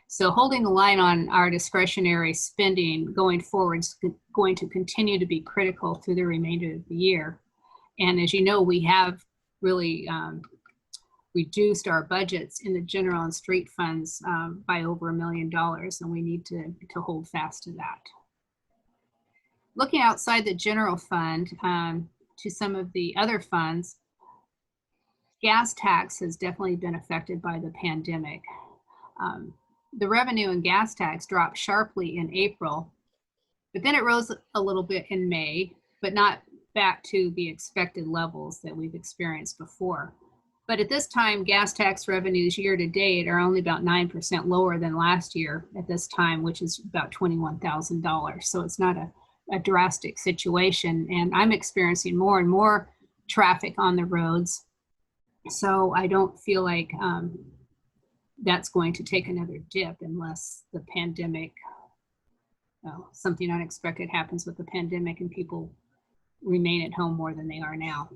So holding the line on our discretionary spending going forward is going to continue to be critical through the remainder of the year. And as you know, we have really reduced our budgets in the general and street funds by over $1 million, and we need to hold fast to that. Looking outside the general fund to some of the other funds, gas tax has definitely been affected by the pandemic. The revenue in gas tax dropped sharply in April, but then it rose a little bit in May, but not back to the expected levels that we've experienced before. But at this time, gas tax revenues year to date are only about 9% lower than last year at this time, which is about $21,000. So it's not a drastic situation. And I'm experiencing more and more traffic on the roads. So I don't feel like that's going to take another dip unless the pandemic, something unexpected happens with the pandemic and people remain at home more than they are now.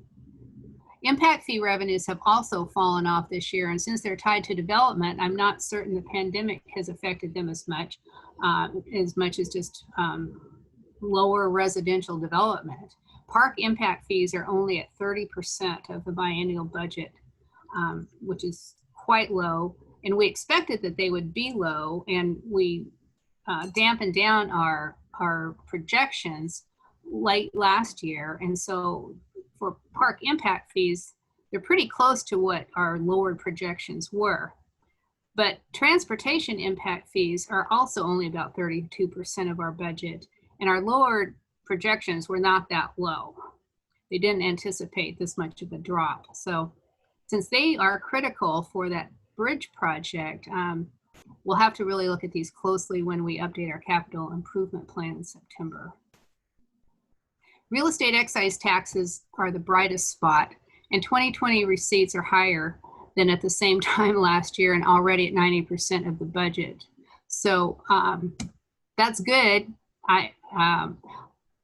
Impact fee revenues have also fallen off this year, and since they're tied to development, I'm not certain the pandemic has affected them as much as just lower residential development. Park impact fees are only at 30% of the biennial budget, which is quite low, and we expected that they would be low, and we dampened down our projections late last year, and so for park impact fees, they're pretty close to what our lowered projections were. But transportation impact fees are also only about 32% of our budget, and our lowered projections were not that low. They didn't anticipate this much of a drop. So since they are critical for that bridge project, we'll have to really look at these closely when we update our capital improvement plan in September. Real estate excise taxes are the brightest spot, and 2020 receipts are higher than at the same time last year and already at 90% of the budget. So that's good.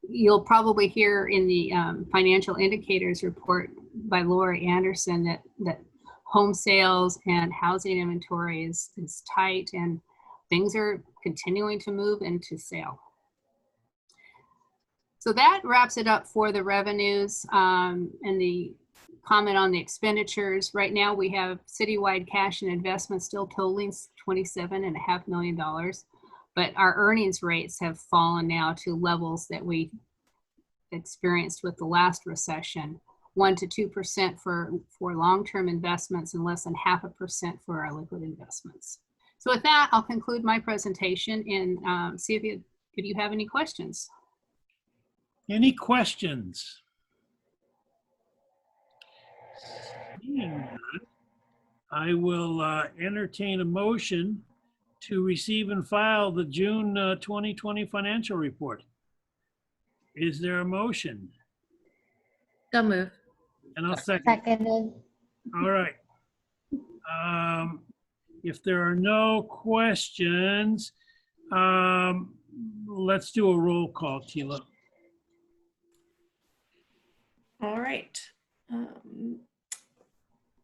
You'll probably hear in the financial indicators report by Lori Anderson that home sales and housing inventory is tight and things are continuing to move into sale. So that wraps it up for the revenues and the comment on the expenditures. Right now we have citywide cash and investments still totaling $27.5 million, but our earnings rates have fallen now to levels that we experienced with the last recession, 1 to 2% for long-term investments and less than 0.5% for our liquid investments. So with that, I'll conclude my presentation and see if you have any questions. Any questions? I will entertain a motion to receive and file the June 2020 financial report. Is there a motion? So move. And I'll second. Seconded. All right. If there are no questions, let's do a roll call, Tila. All right.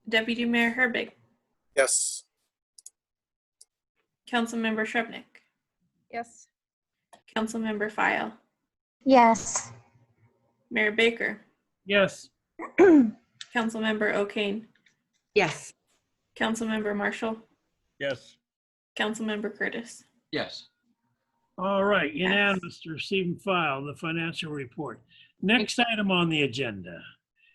Deputy Mayor Herbig. Yes. Councilmember Shrubnik. Yes. Councilmember File. Yes. Mayor Baker. Yes. Councilmember O'Kane. Yes. Councilmember Marshall. Yes. Councilmember Curtis. Yes. All right, unanimous to receive and file the financial report. Next item on the agenda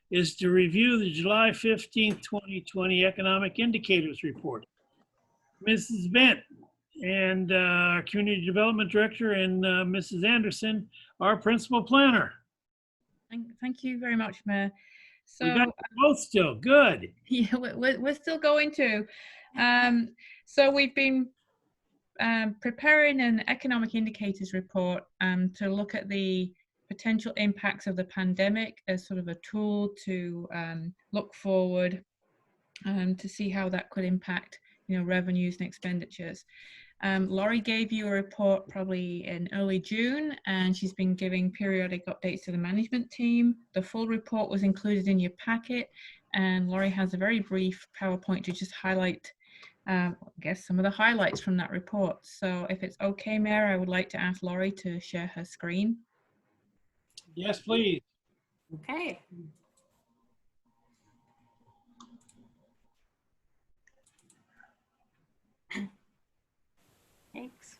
is to review the July 15th, 2020 Economic Indicators Report. Mrs. Bent and our Community Development Director and Mrs. Anderson, our Principal Planner. Thank you very much, Mayor. So we got both still, good. Yeah, we're still going to. So we've been preparing an economic indicators report to look at the potential impacts of the pandemic as sort of a tool to look forward to see how that could impact, revenues and expenditures. Laurie gave you a report probably in early June, and she's been giving periodic updates to the management team. The full report was included in your packet, and Laurie has a very brief PowerPoint to just highlight, I guess, some of the highlights from that report. So if it's okay, Mayor, I would like to ask Laurie to share her screen. Yes, please. Okay. Thanks.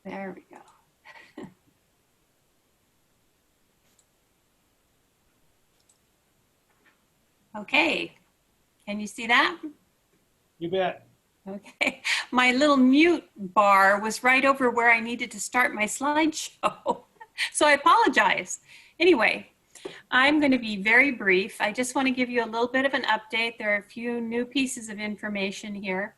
There we go. Okay, can you see that? You bet. Okay, my little mute bar was right over where I needed to start my slideshow, so I apologize. Anyway, I'm going to be very brief. I just want to give you a little bit of an update. There are a few new pieces of information here,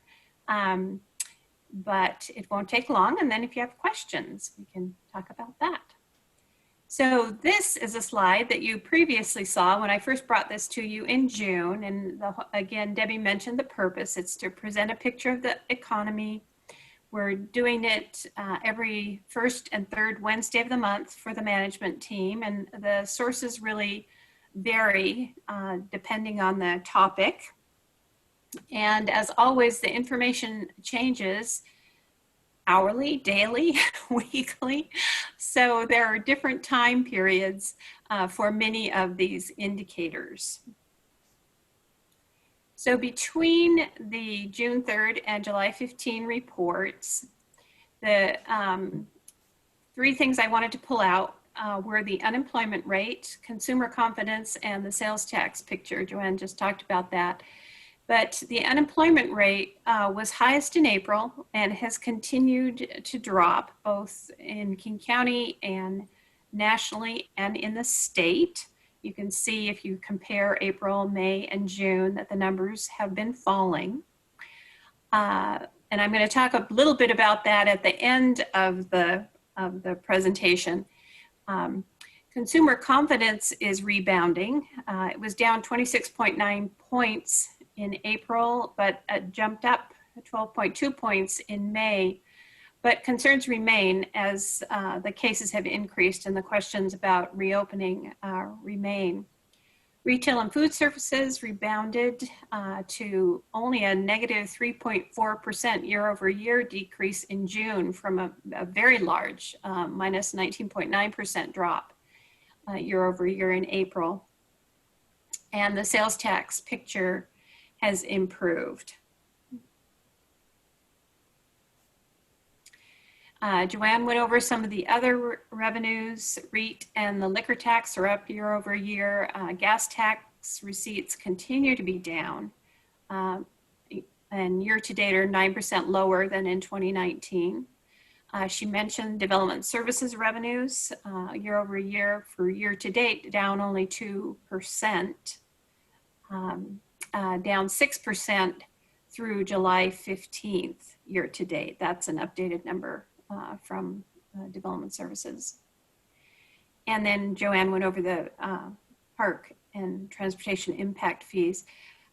but it won't take long. And then if you have questions, we can talk about that. So this is a slide that you previously saw when I first brought this to you in June. And again, Debbie mentioned the purpose. It's to present a picture of the economy We're doing it every first and third Wednesday of the month for the management team, and the sources really vary depending on the topic. And as always, the information changes hourly, daily, weekly. So there are different time periods for many of these indicators. So between the June 3rd and July 15 reports, the three things I wanted to pull out were the unemployment rate, consumer confidence, and the sales tax picture. Joanne just talked about that. But the unemployment rate was highest in April and has continued to drop both in King County and nationally and in the state. You can see if you compare April, May, and June that the numbers have been falling. And I'm going to talk a little bit about that at the end of the presentation. Consumer confidence is rebounding. It was down 26.9 points in April, but jumped up 12.2 points in May. But concerns remain as the cases have increased and the questions about reopening remain. Retail and food services rebounded to only a negative 3.4% year-over-year decrease in June from a very large minus 19.9% drop year-over-year in April. And the sales tax picture has improved. Joanne went over some of the other revenues. REIT and the liquor tax are up year over year. Gas tax receipts continue to be down and year to date are 9% lower than in 2019. She mentioned development services revenues year over year for year to date down only 2%, down 6% through July 15th year to date. That's an updated number from development services. And then Joanne went over the park and transportation impact fees.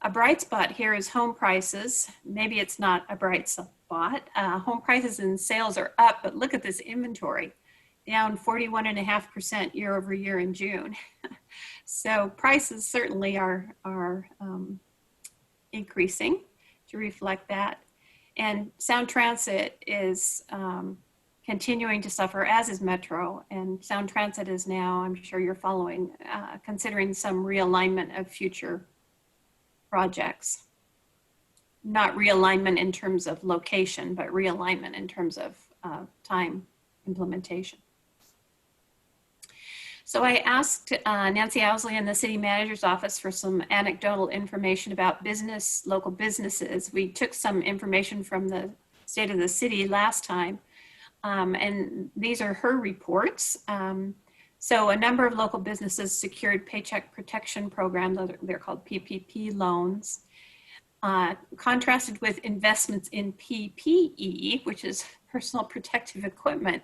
A bright spot here is home prices. Maybe it's not a bright spot. Home prices and sales are up, but look at this inventory, down 41.5% year over year in June. So prices certainly are increasing to reflect that. And Sound Transit is continuing to suffer, as is Metro. And Sound Transit is now, I'm sure you're following, considering some realignment of future projects. Not realignment in terms of location, but realignment in terms of time implementation. So I asked Nancy Owsley in the city manager's office for some anecdotal information about local businesses. We took some information from the state of the city last time, and these are her reports. So a number of local businesses secured Paycheck Protection Program, they're called PPP loans, contrasted with investments in PPE, which is personal protective equipment.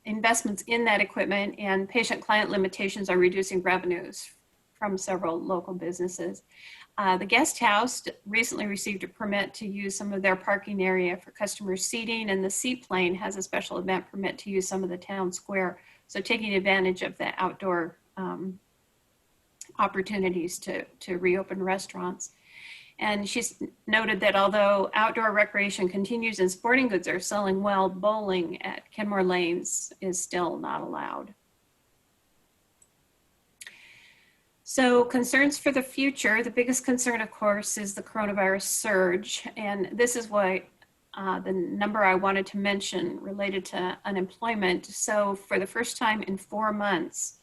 Investments in that equipment and patient-client limitations are reducing revenues from several local businesses. The guest house recently received a permit to use some of their parking area for customer seating, and the seaplane has a special event permit to use some of the town square. So taking advantage of the outdoor opportunities to reopen restaurants. And she's noted that although outdoor recreation continues and sporting goods are selling well, bowling at Kenmore Lanes is still not allowed. So concerns for the future, the biggest concern, of course, is the coronavirus surge. And this is why the number I wanted to mention related to unemployment. So for the first time in 4 months,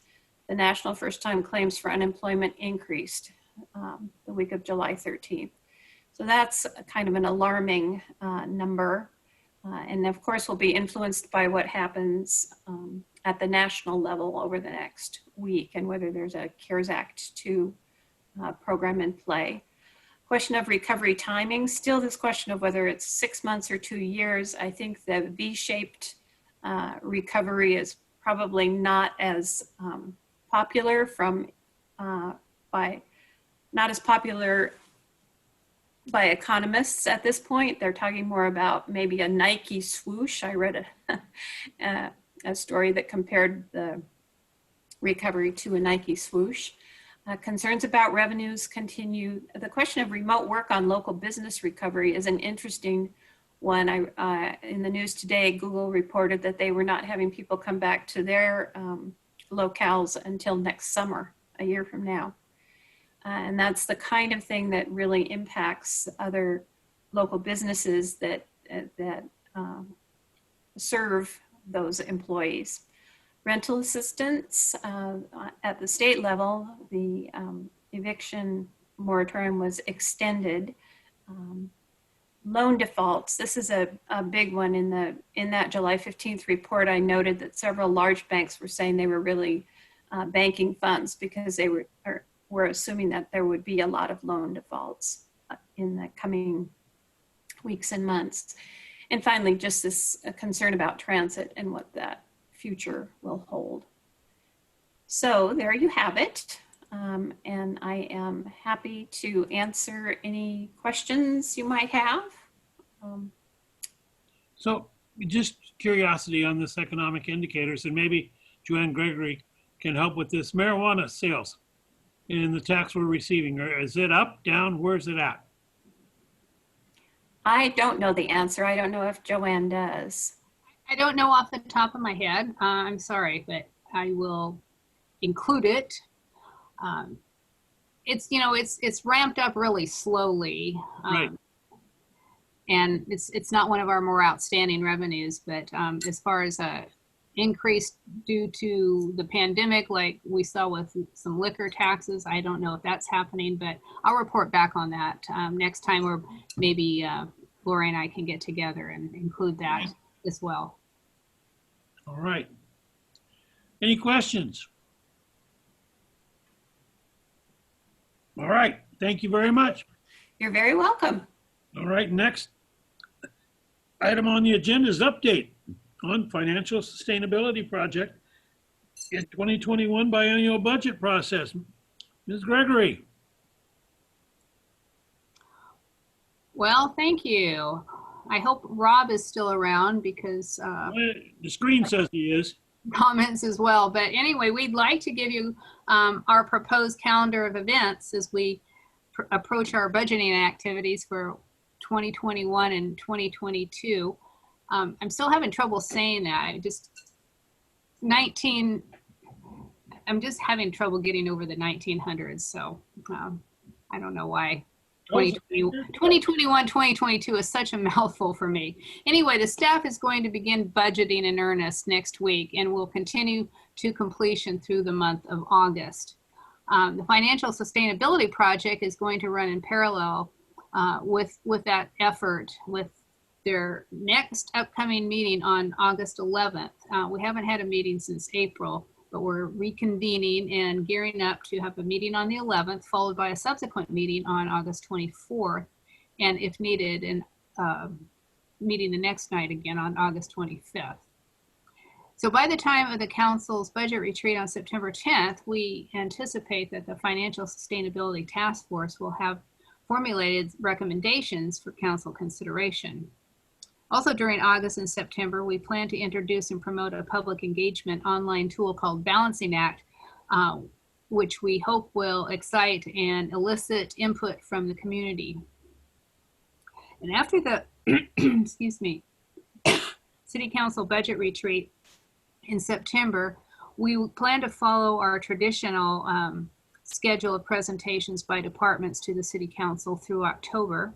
the national first-time claims for unemployment increased the week of July 13th. So that's kind of an alarming number. And of course, will be influenced by what happens at the national level over the next week and whether there's a CARES Act 2 program in play. Question of recovery timing, still this question of whether it's 6 months or 2 years. I think the V-shaped recovery is probably not as popular by economists at this point. They're talking more about maybe a Nike swoosh. I read a story that compared the recovery to a Nike swoosh. Concerns about revenues continue. The question of remote work on local business recovery is an interesting one. In the news today, Google reported that they were not having people come back to their locales until next summer, a year from now. And that's the kind of thing that really impacts other local businesses that serve those employees. Rental assistance at the state level, the eviction moratorium was extended. Loan defaults, this is a big one. In that July 15th report, I noted that several large banks were saying they were really banking funds because they were assuming that there would be a lot of loan defaults in the coming weeks and months. And finally, just this concern about transit and what that future will hold. So there you have it. And I am happy to answer any questions you might have. So just curiosity on this economic indicators, and maybe Joanne Gregory can help with this. Marijuana sales and the tax we're receiving, is it up, down, where's it at? I don't know the answer. I don't know if Joanne does. I don't know off the top of my head. I'm sorry, but I will include it. It's ramped up really slowly. Right. And it's not one of our more outstanding revenues, but as far as increase due to the pandemic, like we saw with some liquor taxes, I don't know if that's happening, but I'll report back on that next time, or maybe Lori and I can get together and include that as well. All right. Any questions? All right. Thank you very much. You're very welcome. All right. Next item on the agenda is update on financial sustainability project in 2021 biennial budget process. Ms. Gregory. Well, thank you. I hope Rob is still around because the screen says he is. Comments as well. But anyway, we'd like to give you our proposed calendar of events as we approach our budgeting activities for 2021 and 2022. I'm still having trouble saying that. I'm just having trouble getting over the 1900s. So I don't know why 2021, 2022 is such a mouthful for me. Anyway, the staff is going to begin budgeting in earnest next week and will continue to completion through the month of August. The financial sustainability project is going to run in parallel with that effort, with their next upcoming meeting on August 11th. We haven't had a meeting since April, but we're reconvening and gearing up to have a meeting on the 11th, followed by a subsequent meeting on August 24th, and if needed, meeting the next night again on August 25th. So by the time of the council's budget retreat on September 10th, we anticipate that the Financial Sustainability Task Force will have formulated recommendations for council consideration. Also during August and September, we plan to introduce and promote a public engagement online tool called Balancing Act, which we hope will excite and elicit input from the community. And after the, excuse me, City Council budget retreat in September, we plan to follow our traditional schedule of presentations by departments to the City Council through October,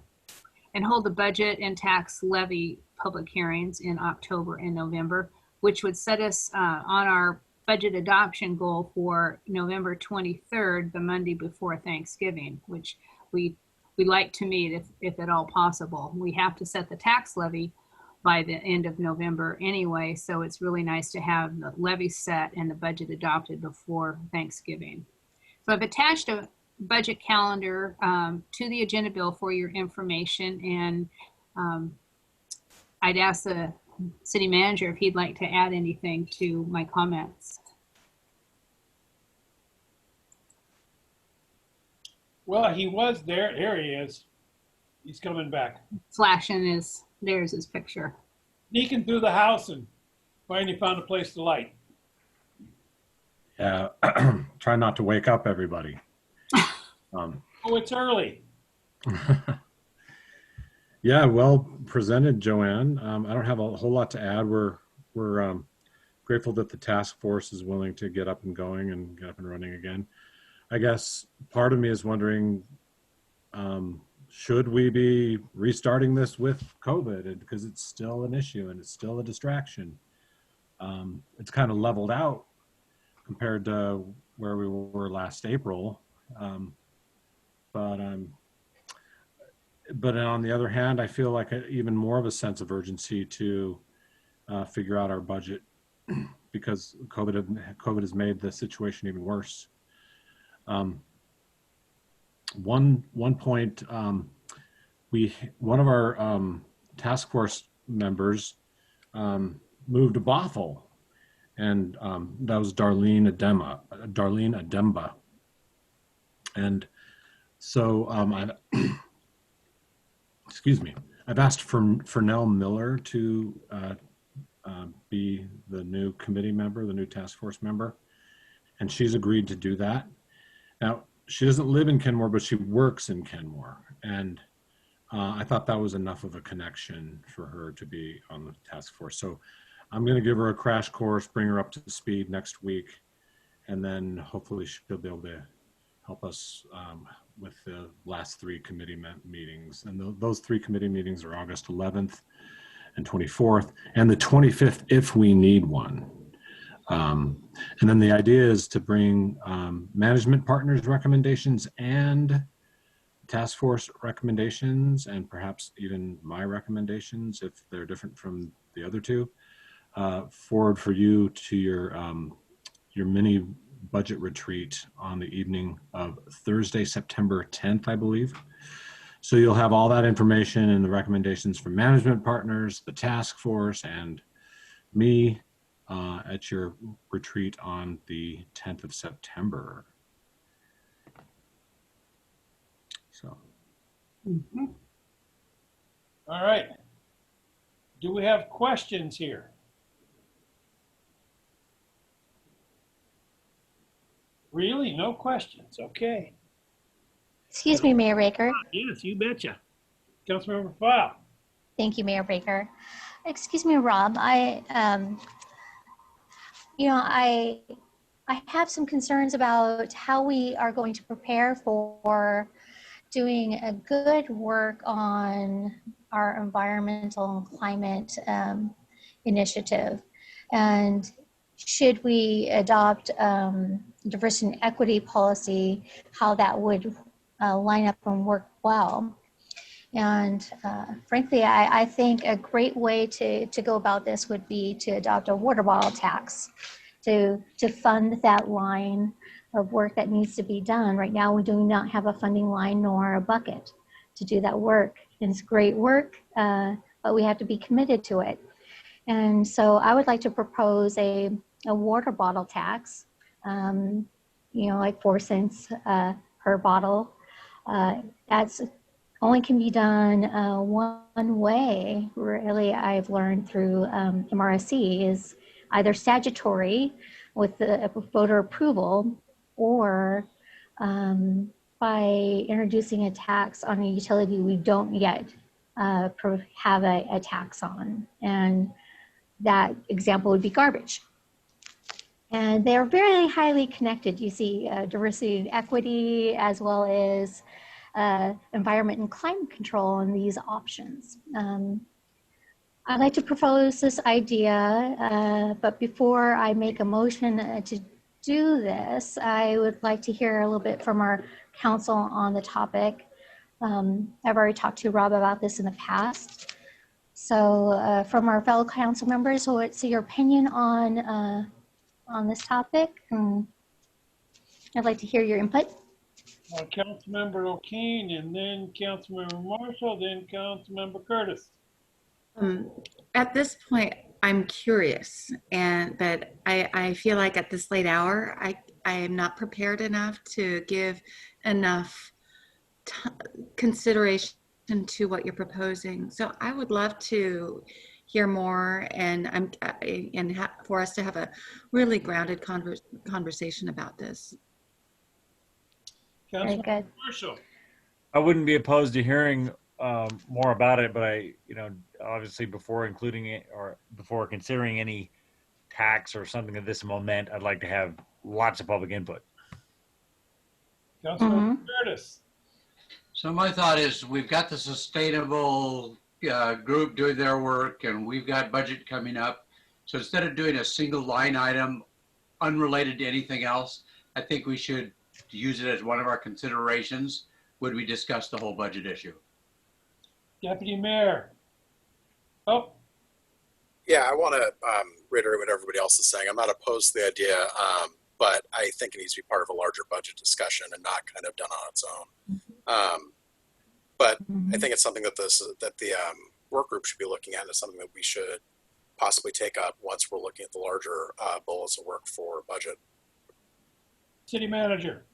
and hold the budget and tax levy public hearings in October and November, which would set us on our budget adoption goal for November 23rd, the Monday before Thanksgiving, which we'd like to meet if at all possible. We have to set the tax levy by the end of November anyway, so it's really nice to have the levy set and the budget adopted before Thanksgiving. So I've attached a budget calendar to the agenda bill for your information, and I'd ask the city manager if he'd like to add anything to my comments. Well, he was there. There he is. He's coming back. Flashing there's his picture. Sneaking through the house and finally found a place to light. Yeah, try not to wake up everybody. Oh, it's early. Yeah, well presented, Joanne. I don't have a whole lot to add. We're grateful that the task force is willing to get up and going and get up and running again. I guess part of me is wondering, should we be restarting this with COVID? Because it's still an issue and it's still a distraction. It's kind of leveled out compared to where we were last April. But on the other hand, I feel like even more of a sense of urgency to figure out our budget because COVID has made the situation even worse. One point, one of our task force members moved to Bothell, and that was Darlene Ademba. And so excuse me, I've asked Fernell Miller to be the new committee member, the new task force member, and she's agreed to do that. Now, she doesn't live in Kenmore, but she works in Kenmore, and I thought that was enough of a connection for her to be on the task force. So I'm going to give her a crash course, bring her up to speed next week, and then hopefully she'll be able to help us with the last 3 committee meetings. And those 3 committee meetings are August 11th and 24th, and the 25th if we need one. And then the idea is to bring management partners' recommendations and task force recommendations, and perhaps even my recommendations if they're different from the other 2, forward for you to your mini budget retreat on the evening of Thursday, September 10th, I believe. So you'll have all that information and the recommendations from management partners, the task force, and me at your retreat on the 10th of September. So. All right. Do we have questions here? Really? No questions. Okay. Excuse me, Mayor Baker. Yes, you betcha. Councilmember Fowl. Thank you, Mayor Baker. Excuse me, Rob. I have some concerns about how we are going to prepare for doing a good work on our environmental and climate initiative. And should we adopt diversity and equity policy, how that would line up and work well. And frankly, I think a great way to go about this would be to adopt a water bottle tax to fund that line of work that needs to be done. Right now, we do not have a funding line nor a bucket to do that work. And it's great work, but we have to be committed to it. And so I would like to propose a water bottle tax, like 4 cents per bottle. That's only can be done one way, really, I've learned through MRSC, is either statutory with the voter approval, or by introducing a tax on a utility we don't yet have a tax on. And that example would be garbage. And they're very highly connected. You see diversity and equity, as well as environment and climate control in these options. I'd like to propose this idea, but before I make a motion to do this, I would like to hear a little bit from our council on the topic. I've already talked to Rob about this in the past. So from our fellow council members, what's your opinion on this topic? I'd like to hear your input. Councilmember O'Kane, and then Councilmember Marshall, then Councilmember Curtis. At this point, I'm curious, but I feel like at this late hour, I am not prepared enough to give enough consideration to what you're proposing. So I would love to hear more, and for us to have a really grounded conversation about this. Councilman good. Marshall. I wouldn't be opposed to hearing more about it, but obviously before including it or before considering any tax or something of this moment, I'd like to have lots of public input. Councilman Curtis. So my thought is we've got the sustainable group doing their work, and we've got budget coming up. So instead of doing a single line item unrelated to anything else, I think we should use it as one of our considerations when we discuss the whole budget issue. Deputy Mayor. Oh. Yeah, I want to reiterate what everybody else is saying. I'm not opposed to the idea, but I think it needs to be part of a larger budget discussion and not kind of done on its own. But I think it's something that the work group should be looking at, and it's something that we should possibly take up once we're looking at the larger bullets of work for budget. City Manager.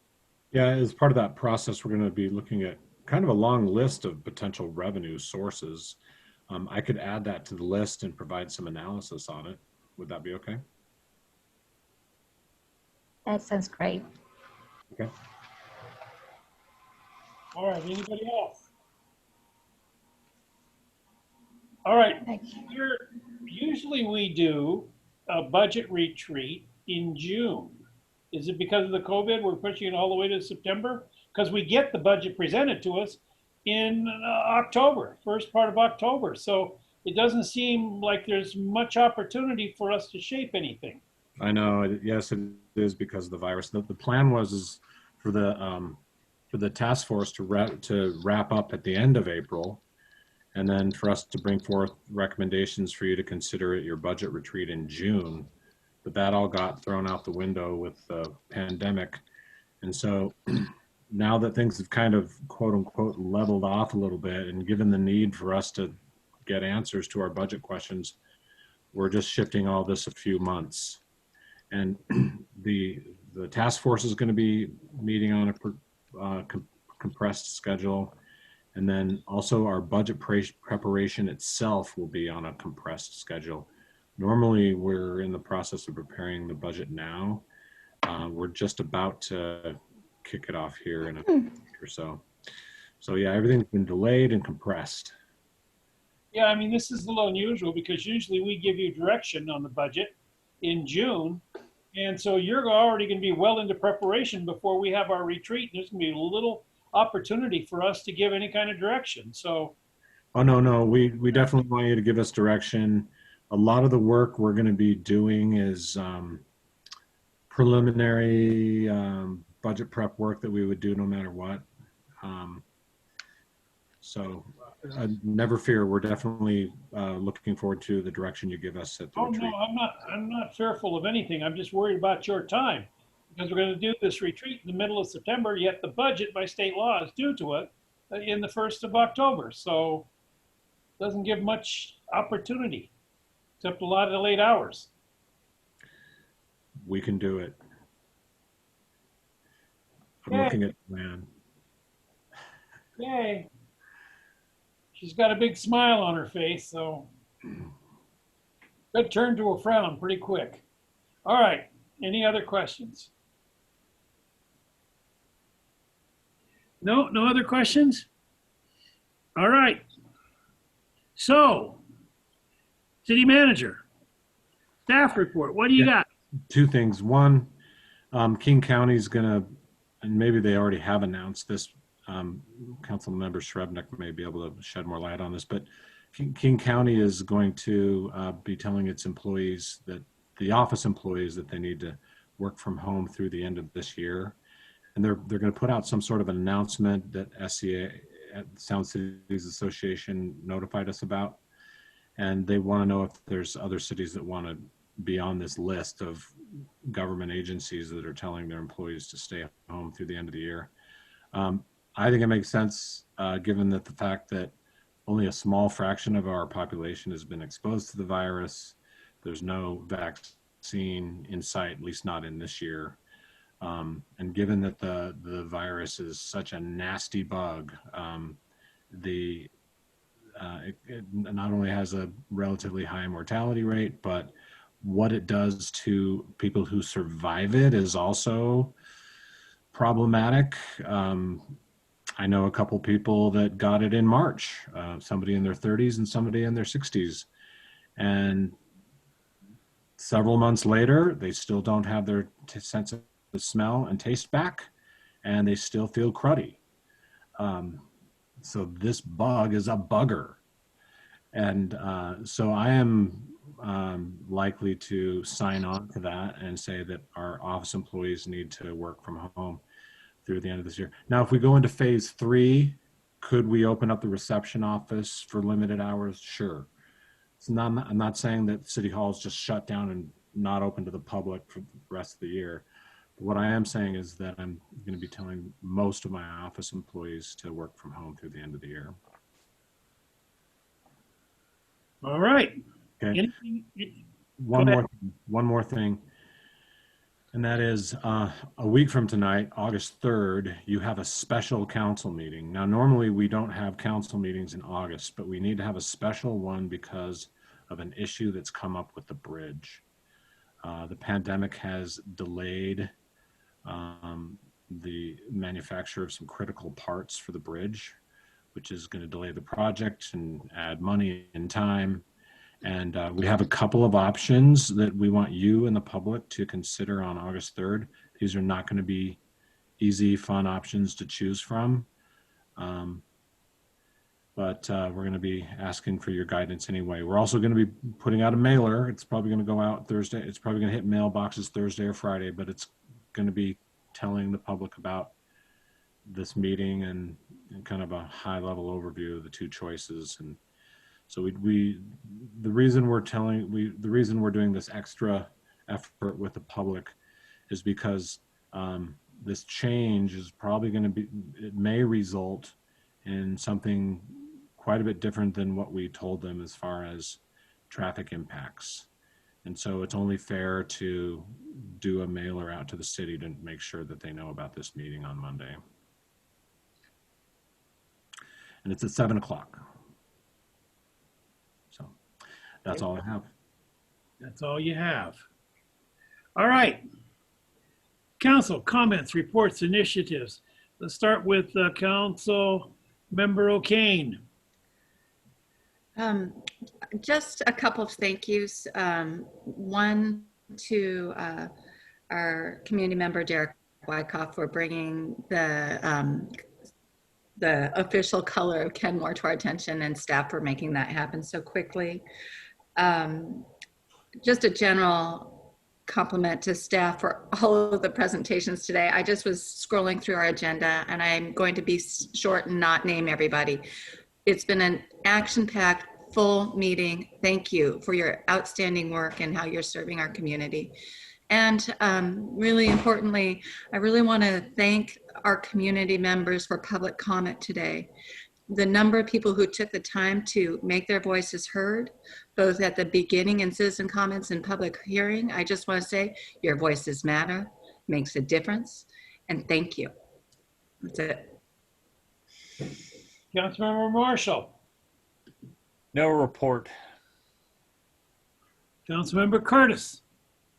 Yeah, as part of that process, we're going to be looking at kind of a long list of potential revenue sources. I could add that to the list and provide some analysis on it. Would that be okay? That sounds great. Okay. All right, anybody else? All right, usually we do a budget retreat in June. Is it because of the COVID we're pushing it all the way to September? Because we get the budget presented to us in October, first part of October. So it doesn't seem like there's much opportunity for us to shape anything. I know. Yes, it is because of the virus. The plan was for the task force to wrap up at the end of April, and then for us to bring forth recommendations for you to consider at your budget retreat in June. But that all got thrown out the window with the pandemic. And so now that things have kind of quote unquote leveled off a little bit, and given the need for us to get answers to our budget questions, we're just shifting all this a few months. And the task force is going to be meeting on a compressed schedule. And then also our budget preparation itself will be on a compressed schedule. Normally we're in the process of preparing the budget now. We're just about to kick it off here in a week or so. So yeah, everything's been delayed and compressed. Yeah, I mean, this is a little unusual because usually we give you direction on the budget in June. And so you're already going to be well into preparation before we have our retreat. There's going to be a little opportunity for us to give any kind of direction. So. Oh, no, we definitely want you to give us direction. A lot of the work we're going to be doing is preliminary budget prep work that we would do no matter what. So never fear, we're definitely looking forward to the direction you give us at the retreat. No, I'm not fearful of anything. I'm just worried about your time because we're going to do this retreat in the middle of September, yet the budget by state law is due to it in the 1st of October. So it doesn't give much opportunity except a lot of late hours. We can do it. I'm looking at the plan. Yay. She's got a big smile on her face, so that turned to a frown pretty quick. All right, any other questions? No other questions? All right. So, City Manager, staff report, what do you got? Two things. One, King County is going to, and maybe they already have announced this, Council Member Srebnick may be able to shed more light on this, but King County is going to be telling its employees, that the office employees, that they need to work from home through the end of this year. And they're going to put out some sort of an announcement that SCA, Sound Cities Association, notified us about. And they want to know if there's other cities that want to be on this list of government agencies that are telling their employees to stay at home through the end of the year. I think it makes sense, given that the fact that only a small fraction of our population has been exposed to the virus. There's no vaccine in sight, at least not in this year. And given that the virus is such a nasty bug, it not only has a relatively high mortality rate, but what it does to people who survive it is also problematic. I know a couple people that got it in March, somebody in their 30s and somebody in their 60s. And several months later, they still don't have their sense of smell and taste back, and they still feel cruddy. So this bug is a bugger. And so I am likely to sign on to that and say that our office employees need to work from home through the end of this year. Now, if we go into phase 3, could we open up the reception office for limited hours? Sure. I'm not saying that City Hall is just shut down and not open to the public for the rest of the year. But what I am saying is that I'm going to be telling most of my office employees to work from home through the end of the year. All right. Okay. One more thing. And that is a week from tonight, August 3rd, you have a special council meeting. Now, normally we don't have council meetings in August, but we need to have a special one because of an issue that's come up with the bridge. The pandemic has delayed the manufacture of some critical parts for the bridge, which is going to delay the project and add money and time. And we have a couple of options that we want you and the public to consider on August 3rd. These are not going to be easy, fun options to choose from. But we're going to be asking for your guidance anyway. We're also going to be putting out a mailer. It's probably going to go out Thursday. It's probably going to hit mailboxes Thursday or Friday, but it's going to be telling the public about this meeting and kind of a high level overview of the two choices. And so the reason we're doing this extra effort with the public is because this change is probably going to be, it may result in something quite a bit different than what we told them as far as traffic impacts. And so it's only fair to do a mailer out to the city to make sure that they know about this meeting on Monday. And it's at 7 o'clock. So that's all I have. That's all you have. All right. Council comments, reports, initiatives. Let's start with Council Member O'Kane. Just a couple of thank yous. One to our community member, Derek Wyckoff, for bringing the official color of Kenmore to our attention, and staff for making that happen so quickly. Just a general compliment to staff for all of the presentations today. I just was scrolling through our agenda, and I'm going to be short and not name everybody. It's been an action-packed, full meeting. Thank you for your outstanding work and how you're serving our community. And really importantly, I really want to thank our community members for public comment today. The number of people who took the time to make their voices heard, both at the beginning in citizen comments and public hearing, I just want to say your voices matter, makes a difference, and thank you. That's it. Councilmember Marshall. No report. Councilmember Curtis.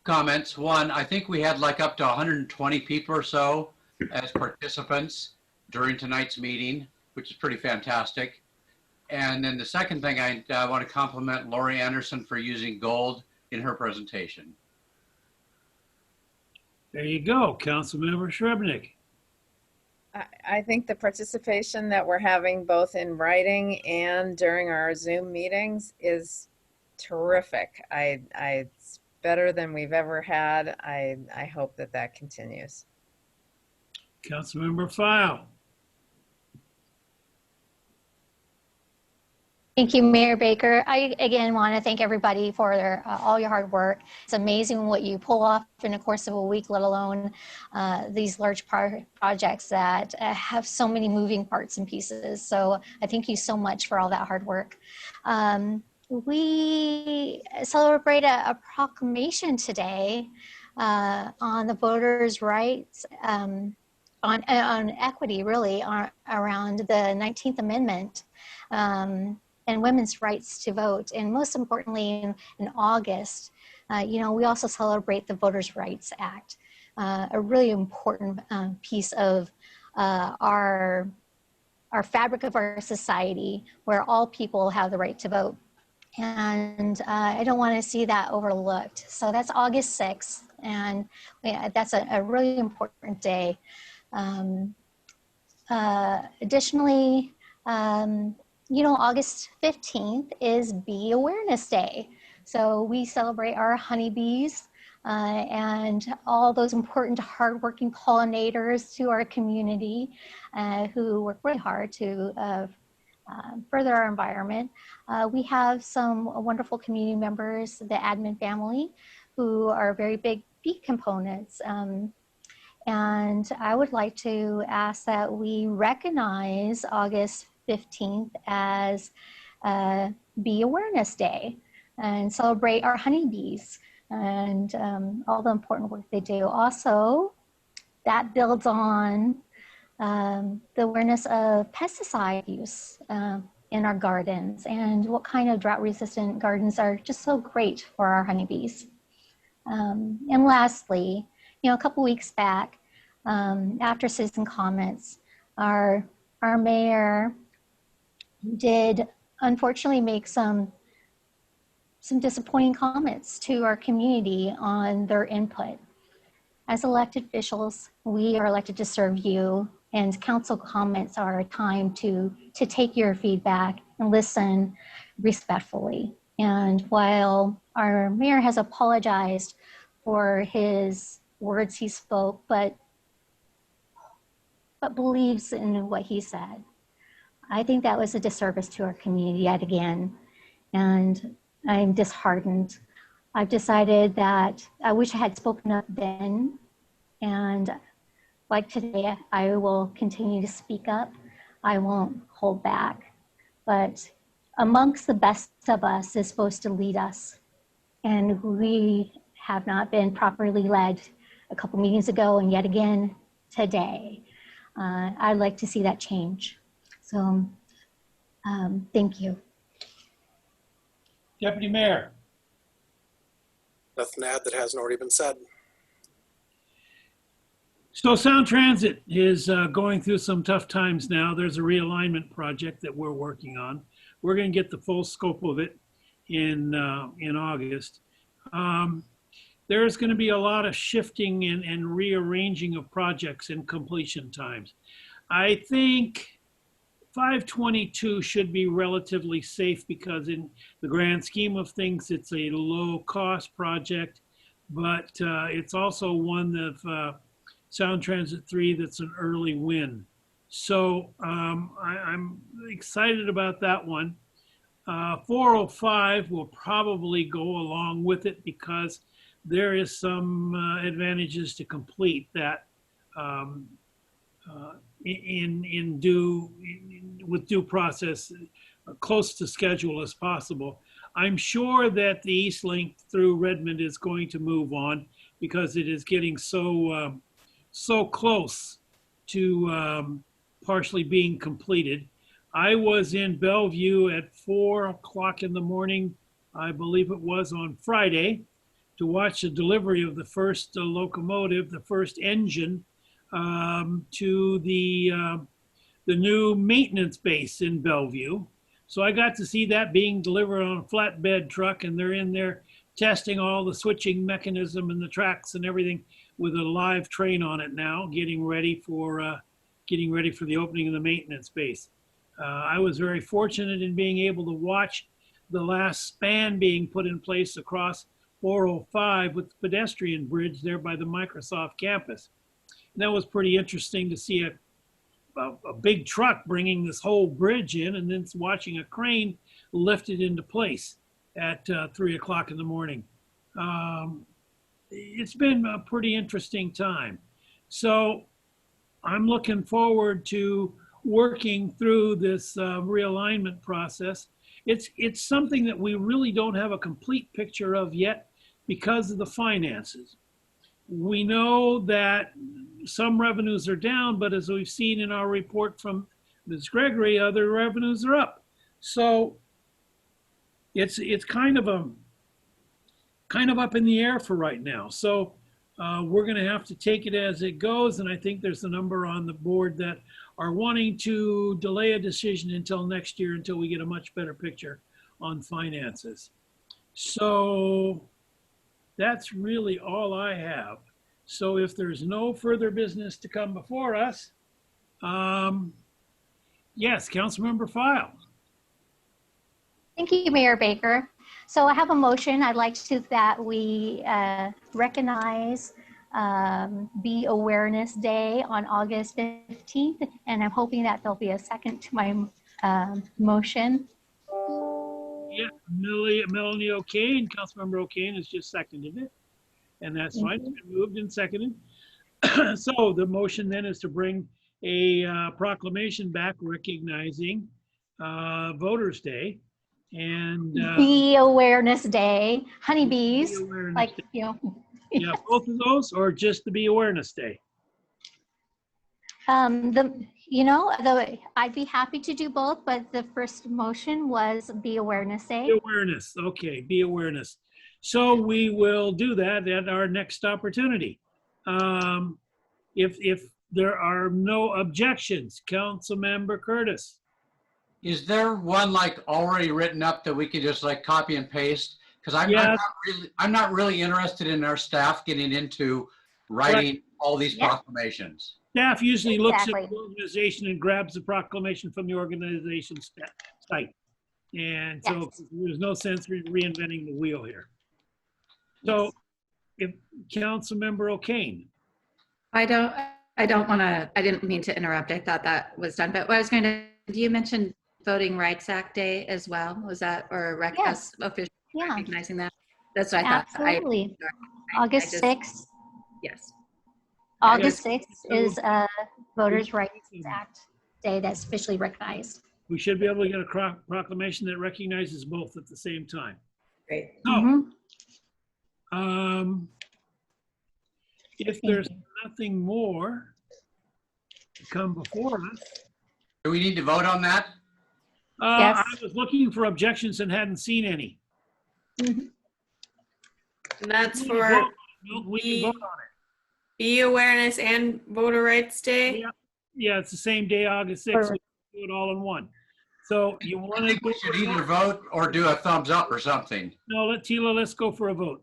Comments. One, I think we had like up to 120 people or so as participants during tonight's meeting, which is pretty fantastic. And then the second thing, I want to compliment Lori Anderson for using gold in her presentation. There you go, Councilmember Srebnick. I think the participation that we're having both in writing and during our Zoom meetings is terrific. It's better than we've ever had. I hope that that continues. Councilmember File. Thank you, Mayor Baker. I again want to thank everybody for their all your hard work. It's amazing what you pull off in the course of a week, let alone these large projects that have so many moving parts and pieces. So I thank you so much for all that hard work. We celebrate a proclamation today on the voters' rights on equity, really, around the 19th Amendment and women's rights to vote. And most importantly, in August, you know, we also celebrate the Voters' Rights Act, a really important piece of our fabric of our society, where all people have the right to vote. And I don't want to see that overlooked. So that's August 6th, and that's a really important day. Additionally, you know, August 15th is Bee Awareness Day. So we celebrate our honeybees and all those important hardworking pollinators to our community who work really hard to further our environment. We have some wonderful community members, the admin family, who are very big bee components. And I would like to ask that we recognize August 15th as Bee Awareness Day and celebrate our honeybees and all the important work they do. Also, that builds on the awareness of pesticide use in our gardens and what kind of drought-resistant gardens are just so great for our honeybees. And lastly, you know, a couple weeks back, after citizen comments, our mayor did unfortunately make some disappointing comments to our community on their input. As elected officials, we are elected to serve you, and council comments are a time to take your feedback and listen respectfully. And while our mayor has apologized for his words he spoke, but believes in what he said, I think that was a disservice to our community yet again. And I'm disheartened. I've decided that I wish I had spoken up then. And like today, I will continue to speak up. I won't hold back. But amongst the best of us is supposed to lead us. And we have not been properly led a couple meetings ago and yet again today. I'd like to see that change. So thank you. Deputy Mayor. Nothing to add that hasn't already been said. So Sound Transit is going through some tough times now. There's a realignment project that we're working on. We're going to get the full scope of it in August. There's going to be a lot of shifting and rearranging of projects and completion times. I think 522 should be relatively safe because in the grand scheme of things, it's a low cost project, but it's also one of Sound Transit 3 that's an early win. So I'm excited about that one. 405 will probably go along with it because there is some advantages to complete that with due process, close to schedule as possible. I'm sure that the East Link through Redmond is going to move on because it is getting so close to partially being completed. I was in Bellevue at 4 o'clock in the morning, I believe it was on Friday, to watch the delivery of the first locomotive, the first engine, to the new maintenance base in Bellevue. So I got to see that being delivered on a flatbed truck, and they're in there testing all the switching mechanism and the tracks and everything with a live train on it now, getting ready for the opening of the maintenance base. I was very fortunate in being able to watch the last span being put in place across 405 with the pedestrian bridge there by the Microsoft campus. And that was pretty interesting to see a big truck bringing this whole bridge in and then watching a crane lift it into place at 3 o'clock in the morning. It's been a pretty interesting time. So I'm looking forward to working through this realignment process. It's something that we really don't have a complete picture of yet because of the finances. we know that some revenues are down, but as we've seen in our report from Ms. Gregory, other revenues are up. So it's kind of up in the air for right now. So we're going to have to take it as it goes. And I think there's a number on the board that are wanting to delay a decision until next year, until we get a much better picture on finances. So that's really all I have. So if there's no further business to come before us, yes, Councilmember File. Thank you, Mayor Baker. So I have a motion. I'd like to that we recognize Bee Awareness Day on August 15th, and I'm hoping that there'll be a second to my motion. Yeah, Melanie O'Kane, Councilmember O'Kane has just seconded it, and that's fine. It's been moved and seconded. So the motion then is to bring a proclamation back recognizing Voters Day and Bee Awareness Day, honeybees, like, Day. you know. Yeah, both of those, or just the Bee Awareness Day? I'd be happy to do both, but the first motion was Bee Awareness Day. Bee Awareness, okay, Bee Awareness. So we will do that at our next opportunity. If there are no objections, Councilmember Curtis. Is there one like already written up that we could just like copy and paste? Because I'm not really interested in our staff getting into writing all these proclamations. Staff usually looks at the organization and grabs the proclamation from the organization's site. And so there's no sense reinventing the wheel here. So if Councilmember O'Kane. I didn't mean to interrupt. I thought that was done, but what I was going to, do you mention Voting Rights Act Day as well? Was that, or us officially recognizing that? That's what I thought. Absolutely. August 6th. Yes. August 6th is a Voters' Rights Act Day that's officially recognized. We should be able to get a proclamation that recognizes both at the same time. Great. So, if there's nothing more to come before us. Do we need to vote on that? Yes. I was looking for objections and hadn't seen any. And that's for Bee Awareness and Voter Rights Day? Yeah, it's the same day, August 6th. We do it all in one. So you want to... We should either vote or do a thumbs up or something. No, let's go for a vote.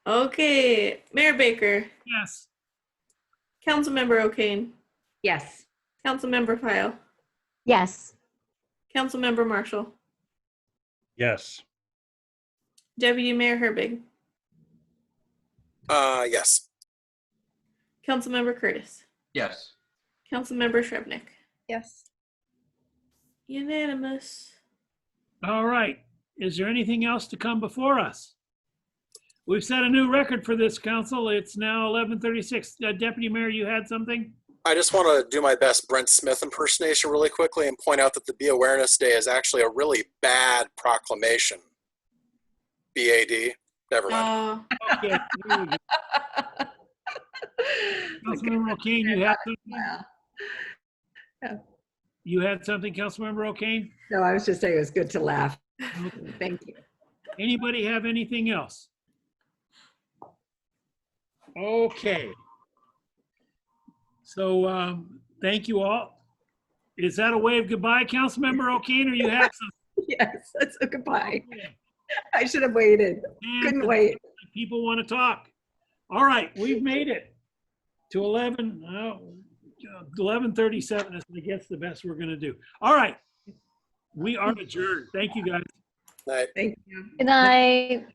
Okay, Mayor Baker. Yes. Councilmember O'Kane. Yes. Councilmember File. Yes. Councilmember Marshall. Yes. Deputy Mayor Herbig. Yes. Councilmember Curtis. Yes. Councilmember Shrevenick. Yes. Unanimous. All right. Is there anything else to come before us? We've set a new record for this council. It's now 11:36. Deputy Mayor, you had something? I just want to do my best Brent Smith impersonation really quickly and point out that the Bee Awareness Day is actually a really bad proclamation. BAD. Never mind. Okay. Councilmember O'Kane, you had something? Yeah. You had something, Councilmember O'Kane? No, I was just saying it was good to laugh. Okay. Thank you. Anybody have anything else? Okay. So thank you all. Is that a wave goodbye, Councilmember O'Kane, or you have some? Yes, that's a goodbye. Okay. I should have waited. Couldn't wait. People want to talk. All right, we've made it to 11:37 is, I guess, the best we're going to do. All right, we are adjourned. Thank you, guys. Night. Thank you. Good night.